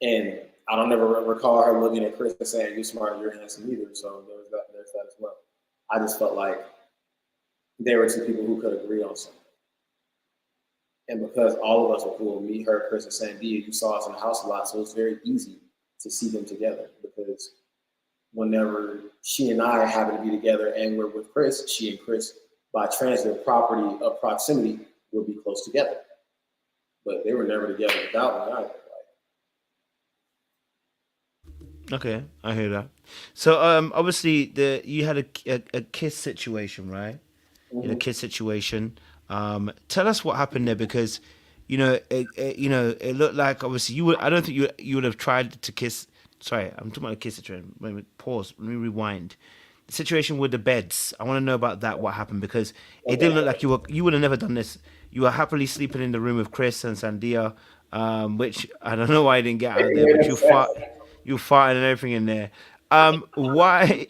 And I don't ever recall her looking at Chris and saying, "You're smart, you're handsome," either. So there's that as well. I just felt like there were two people who could agree on something. And because all of us were cool, me, her, Chris, and Sandia, you saw us in the house a lot, so it was very easy to see them together because whenever she and I happen to be together and we're with Chris, she and Chris, by transitive property of proximity, would be close together. But they were never together without me either. okay, I hear that. So obviously you had a kiss situation, right? In a kiss situation. Tell us what happened there because, it looked like obviously you would. I don't think you would have tried to kiss. Sorry, I'm talking about a kiss situation. Wait a minute, pause. Let me rewind. The situation with the beds. I want to know about that. What happened because it didn't look like you would have never done this. You were happily sleeping in the room with Chris and Sandia, which I don't know why you didn't get out of there, but you farted and everything in there. Why?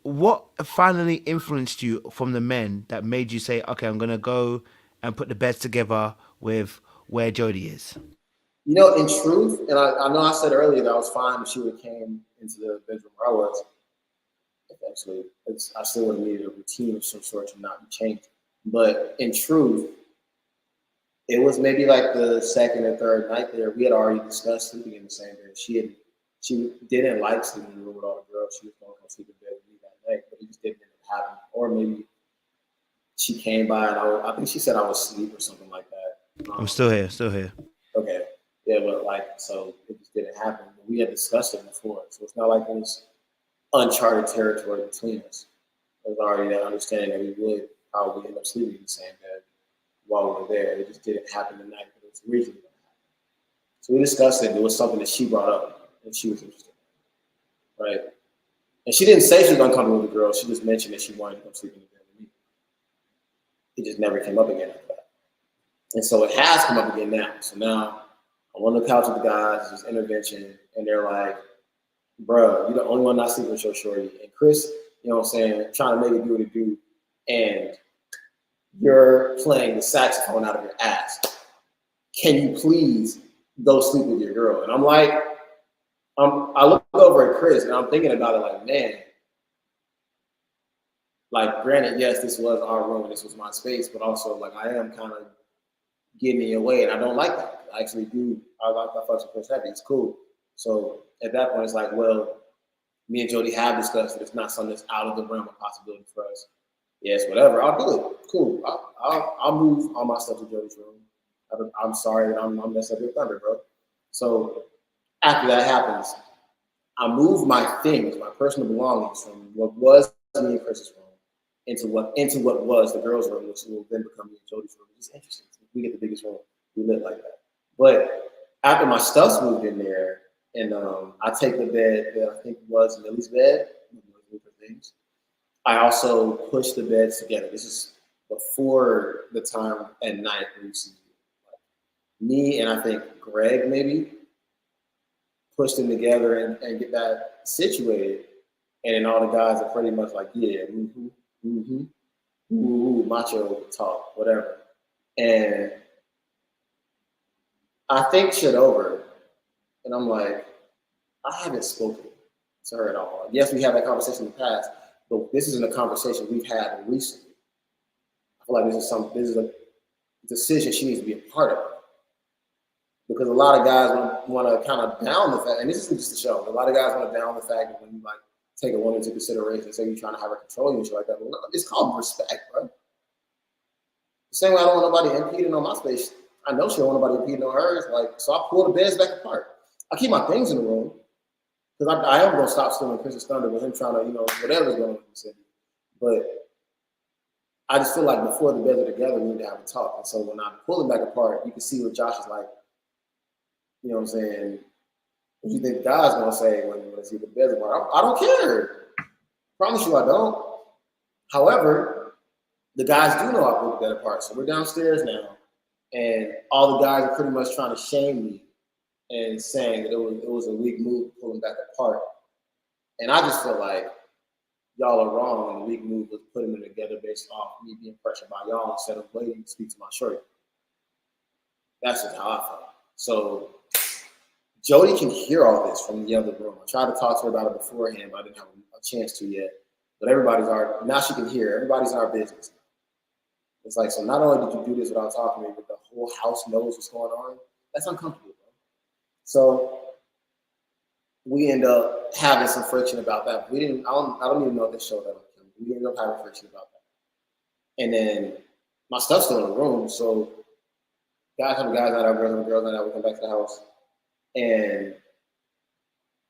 What finally influenced you from the men that made you say, okay, I'm gonna go and put the beds together with where Jody is? In truth, and I know I said earlier that I was fine if she would have came into the bedroom where I was. Eventually, I still would have needed a routine of some sort to not be changed. But in truth, it was maybe like the second or third night there. We had already discussed sleeping in the same bed. She didn't like sleeping in the room with all the girls. She was going to come sleep in bed with me that night, but it just didn't end up happening. Or maybe she came by and I think she said I was asleep or something like that. I'm still here, still here. Okay. Yeah, but so it just didn't happen. But we had discussed it before. So it's not like it was uncharted territory between us. There was already that understanding that we would probably end up sleeping in the same bed while we were there. It just didn't happen the night that it was originally going to happen. So we discussed it. It was something that she brought up and she was interested in. Right? And she didn't say she was uncomfortable with the girl. She just mentioned that she wanted to come sleep in the bed with me. It just never came up again after that. And so it has come up again now. So now I'm on the couch with the guys, there's intervention, and they're like, bro, you're the only one not sleeping with your shorty. And Chris, you know what I'm saying, trying to make it do what it do. And you're playing the saxophone out of your ass. Can you please go sleep with your girl? And I'm like, I look over at Chris and I'm thinking about it like, man, like granted, yes, this was our room, this was my space, but also like I am kind of getting in your way and I don't like that. I actually do. I like my fucks with Chris Happy. It's cool. So at that point, it's like, well, me and Jody have discussed it. It's not something that's out of the realm of possibility for us. Yes, whatever. I'll do it. Cool. I'll move all my stuff to Jody's room. I'm sorry that I'm messing up your thunder, bro. So after that happens, I move my things, my personal belongings from what was me and Chris's room into what was the girls' room, which will then become me and Jody's room. It's interesting. We get the biggest room. We live like that. But after my stuff's moved in there, and I take the bed that I think was Millie's bed, things. I also push the beds together. This is before the time at night when you see me and I think Greg maybe push them together and get that situated. And then all the guys are pretty much like, yeah, ooh, macho talk, whatever. And I think shit over, and I'm like, I haven't spoken to her at all. Yes, we had that conversation in the past, but this isn't a conversation we've had recently. I feel like this is a decision she needs to be a part of. Because a lot of guys want to kind of down the fact, and this isn't just a show, a lot of guys want to down the fact that when you like take a woman into consideration, say you're trying to have her control you and shit like that. Well, no, it's called respect, bro. The same way I don't want nobody impeding on my space, I know she don't want nobody impeding on hers. Like, so I pull the beds back apart. I keep my things in the room because I am going to stop stealing Chris's thunder with him trying to, whatever's going on in the city. But I just feel like before the beds are together, we need to have a talk. And so when I pull it back apart, you can see what Josh is like. You know what I'm saying? What do you think God's gonna say when you see the beds apart? I don't care. Promise you I don't. However, the guys do know I put the bed apart. So we're downstairs now, and all the guys are pretty much trying to shame me and saying that it was a weak move to pull them back apart. And I just feel like y'all are wrong, and the weak move was putting them together based off me being pressured by y'all instead of waiting to speak to my shorty. That's just how I felt. So Jody can hear all this from the other room. I tried to talk to her about it beforehand, but I didn't have a chance to yet. But now she can hear. Everybody's in our business. It's like, so not only did you do this without talking to me, but the whole house knows what's going on. That's uncomfortable, bro. So we end up having some friction about that. I don't even know if this showed that on camera. We ended up having friction about that. And then my stuff's still in the room, so guys have guys night out, girls have girls night out. We come back to the house, and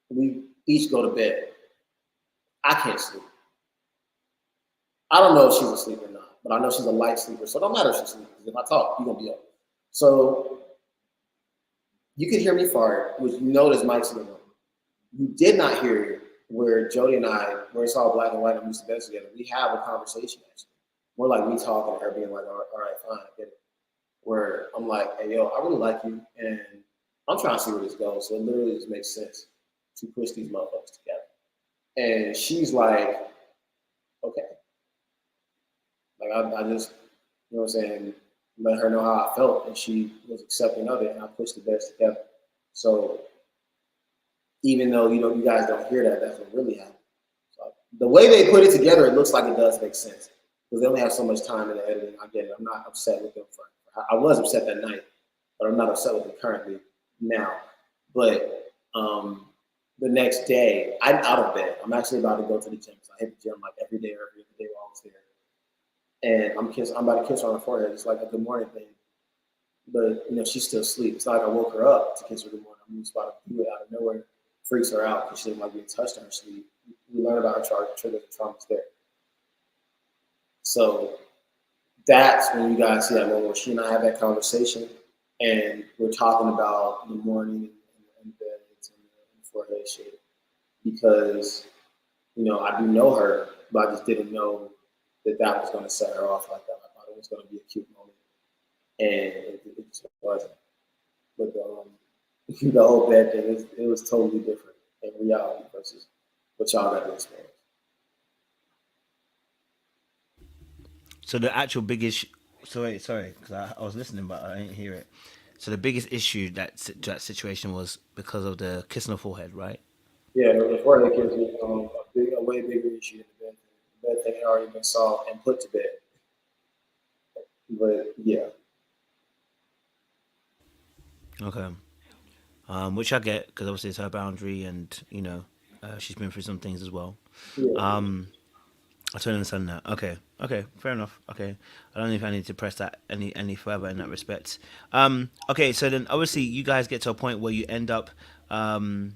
we each go to bed. I can't sleep. I don't know if she's asleep or not, but I know she's a light sleeper, so it don't matter if she's asleep. If I talk, you're gonna be up. So you can hear me fart, which you know there's mics in the room. You did not hear where Jody and I, where it's all black and white and we used to bed together. We have a conversation actually. More like me talking to her, being like, all right, fine, I get it. Where I'm like, hey, yo, I really like you, and I'm trying to see where this goes. So it literally just makes sense to push these motherfuckers together. And she's like, okay. Like I just, you know what I'm saying, let her know how I felt, and she was accepting of it, and I pushed the best together. So even though you guys don't hear that, that's what really happened. So the way they put it together, it looks like it does make sense because they only have so much time in the editing. I get it. I'm not upset with them I was upset that night, but I'm not upset with them currently now. But the next day, I'm out of bed. I'm actually about to go to the gym. So I hit the gym like every day or every other day while I was there. And I'm about to kiss her on the forehead. It's like a good morning thing. But she's still asleep. It's not like I woke her up to kiss her good morning. I'm just about to do it out of nowhere. Freaks her out because she didn't like being touched in her sleep. We learned about her triggers and traumas there. So that's when you guys see that moment where she and I have that conversation, and we're talking about the morning and beds and forehead shit because I do know her, but I just didn't know that was going to set her off like that. I thought it was going to be a cute moment, and it just wasn't. But the whole bed thing, it was totally different in reality versus what y'all got to experience. So the actual biggest, sorry, because I was listening, but I didn't hear it. So the biggest issue that situation was because of the kiss on the forehead, right? Yeah, the forehead kiss was a way bigger issue than the bed thing. The bed thing had already been solved and put to bed. But yeah. Okay. Which I get because obviously it's her boundary, and she's been through some things as well. Yeah. I totally understand that. Okay, fair enough. Okay, I don't know if I need to press that any further in that respect. Okay, so then obviously you guys get to a point where you end up, and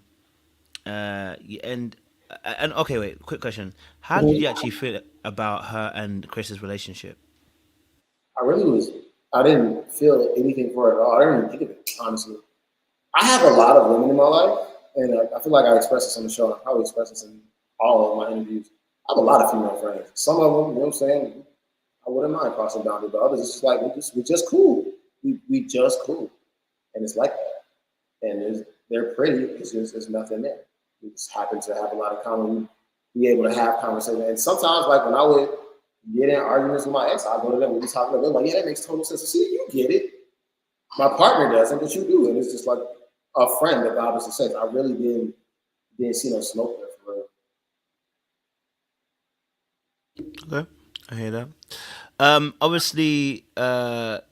okay, wait, quick question: how did you actually feel about her and Chris's relationship? I didn't feel anything for it at all. I didn't even think of it, honestly. I have a lot of women in my life, and I feel like I expressed this on the show, and I probably expressed this in all of my interviews. I have a lot of female friends. Some of them, you know what I'm saying, I wouldn't mind crossing boundaries, but others, it's just like, we're just cool. We just cool. And it's like that. And they're pretty, it's just, there's nothing there. We just happen to have a lot of common, be able to have conversations. And sometimes, like when I would get in arguments with my ex. I'll go to them when we talk about them. Like, yeah, that makes total sense. See, you get it. My partner doesn't, but you do. And it's just like a friend that obviously says, I really didn't see no smoke there for real. Okay, I hear that. Obviously, later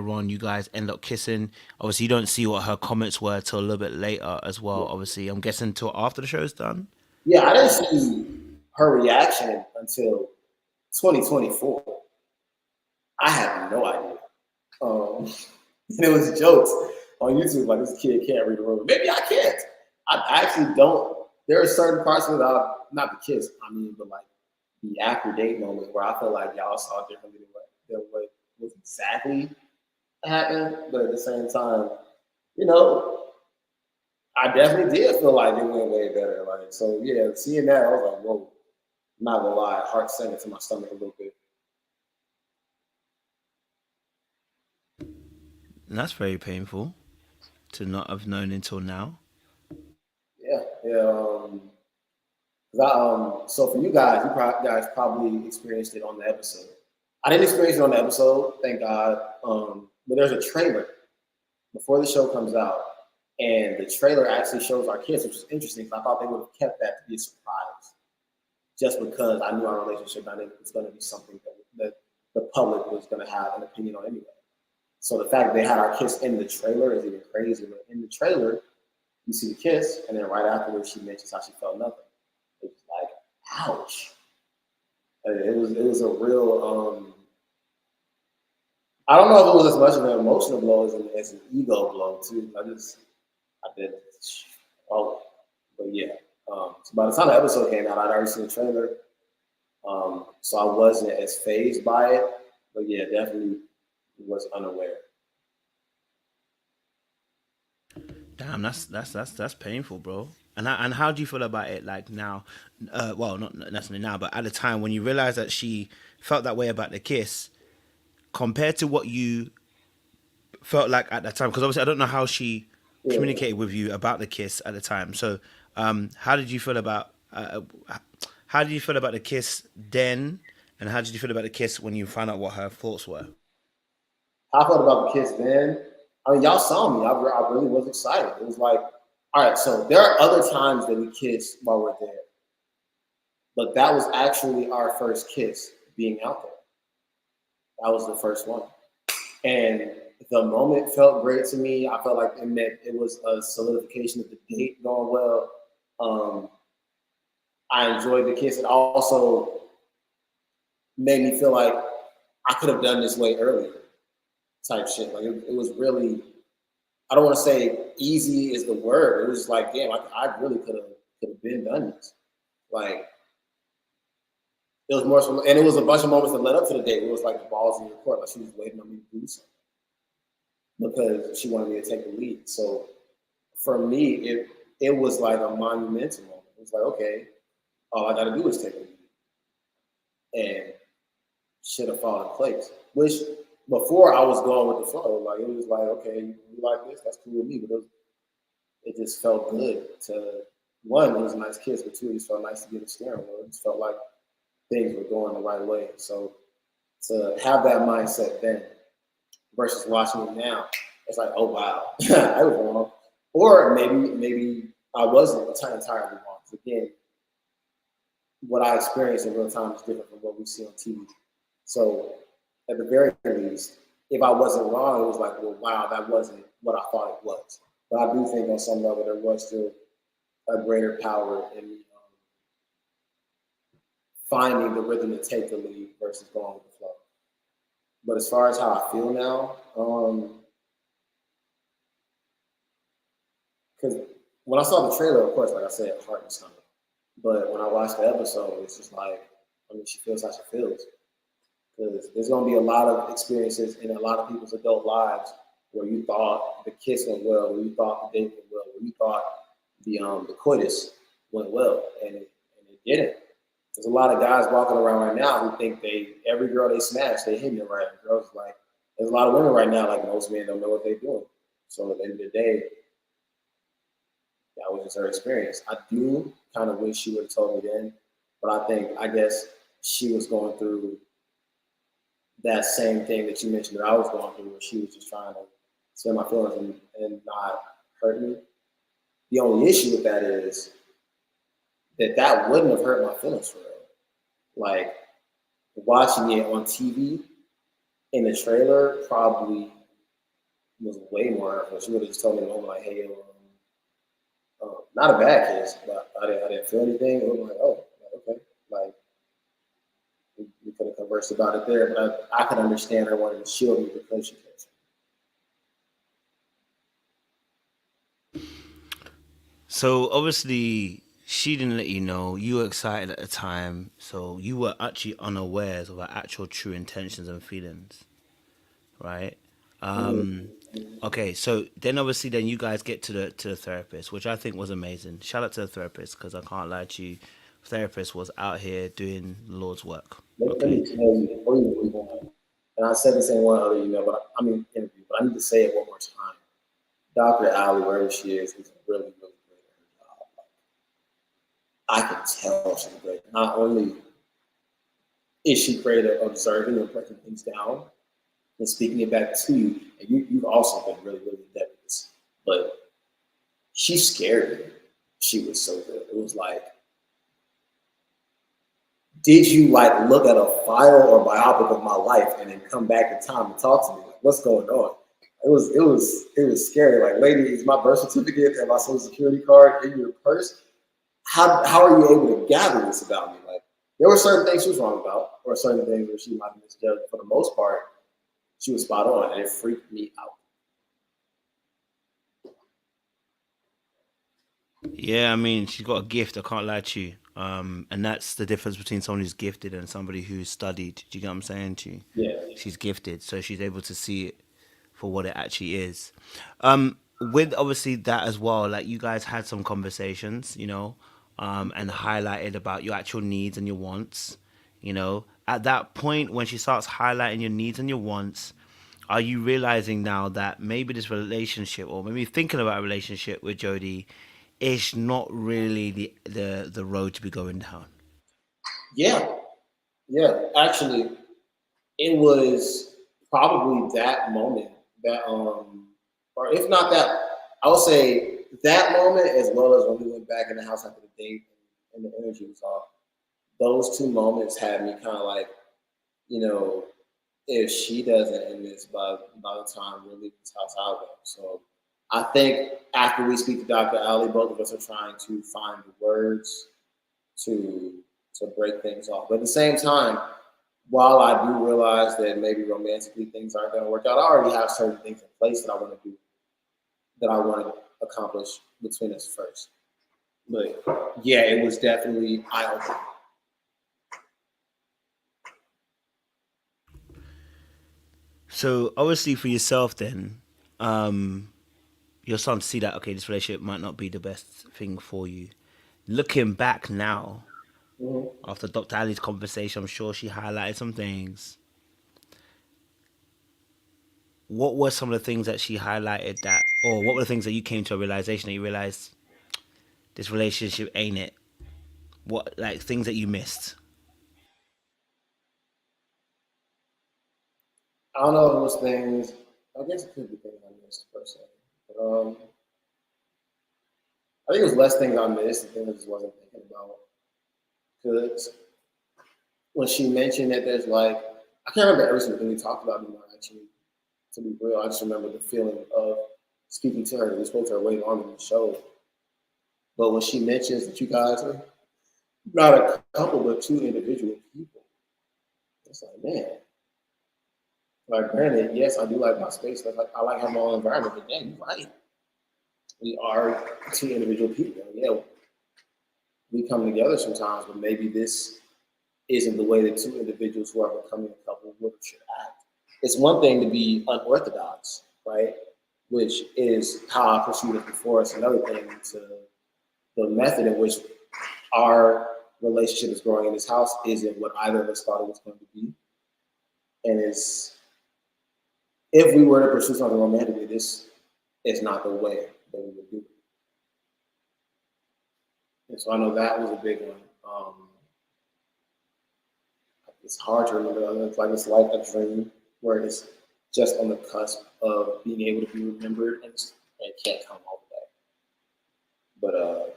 on, you guys end up kissing. Obviously, you don't see what her comments were till a little bit later as well. Yeah. Obviously, I'm guessing till after the show's done. Yeah, I didn't see her reaction until 2024. I had no idea. And it was jokes on YouTube like this kid can't read a room. Maybe I can't. I actually don't. There are certain parts of it, not the kiss, I mean, but like the after date moment where I feel like y'all saw differently than what was exactly happened. But at the same time, you know, I definitely did feel like it went way better. Like, so yeah, seeing that, I was like, whoa, I'm not gonna lie, heart sank into my stomach a little bit. And that's very painful to not have known until now. Yeah, yeah. So for you guys, guys probably experienced it on the episode. I didn't experience it on the episode, thank God. But there's a trailer before the show comes out, and the trailer actually shows our kids, which is interesting because I thought they would have kept that to be a surprise, just because I knew our relationship dynamic was going to be something that the public was going to have an opinion on anyway. So the fact that they had our kiss in the trailer is even crazy. But in the trailer, you see the kiss, and then right afterwards, she mentions how she felt nothing. It was like, ouch. It was a real. I don't know if it was as much of an emotional blow as an ego blow too. I did. Oh, but yeah. So by the time the episode came out, I'd already seen the trailer, so I wasn't as phased by it. But yeah, definitely was unaware. Damn, that's painful, bro. And how do you feel about it? Like now, well, not necessarily now, but at the time when you realized that she felt that way about the kiss, compared to what you felt like at that time, because obviously I don't know how she Yeah. communicated with you about the kiss at the time. So, how did you feel about how did you feel about the kiss then, and how did you feel about the kiss when you found out what her thoughts were? How I felt about the kiss then. I mean, y'all saw me. I really was excited. It was like, all right, so there are other times that we kiss while we're there, but that was actually our first kiss being out there. That was the first one. And the moment felt great to me. I felt like it meant it was a solidification of the date going well. Um, I enjoyed the kiss. It also made me feel like I could have done this way earlier, type shit. Like it was really, I don't want to say easy is the word. It was like, damn, I really could have been done this. Like it was more, and it was a bunch of moments that led up to the date. It was like the balls in your court, like she was waiting on me to do something because she wanted me to take the lead. So for me, it was like a monumental moment. It was like, okay, all I got to do is take the lead, and shit have fallen in place. Which before I was going with the flow, like it was like, okay, you like this, that's cool with me. But it just felt good to one, it was a nice kiss, but two, it just felt nice to get a steering wheel. It just felt like things were going the right way. So to have that mindset then versus watching it now, it's like, oh wow, I was wrong. Or maybe I wasn't entirely wrong. Again, what I experienced in real time is different from what we see on TV. So at the very least, if I wasn't wrong, it was like, well, wow, that wasn't what I thought it was. But I do think on some level there was still a greater power in finding the rhythm to take the lead versus going with the flow. But as far as how I feel now, because when I saw the trailer, of course, like I said, heart and stomach. But when I watched the episode, it's just like, I mean, she feels how she feels. Because there's going to be a lot of experiences in a lot of people's adult lives where you thought the kiss went well, where you thought the date went well, where you thought the coitus went well, and it didn't. There's a lot of guys walking around right now who think every girl they smash, they hitting it right. Girls like, there's a lot of women right now, like most men don't know what they're doing. So at the end of the day, that was just her experience. I do kind of wish she would have told me then, But I guess she was going through that same thing that you mentioned that I was going through, where she was just trying to spare my feelings and not hurt me. The only issue with that is that wouldn't have hurt my feelings for real. Like, watching it on TV in the trailer probably was way more hurtful. She would have just told me in the moment, like, hey, not a bad kiss, but I didn't feel anything. It was like, oh, okay. Like, we could have conversed about it there, but I could understand her wanting to shield me because she cares. So obviously she didn't let you know. You were excited at the time, so you were actually unawares of her actual true intentions and feelings, right? Um, okay, so then obviously then you guys get to the therapist, which I think was amazing. Shout out to the therapist because I can't lie to you, therapist was out here doing the Lord's work. Let Okay. me tell you before you move on, and I said this in one other email, interview, but I need to say it one more time. Dr. Allie, wherever she is really, really great at her job. I can tell she's great. Not only is she great at observing and breaking things down and speaking it back to you, and you've also been really, really adept at this, but she scared me. She was so good. It was like, did you like look at a file or biopic of my life and then come back in time and talk to me? Like, what's going on? It was scary. Like, lady, is my birth certificate and my social security card in your purse? How are you able to gather this about me? Like, there were certain things she was wrong about, or certain things where she might have misjudged. For the most part, she was spot on, and it freaked me out. Yeah, I mean, she's got a gift. I can't lie to you. And that's the difference between someone who's gifted and somebody who's studied. Do you get what I'm saying to you? Yeah. She's gifted, so she's able to see it for what it actually is. With obviously that as well, like you guys had some conversations, and highlighted about your actual needs and your wants. At that point when she starts highlighting your needs and your wants, are you realizing now that maybe this relationship, or maybe thinking about a relationship with Jody, is not really the road to be going down? Yeah. Yeah. Actually, it was probably that moment that, or if not that, I would say that moment as well as when we went back in the house after the date and the energy was off. Those two moments had me kind of like, you know, if she doesn't end this by the time we leave this house, I'll go. So I think after we speak to Dr. Ali, both of us are trying to find the words to to break things off. But at the same time, while I do realize that maybe romantically things aren't going to work out, I already have certain things in place that I want to do, that I want to accomplish between us first. But yeah, it was definitely eye opening. So obviously for yourself then, um, you're starting to see that okay, this relationship might not be the best thing for you. Looking back now, Mm-hmm. after Dr. Ali's conversation, I'm sure she highlighted some things. What were some of the things that she highlighted that, or what were the things that you came to a realization that you realized this relationship ain't it? What, like, things that you missed? I don't know if it was things. I guess it could be things I missed per se. But I think it was less things I missed and things I just wasn't thinking about. Because when she mentioned that there's like, I can't remember every single thing we talked about anymore, actually, to be real. I just remember the feeling of speaking to her. We spoke to her way longer than the show. But when she mentions that you guys are not a couple, but two individual people, it's like, man, like, granted, yes, I do like my space. Like, I like having my own environment, but damn, you're right. We are two individual people. Yeah, we come together sometimes, but maybe this isn't the way that two individuals who are becoming a couple would should act. It's one thing to be unorthodox, right? Which is how I pursued it before. It's another thing to the method in which our relationship is growing in this house isn't what either of us thought it was going to be. And is if we were to pursue something romantically, this is not the way that we would do it. And so I know that was a big one. it's hard to remember. It's like a dream where it's just on the cusp of being able to be remembered, and it can't come all the way.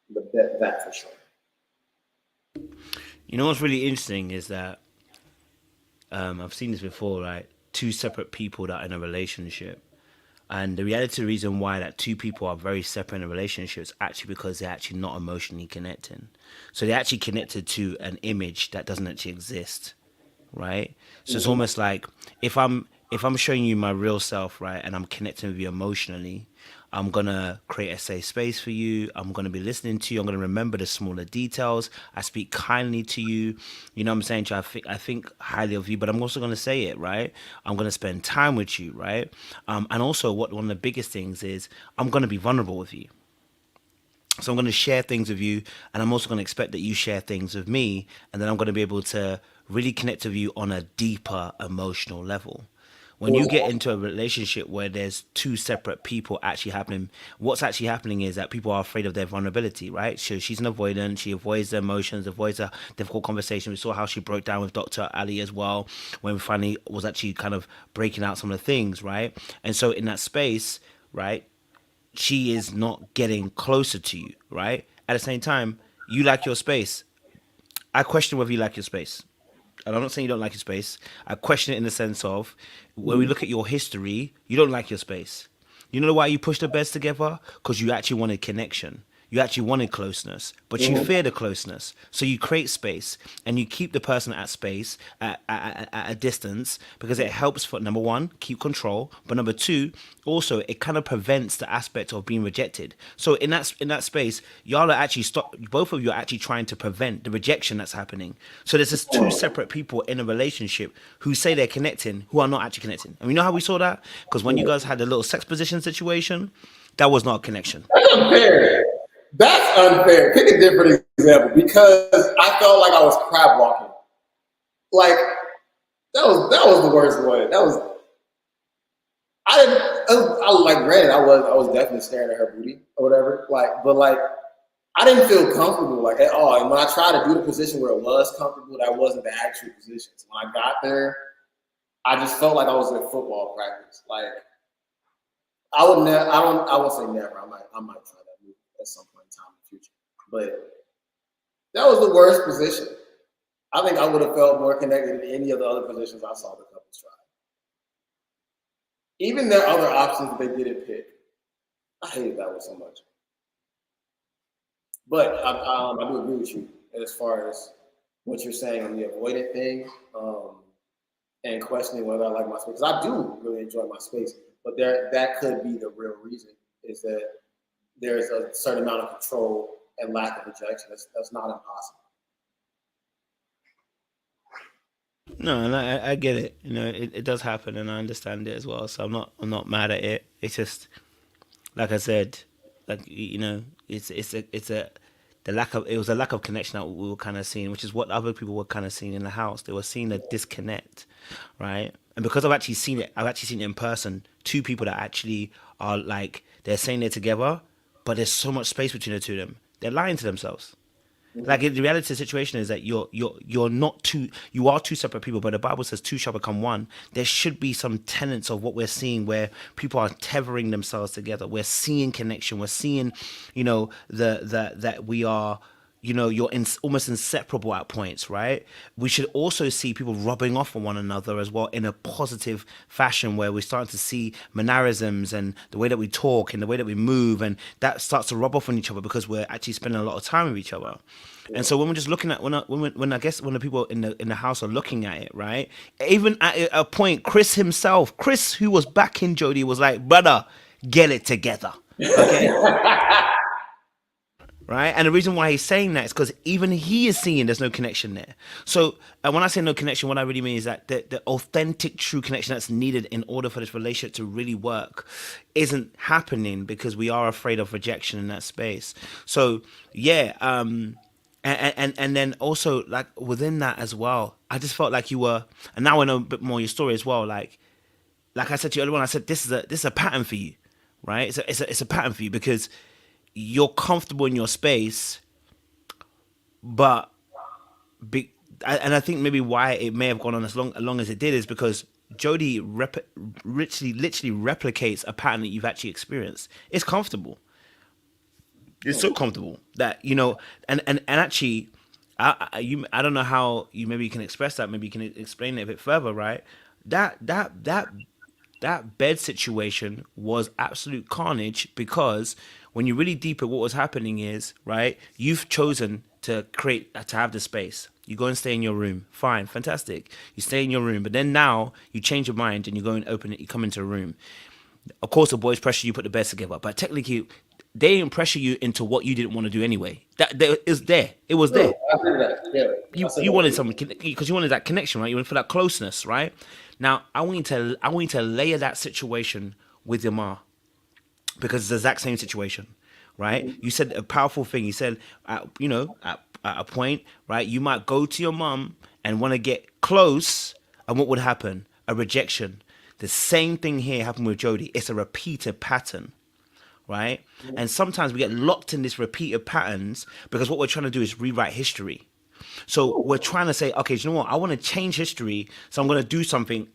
But that for sure. You know what's really interesting is that I've seen this before, right? Two separate people that are in a relationship. And the reality reason why that two people are very separate in a relationship is actually because they're actually not emotionally connecting. So they're actually connected to an image that doesn't actually exist, right? So it's Mm-hmm. almost like if I'm showing you my real self, right, and I'm connecting with you emotionally, I'm gonna create a safe space for you. I'm gonna be listening to you. I'm gonna remember the smaller details. I speak kindly to you. You know what I'm saying? I think highly of you, but I'm also gonna say it, right? I'm gonna spend time with you, right? And also, what one of the biggest things is, I'm gonna be vulnerable with you. So I'm going to share things with you, and I'm also going to expect that you share things with me, and then I'm going to be able to really connect with you on a deeper emotional level. When you get into a relationship where there's two separate people actually happening, what's actually happening is that people are afraid of their vulnerability, right? So she's an avoidant. She avoids the emotions, avoids a difficult conversation. We saw how she broke down with Dr. Ali as well when we finally was actually kind of breaking out some of the things, right? And so in that space, right, she is not getting closer to you, right? At the same time, you like your space. I question whether you like your space. And I'm not saying you don't like your space. I question it in the sense of when we look at your history, you don't like your space. You know why you pushed the beds together? Because you actually wanted connection. You actually wanted closeness, but you Mm-hmm. fear the closeness. So you create space and you keep the person at space at a distance because it helps for number one, keep control, but number two, also it kind of prevents the aspect of being rejected. So in that space, y'all are actually both of you are actually trying to prevent the rejection that's happening. So there's just two separate people in a relationship who say they're connecting, who are not actually connecting. And we know how we saw that? Because when you guys had the little sex position situation, that was not a connection. That's unfair. That's unfair. Pick a different example because I felt like I was crab walking. Like that was the worst one. That was I didn't. I like granted I was definitely staring at her booty or whatever. But I didn't feel comfortable like at all. And when I tried to do the position where it was comfortable, that wasn't the actual position. So when I got there, I just felt like I was in a football practice. Like I would never. I don't. I won't say never. I might try that move at some point in time in the future. But that was the worst position. I think I would have felt more connected than any of the other positions I saw the couples try. Even their other options that they didn't pick. I hated that one so much. But I do agree with you as far as what you're saying on the avoidant thing and questioning whether I like my space. Because I do really enjoy my space, but that could be the real reason is that there's a certain amount of control and lack of rejection. That's not impossible. No, and I get it. You know, it does happen, and I understand it as well. So I'm not mad at it. It's just like I said, like it's a the lack of it was a lack of connection that we were kind of seeing, which is what other people were kind of seeing in the house. They were seeing a disconnect, right? And because I've actually seen it in person. Two people that actually are like they're saying they're together, but there's so much space between the two of them. They're lying to themselves. Like the reality of the situation is that you're not two, you are two separate people, but the Bible says two shall become one. There should be some tenets of what we're seeing where people are tethering themselves together. We're seeing connection. We're seeing, that we are, you're almost inseparable at points, right? We should also see people rubbing off on one another as well in a positive fashion where we're starting to see mannerisms and the way that we talk and the way that we move, and that starts to rub off on each other because we're actually spending a lot of time with each other. And so when we're just looking at when I guess when the people in the house are looking at it, right? Even at a point, Chris who was backing Jody was like, "Brother, get it together." Okay, right? And the reason why he's saying that is because even he is seeing there's no connection there. So, when I say no connection, what I really mean is that the authentic, true connection that's needed in order for this relationship to really work isn't happening because we are afraid of rejection in that space. So, yeah, and then also like within that as well, I just felt like you were, and now I know a bit more your story as well. Like I said to you earlier on, I said this is a pattern for you, right? It's a pattern for you because you're comfortable in your space, but be, I think maybe why it may have gone on as long as it did is because Jody literally replicates a pattern that you've actually experienced. It's comfortable. It's so comfortable that and actually, I don't know how you maybe you can express that. Maybe you can explain it a bit further, right? That bed situation was absolute carnage because when you really deep at what was happening is, right, you've chosen to have the space. You go and stay in your room. Fine, fantastic. You stay in your room, but then now you change your mind and you go and open it. You come into a room. Of course, the boys pressure you put the beds together, but technically, they didn't pressure you into what you didn't want to do anyway. That is there. It was there. I agree with that. Yeah, You wanted something because you wanted that connection, right? You wanted for that closeness, right? Now I want you to layer that situation with your ma because it's the exact same situation, right? You said a powerful thing. You said, at a point, right? You might go to your mom and want to get close, and what would happen? A rejection. The same thing here happened with Jody. It's a repeated pattern, right? And sometimes we get locked in this repeated patterns because what we're trying to do is rewrite history. So we're trying to say, okay, you know what? I want to change history, so I'm going to do something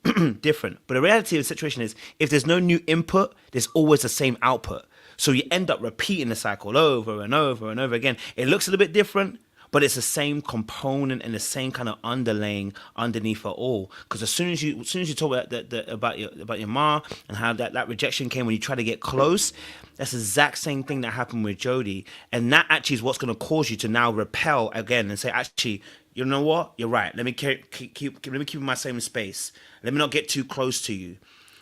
different. But the reality of the situation is, if there's no new input, there's always the same output. So you end up repeating the cycle over and over and over again. It looks a little bit different, but it's the same component and the same kind of underlaying underneath it all. Because as soon as you talk about your ma and how that rejection came when you try to get close, that's the exact same thing that happened with Jody, and that actually is what's going to cause you to now repel again and say, actually, you know what? You're right. Let me keep my same space. Let me not get too close to you.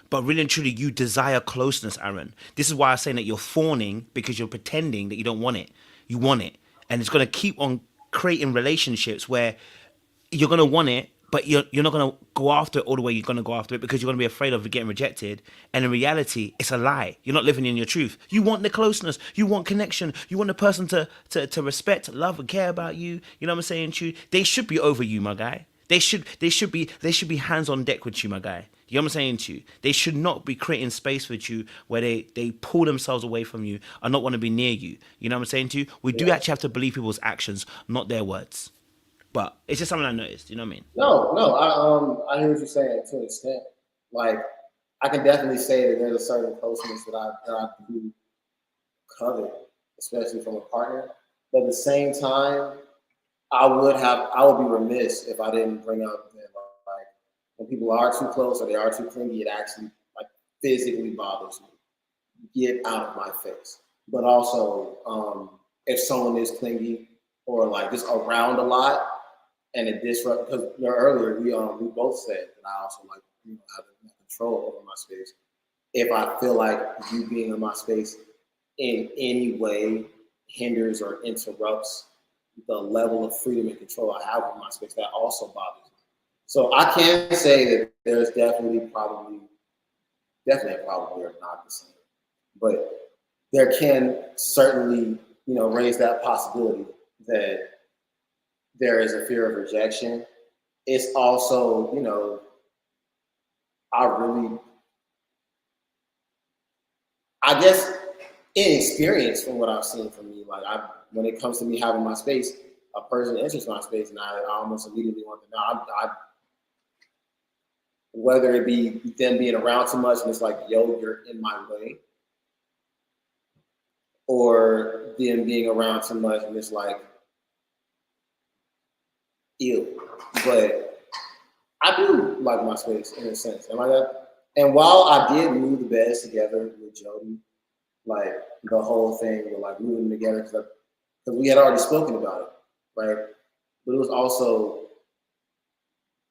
But really and truly, you desire closeness, Aaron. This is why I'm saying that you're fawning, because you're pretending that you don't want it. You want it. And it's going to keep on creating relationships where you're going to want it, but you're not going to go after it all the way you're going to go after it because you're going to be afraid of getting rejected. And in reality, it's a lie. You're not living in your truth. You want the closeness. You want connection. You want the person to respect, love, and care about you. You know what I'm saying to you? They should be over you, my guy. They should be hands on deck with you, my guy. You know what I'm saying to you? They should not be creating space with you where they pull themselves away from you and not want to be near you. You know what I'm saying to you? We do actually have to believe people's actions, not their words. But it's just something I noticed. You know what I mean? No, I hear what you're saying to an extent. Like, I can definitely say that there's a certain closeness that I do covet, especially from a partner. But at the same time, I would be remiss if I didn't bring up that, like, when people are too close or they are too clingy, it actually, like, physically bothers me. Get out of my face. But also, if someone is clingy or like just around a lot and it disrupts, because earlier we both said that I also like having control over my space. If I feel like you being in my space in any way hinders or interrupts the level of freedom and control I have with my space, that also bothers me. So I can say that there's definitely probably are not the same, but there can certainly raise that possibility that there is a fear of rejection. It's also I guess inexperience from what I've seen from me. Like, when it comes to me having my space, a person enters my space and I almost immediately want to know. Whether it be them being around too much and it's like, yo, you're in my way, or them being around too much and it's like, ew. But I do like my space in a sense. And while I did move the beds together with Jody, like the whole thing with like moving them together, because we had already spoken about it, right? But it was also,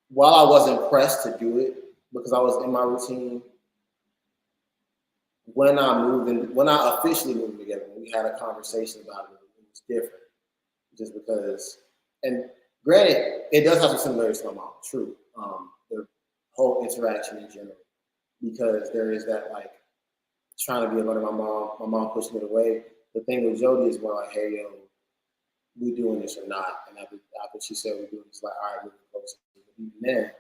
while I wasn't pressed to do it because I was in my routine, when I officially moved together, when we had a conversation about it, it was different. Just because, and granted, it does have some similarities to my mom, true. The whole interaction in general, because there is that, like, trying to be a mother. My mom pushed me away. The thing with Jody is more like, hey, yo, we doing this or not? And after she said we're doing this, like, all right, we're close. Even then,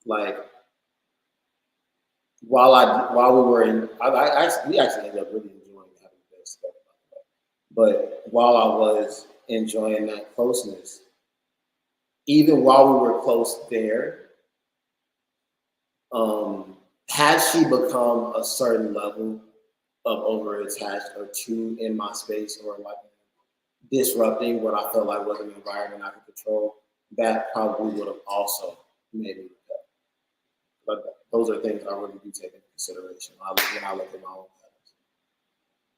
like, while we were in, we actually ended up really enjoying having that stuff, by the way. But while I was enjoying that closeness, even while we were close there, had she become a certain level of over-attached or too in my space, or like disrupting what I felt like was an environment I could control, that probably would have also made me repel. But those are things I really do take into consideration when I look at my own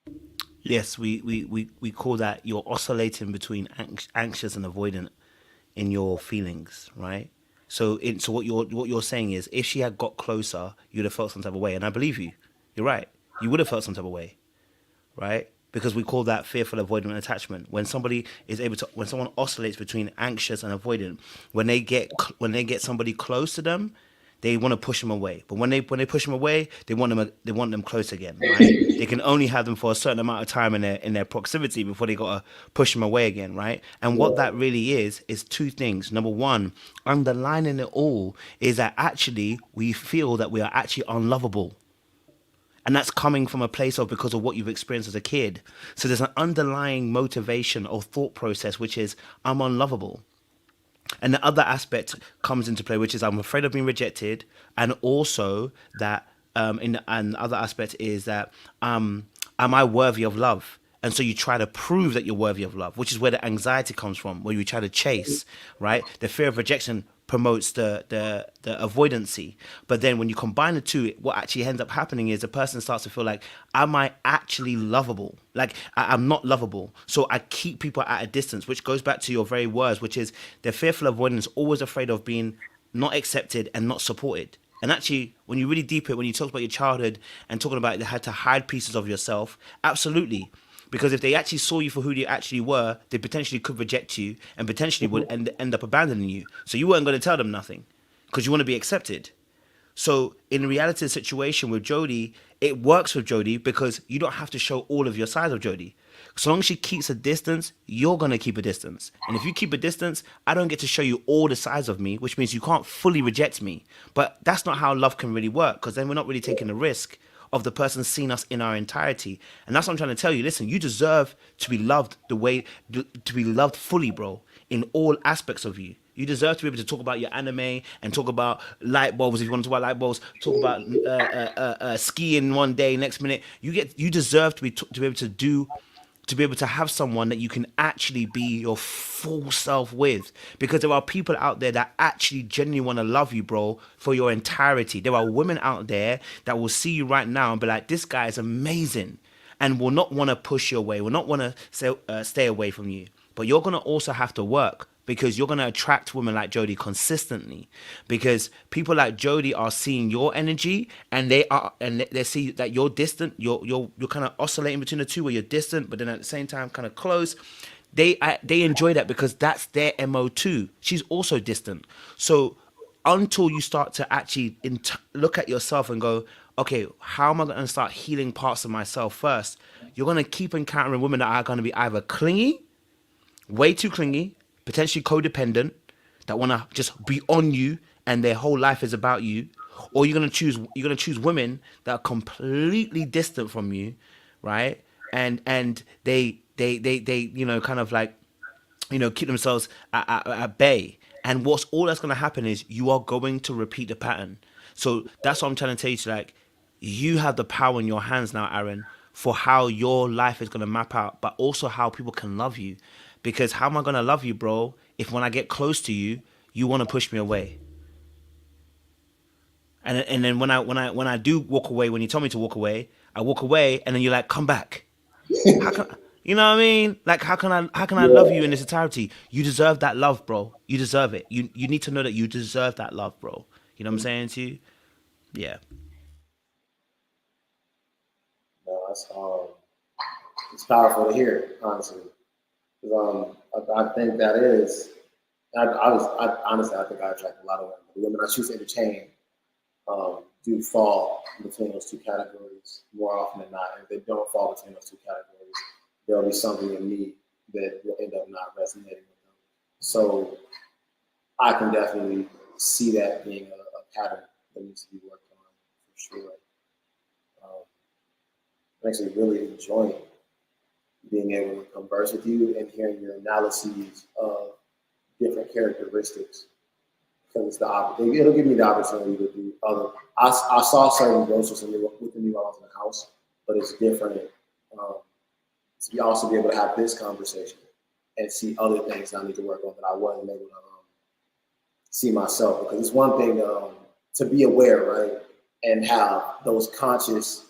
patterns. Yes, we call that you're oscillating between anxious and avoidant in your feelings, right? So what you're saying is, if she had got closer, you'd have felt some type of way, and I believe you. You're right. You would have felt some type of way, right? Because we call that fearful avoidant attachment. When someone oscillates between anxious and avoidant, when they get somebody close to them, they want to push them away. But when they push them away, they want them close again, right? They can only have them for a certain amount of time in their proximity before they gotta push them away again, right? And what that really is two things. Number one, underlining it all is that actually we feel that we are actually unlovable, and that's coming from a place of because of what you've experienced as a kid. So there's an underlying motivation or thought process, which is I'm unlovable. And the other aspect comes into play, which is I'm afraid of being rejected, and also that and the other aspect is that am I worthy of love? And so you try to prove that you're worthy of love, which is where the anxiety comes from, where you try to chase, right? The fear of rejection promotes the avoidancy. But then when you combine the two, what actually ends up happening is the person starts to feel like, am I actually lovable? Like I'm not lovable. So I keep people at a distance, which goes back to your very words, which is they're fearful avoidance, always afraid of being not accepted and not supported. And actually, when you really deep it, when you talk about your childhood and talking about they had to hide pieces of yourself, absolutely. Because if they actually saw you for who you actually were, they potentially could reject you and potentially would end up abandoning you. So you weren't going to tell them nothing because you want to be accepted. So in reality, the situation with Jodie, it works with Jodie because you don't have to show all of your sides of Jodie. So long as she keeps a distance, you're gonna keep a distance. And if you keep a distance, I don't get to show you all the sides of me, which means you can't fully reject me. But that's not how love can really work, because then we're not really taking the risk of the person seeing us in our entirety. And that's what I'm trying to tell you. Listen, you deserve to be loved to be loved fully, bro, in all aspects of you. You deserve to be able to talk about your anime and talk about light bulbs. If you want to talk about light bulbs, talk about skiing one day, next minute. You deserve to be able to do to be able to have someone that you can actually be your full self with, because there are people out there that actually genuinely want to love you, bro, for your entirety. There are women out there that will see you right now and be like, this guy is amazing, and will not want to push you away, will not want to stay away from you. But you're going to also have to work, because you're going to attract women like Jodie consistently, because people like Jodie are seeing your energy, and they see that you're distant, you're kind of oscillating between the two, where you're distant but then at the same time kind of close. They enjoy that because that's their MO too. She's also distant. So until you start to actually look at yourself and go, okay, how am I going to start healing parts of myself first? You're going to keep encountering women that are going to be either clingy, way too clingy, potentially codependent, that want to just be on you and their whole life is about you, or you're gonna choose women that are completely distant from you, right? And they kind of like keep themselves at bay. And what's all that's gonna happen is you are going to repeat the pattern. So that's what I'm trying to tell you. Like, you have the power in your hands now, Aaron, for how your life is going to map out, but also how people can love you. Because how am I going to love you, bro, if when I get close to you, you want to push me away? And then when I do walk away, when you tell me to walk away, I walk away, and then you're like, come back. How can you know what I mean? Like, how can I love you in its entirety? You deserve that love, bro. You deserve it. You need to know that you deserve that love, bro. You know what I'm saying to you? Yeah. No, it's powerful to hear, honestly. 'Cause, I think that is. Honestly, I think I attract a lot of women. The women I choose to entertain do fall between those two categories more often than not. And if they don't fall between those two categories, there'll be something in me that will end up not resonating with them. So I can definitely see that being a pattern that needs to be worked on for sure. Um, I'm actually really enjoying being able to converse with you and hearing your analyses of different characteristics because it's it'll give me the opportunity to do other. I saw certain growths with the new I was in the house, but it's different. To also be able to have this conversation and see other things I need to work on that I wasn't able to see myself. Because it's one thing to be aware, right, and have those conscious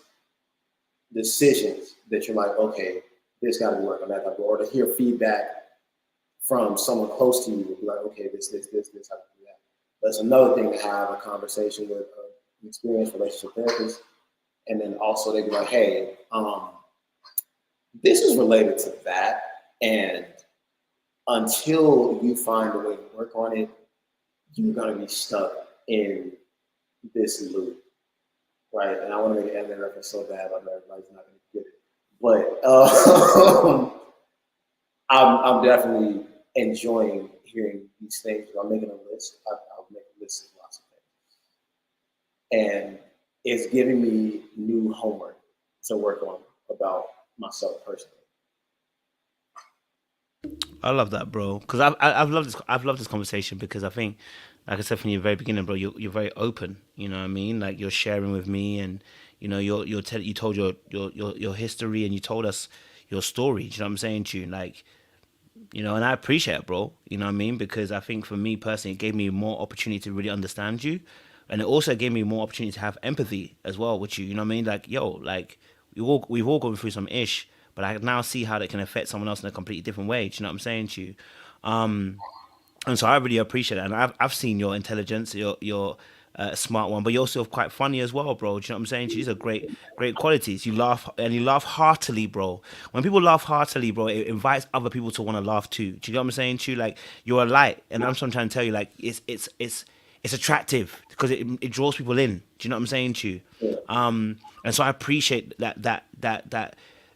decisions that you're like, okay, this got to be working on that, or to hear feedback from someone close to you, would be like, okay, this, how to do that. But it's another thing to have a conversation with an experienced relationship therapist, and then also they be like, hey, this is related to that, and until you find a way to work on it, you're gonna be stuck in this loop, right? And I want to make an anime reference so bad, I know everybody's not gonna get it, but I'm definitely enjoying hearing these things. I'm making a list. I'll make a list of lots of things, and it's giving me new homework to work on about myself personally. I love that, bro. Because I've loved this. I've loved this conversation because I think, like I said from the very beginning, bro, you're very open. You know what I mean? Like you're sharing with me, and you know you told your history, and you told us your story. Do you know what I'm saying to you? Like, you know, and I appreciate it, bro. You know what I mean? Because I think for me personally, it gave me more opportunity to really understand you, and it also gave me more opportunity to have empathy as well with you. You know what I mean? Like, yo, like we've all gone through some ish, but I now see how that can affect someone else in a completely different way. Do you know what I'm saying to you? And so I really appreciate it. And I've seen your intelligence, your smart one, but you're also quite funny as well, bro. Do you know what I'm saying? These are great qualities. You laugh and you laugh heartily, bro. When people laugh heartily, bro, it invites other people to want to laugh too. Do you know what I'm saying to you? Like you're a light, and I'm trying to tell you, like it's attractive because it draws people in. Do you know what I'm saying to you? And so I appreciate that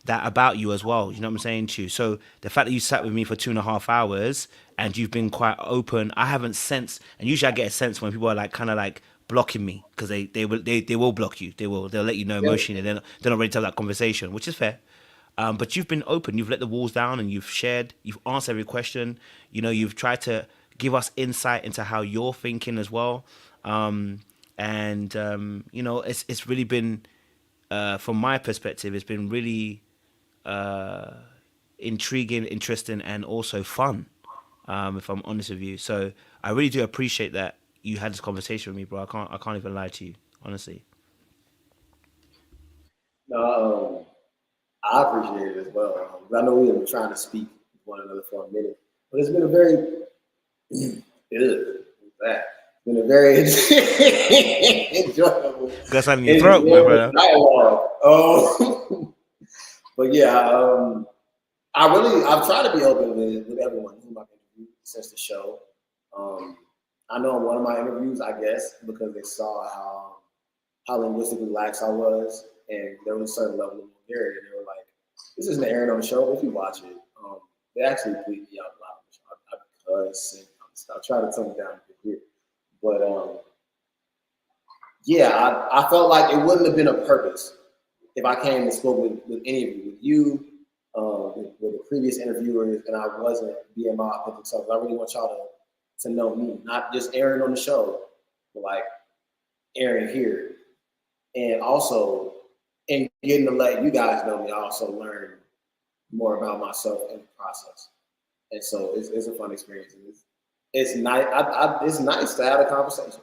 about you as well. You know what I'm saying to you? So the fact that you sat with me for 2.5 hours and you've been quite open, I haven't sensed, and usually I get a sense when people are like kind of like blocking me because they will block you. They'll let you know emotionally. They're not ready to have that conversation, which is fair. But you've been open. You've let the walls down and you've shared. You've answered every question. You know, you've tried to give us insight into how you're thinking as well. You know, it's really been, from my perspective, it's been really intriguing, interesting, and also fun. If I'm honest with you, so I really do appreciate that you had this conversation with me, bro. I can't even lie to you, honestly. No, I appreciate it as well. I know we have been trying to speak with one another for a minute, but it's been a very that. It's been a very Got something in your throat, my brother. dialogue. But yeah, I've tried to be open with everyone whom I've interviewed since the show. I know in one of my interviews, I guess, because they saw how linguistically lax I was, and there was a certain level of vulgarity. They were like, "This isn't airing on the show. If you watch it, they actually bleep me out loud. I cuss and I try to tone it down a bit here, but yeah, I felt like it wouldn't have been a purpose if I came and spoke with any of you, with the previous interviewers, and I wasn't being my authentic self. I really want y'all to know me, not just airing on the show, but like airing here. And also, in getting to let you guys know me, I also learned more about myself in the process. And so it's a fun experience. It's nice. It's nice to have a conversation.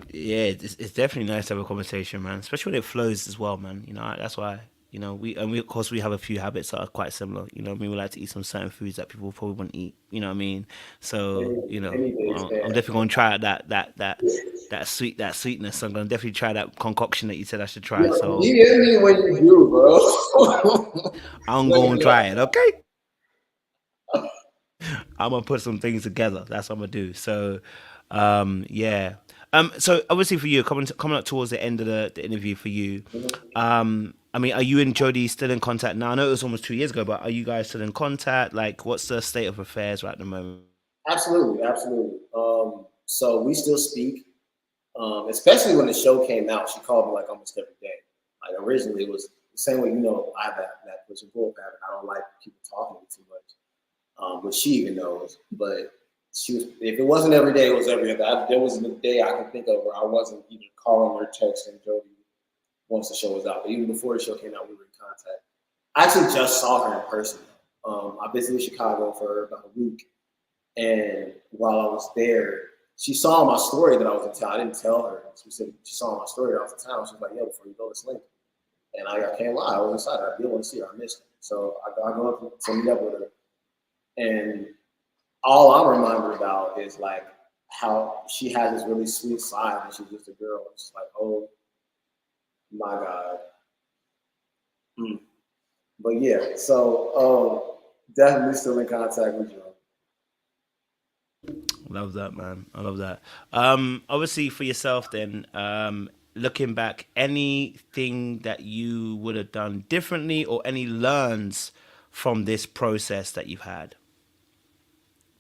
Yeah, it's definitely nice to have a conversation, man. Especially when it flows as well, man. You know, that's why. You know, we of course we have a few habits that are quite similar. You know, we like to eat some certain foods that people probably wouldn't eat. You know what I mean? So you know, I'm definitely gonna try out that sweetness. I'm gonna definitely try that concoction that you said I should try. So You hear me when you do, bro. I'm gonna try it. Okay, I'm gonna put some things together. That's what I'm gonna do. So, yeah. So obviously for you, coming up towards the end of the interview for you, I mean, are you and Jody still in contact now? I know it was almost 2 years ago, but are you guys still in contact? Like, what's the state of affairs right at the moment? Absolutely, absolutely. So we still speak, especially when the show came out. She called me like almost every day. Like originally it was same way, I have that push and pull pattern. I don't like people talking to me too much, which she even knows. But if it wasn't every day, it was every other. There was a day I could think of where I wasn't even calling or texting Jody once the show was out. But even before the show came out, we were in contact. I actually just saw her in person. I visited Chicago for about a week, and while I was there, she saw my story that I was in town. I didn't tell her. She saw my story that I was in town. She was like, "Yo, before you go, let's link." And I can't lie, I was excited. I did want to see her. I missed her. So I go up to meet up with her. And all I'm reminded about is like how she has this really sweet side and she's just a girl. It's like, oh my God. But yeah, so definitely still in contact with you. Love that, man. I love that. Obviously, for yourself, then, looking back, anything that you would have done differently or any learns from this process that you've had?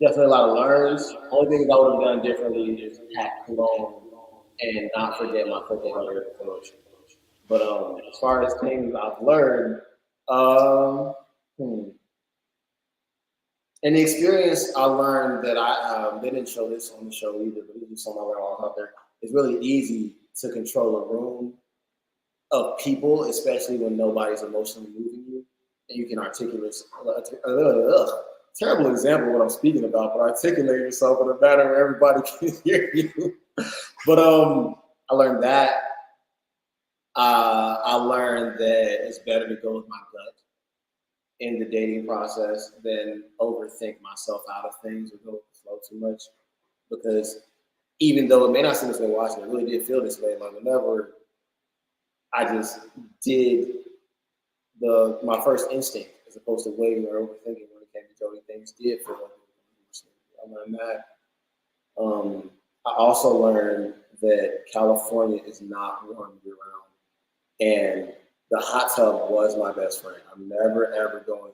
Definitely a lot of learns. Only thing I would have done differently is pack cologne and not forget my cookie butter approach. But as far as things I've learned, um, hmm, in the experience, I learned that they didn't show this on the show either, but it's something I learned all out there. It's really easy to control a room of people, especially when nobody's emotionally moving you, and you can articulate. Terrible example of what I'm speaking about, but articulate yourself in a manner where everybody can hear you. But I learned that. I learned that it's better to go with my gut in the dating process than overthink myself out of things or go with the flow too much. Because even though it may not seem this way watching, it really did feel this way. Like whenever I just did my first instinct as opposed to waiting or overthinking when it came to Jody, things did feel like I learned that. I also learned that California is not warm year round. And the hot tub was my best friend. I'm never, ever going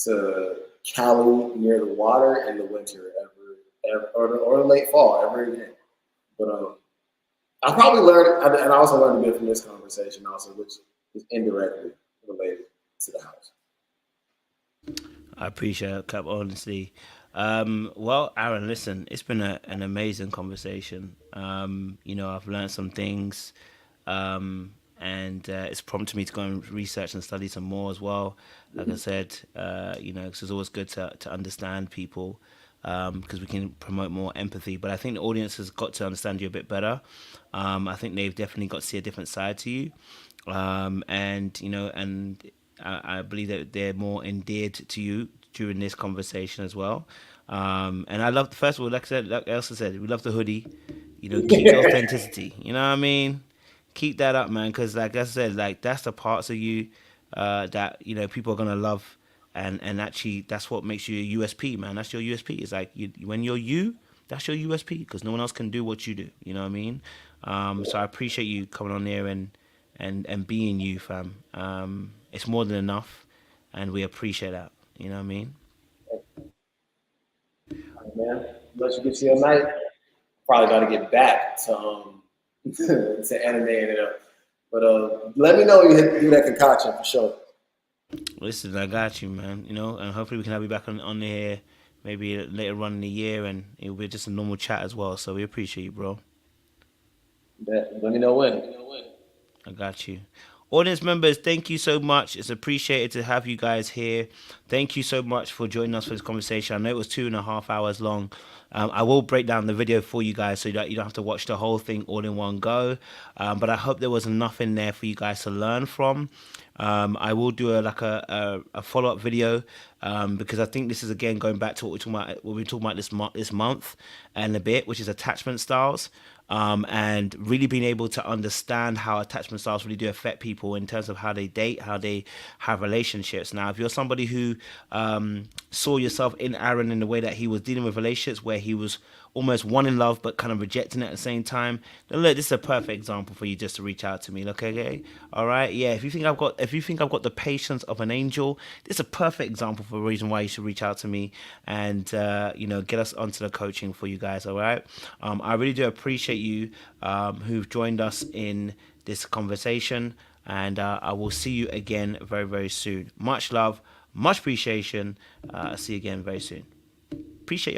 to Cali near the water in the winter, ever or the late fall, ever again. But I probably learned, and I also learned a bit from this conversation also, which is indirectly related to the house. I appreciate it, Cap, honestly. Well, Aaron, listen, it's been an amazing conversation. I've learned some things, and it's prompted me to go and research and study some more as well. Like I said, 'cause it's always good to understand people because we can promote more empathy. But I think the audience has got to understand you a bit better. I think they've definitely got to see a different side to you, and I believe that they're more endeared to you during this conversation as well. And I love, first of all, like I said, like Elsa said, we love the hoodie. Keep the authenticity. You know what I mean? Keep that up, man. Because like I said, like that's the parts of you that people are gonna love, and actually that's what makes you a USP, man. That's your USP. It's like when you're you, that's your USP because no one else can do what you do. You know what I mean? So I appreciate you coming on there and being you, fam. It's more than enough, and we appreciate that. You know what I mean? Man, unless you get to your night, probably got to get back to to animating it up. But let me know when you do that concoction for sure. Listen, I got you, man. And hopefully we can have you back on here maybe later on in the year, and it'll be just a normal chat as well. So we appreciate you, bro. Let me know when. I got you. Audience members, thank you so much. It's appreciated to have you guys here. Thank you so much for joining us for this conversation. I know it was 2.5 hours long. I will break down the video for you guys so that you don't have to watch the whole thing all in one go. But I hope there was enough in there for you guys to learn from. I will do a follow-up video because I think this is again going back to what we're talking about this month and a bit, which is attachment styles. And really being able to understand how attachment styles really do affect people in terms of how they date, how they have relationships. Now, if you're somebody who saw yourself in Aaron in the way that he was dealing with relationships, where he was almost wanting love but kind of rejecting it at the same time, then look, this is a perfect example for you just to reach out to me. Look, okay, all right, yeah. If you think I've got the patience of an angel, this is a perfect example for a reason why you should reach out to me and get us onto the coaching for you guys. All right, I really do appreciate you who've joined us in this conversation. and I will see you again very, very soon. Much love, much appreciation. See you again very soon. Appreciate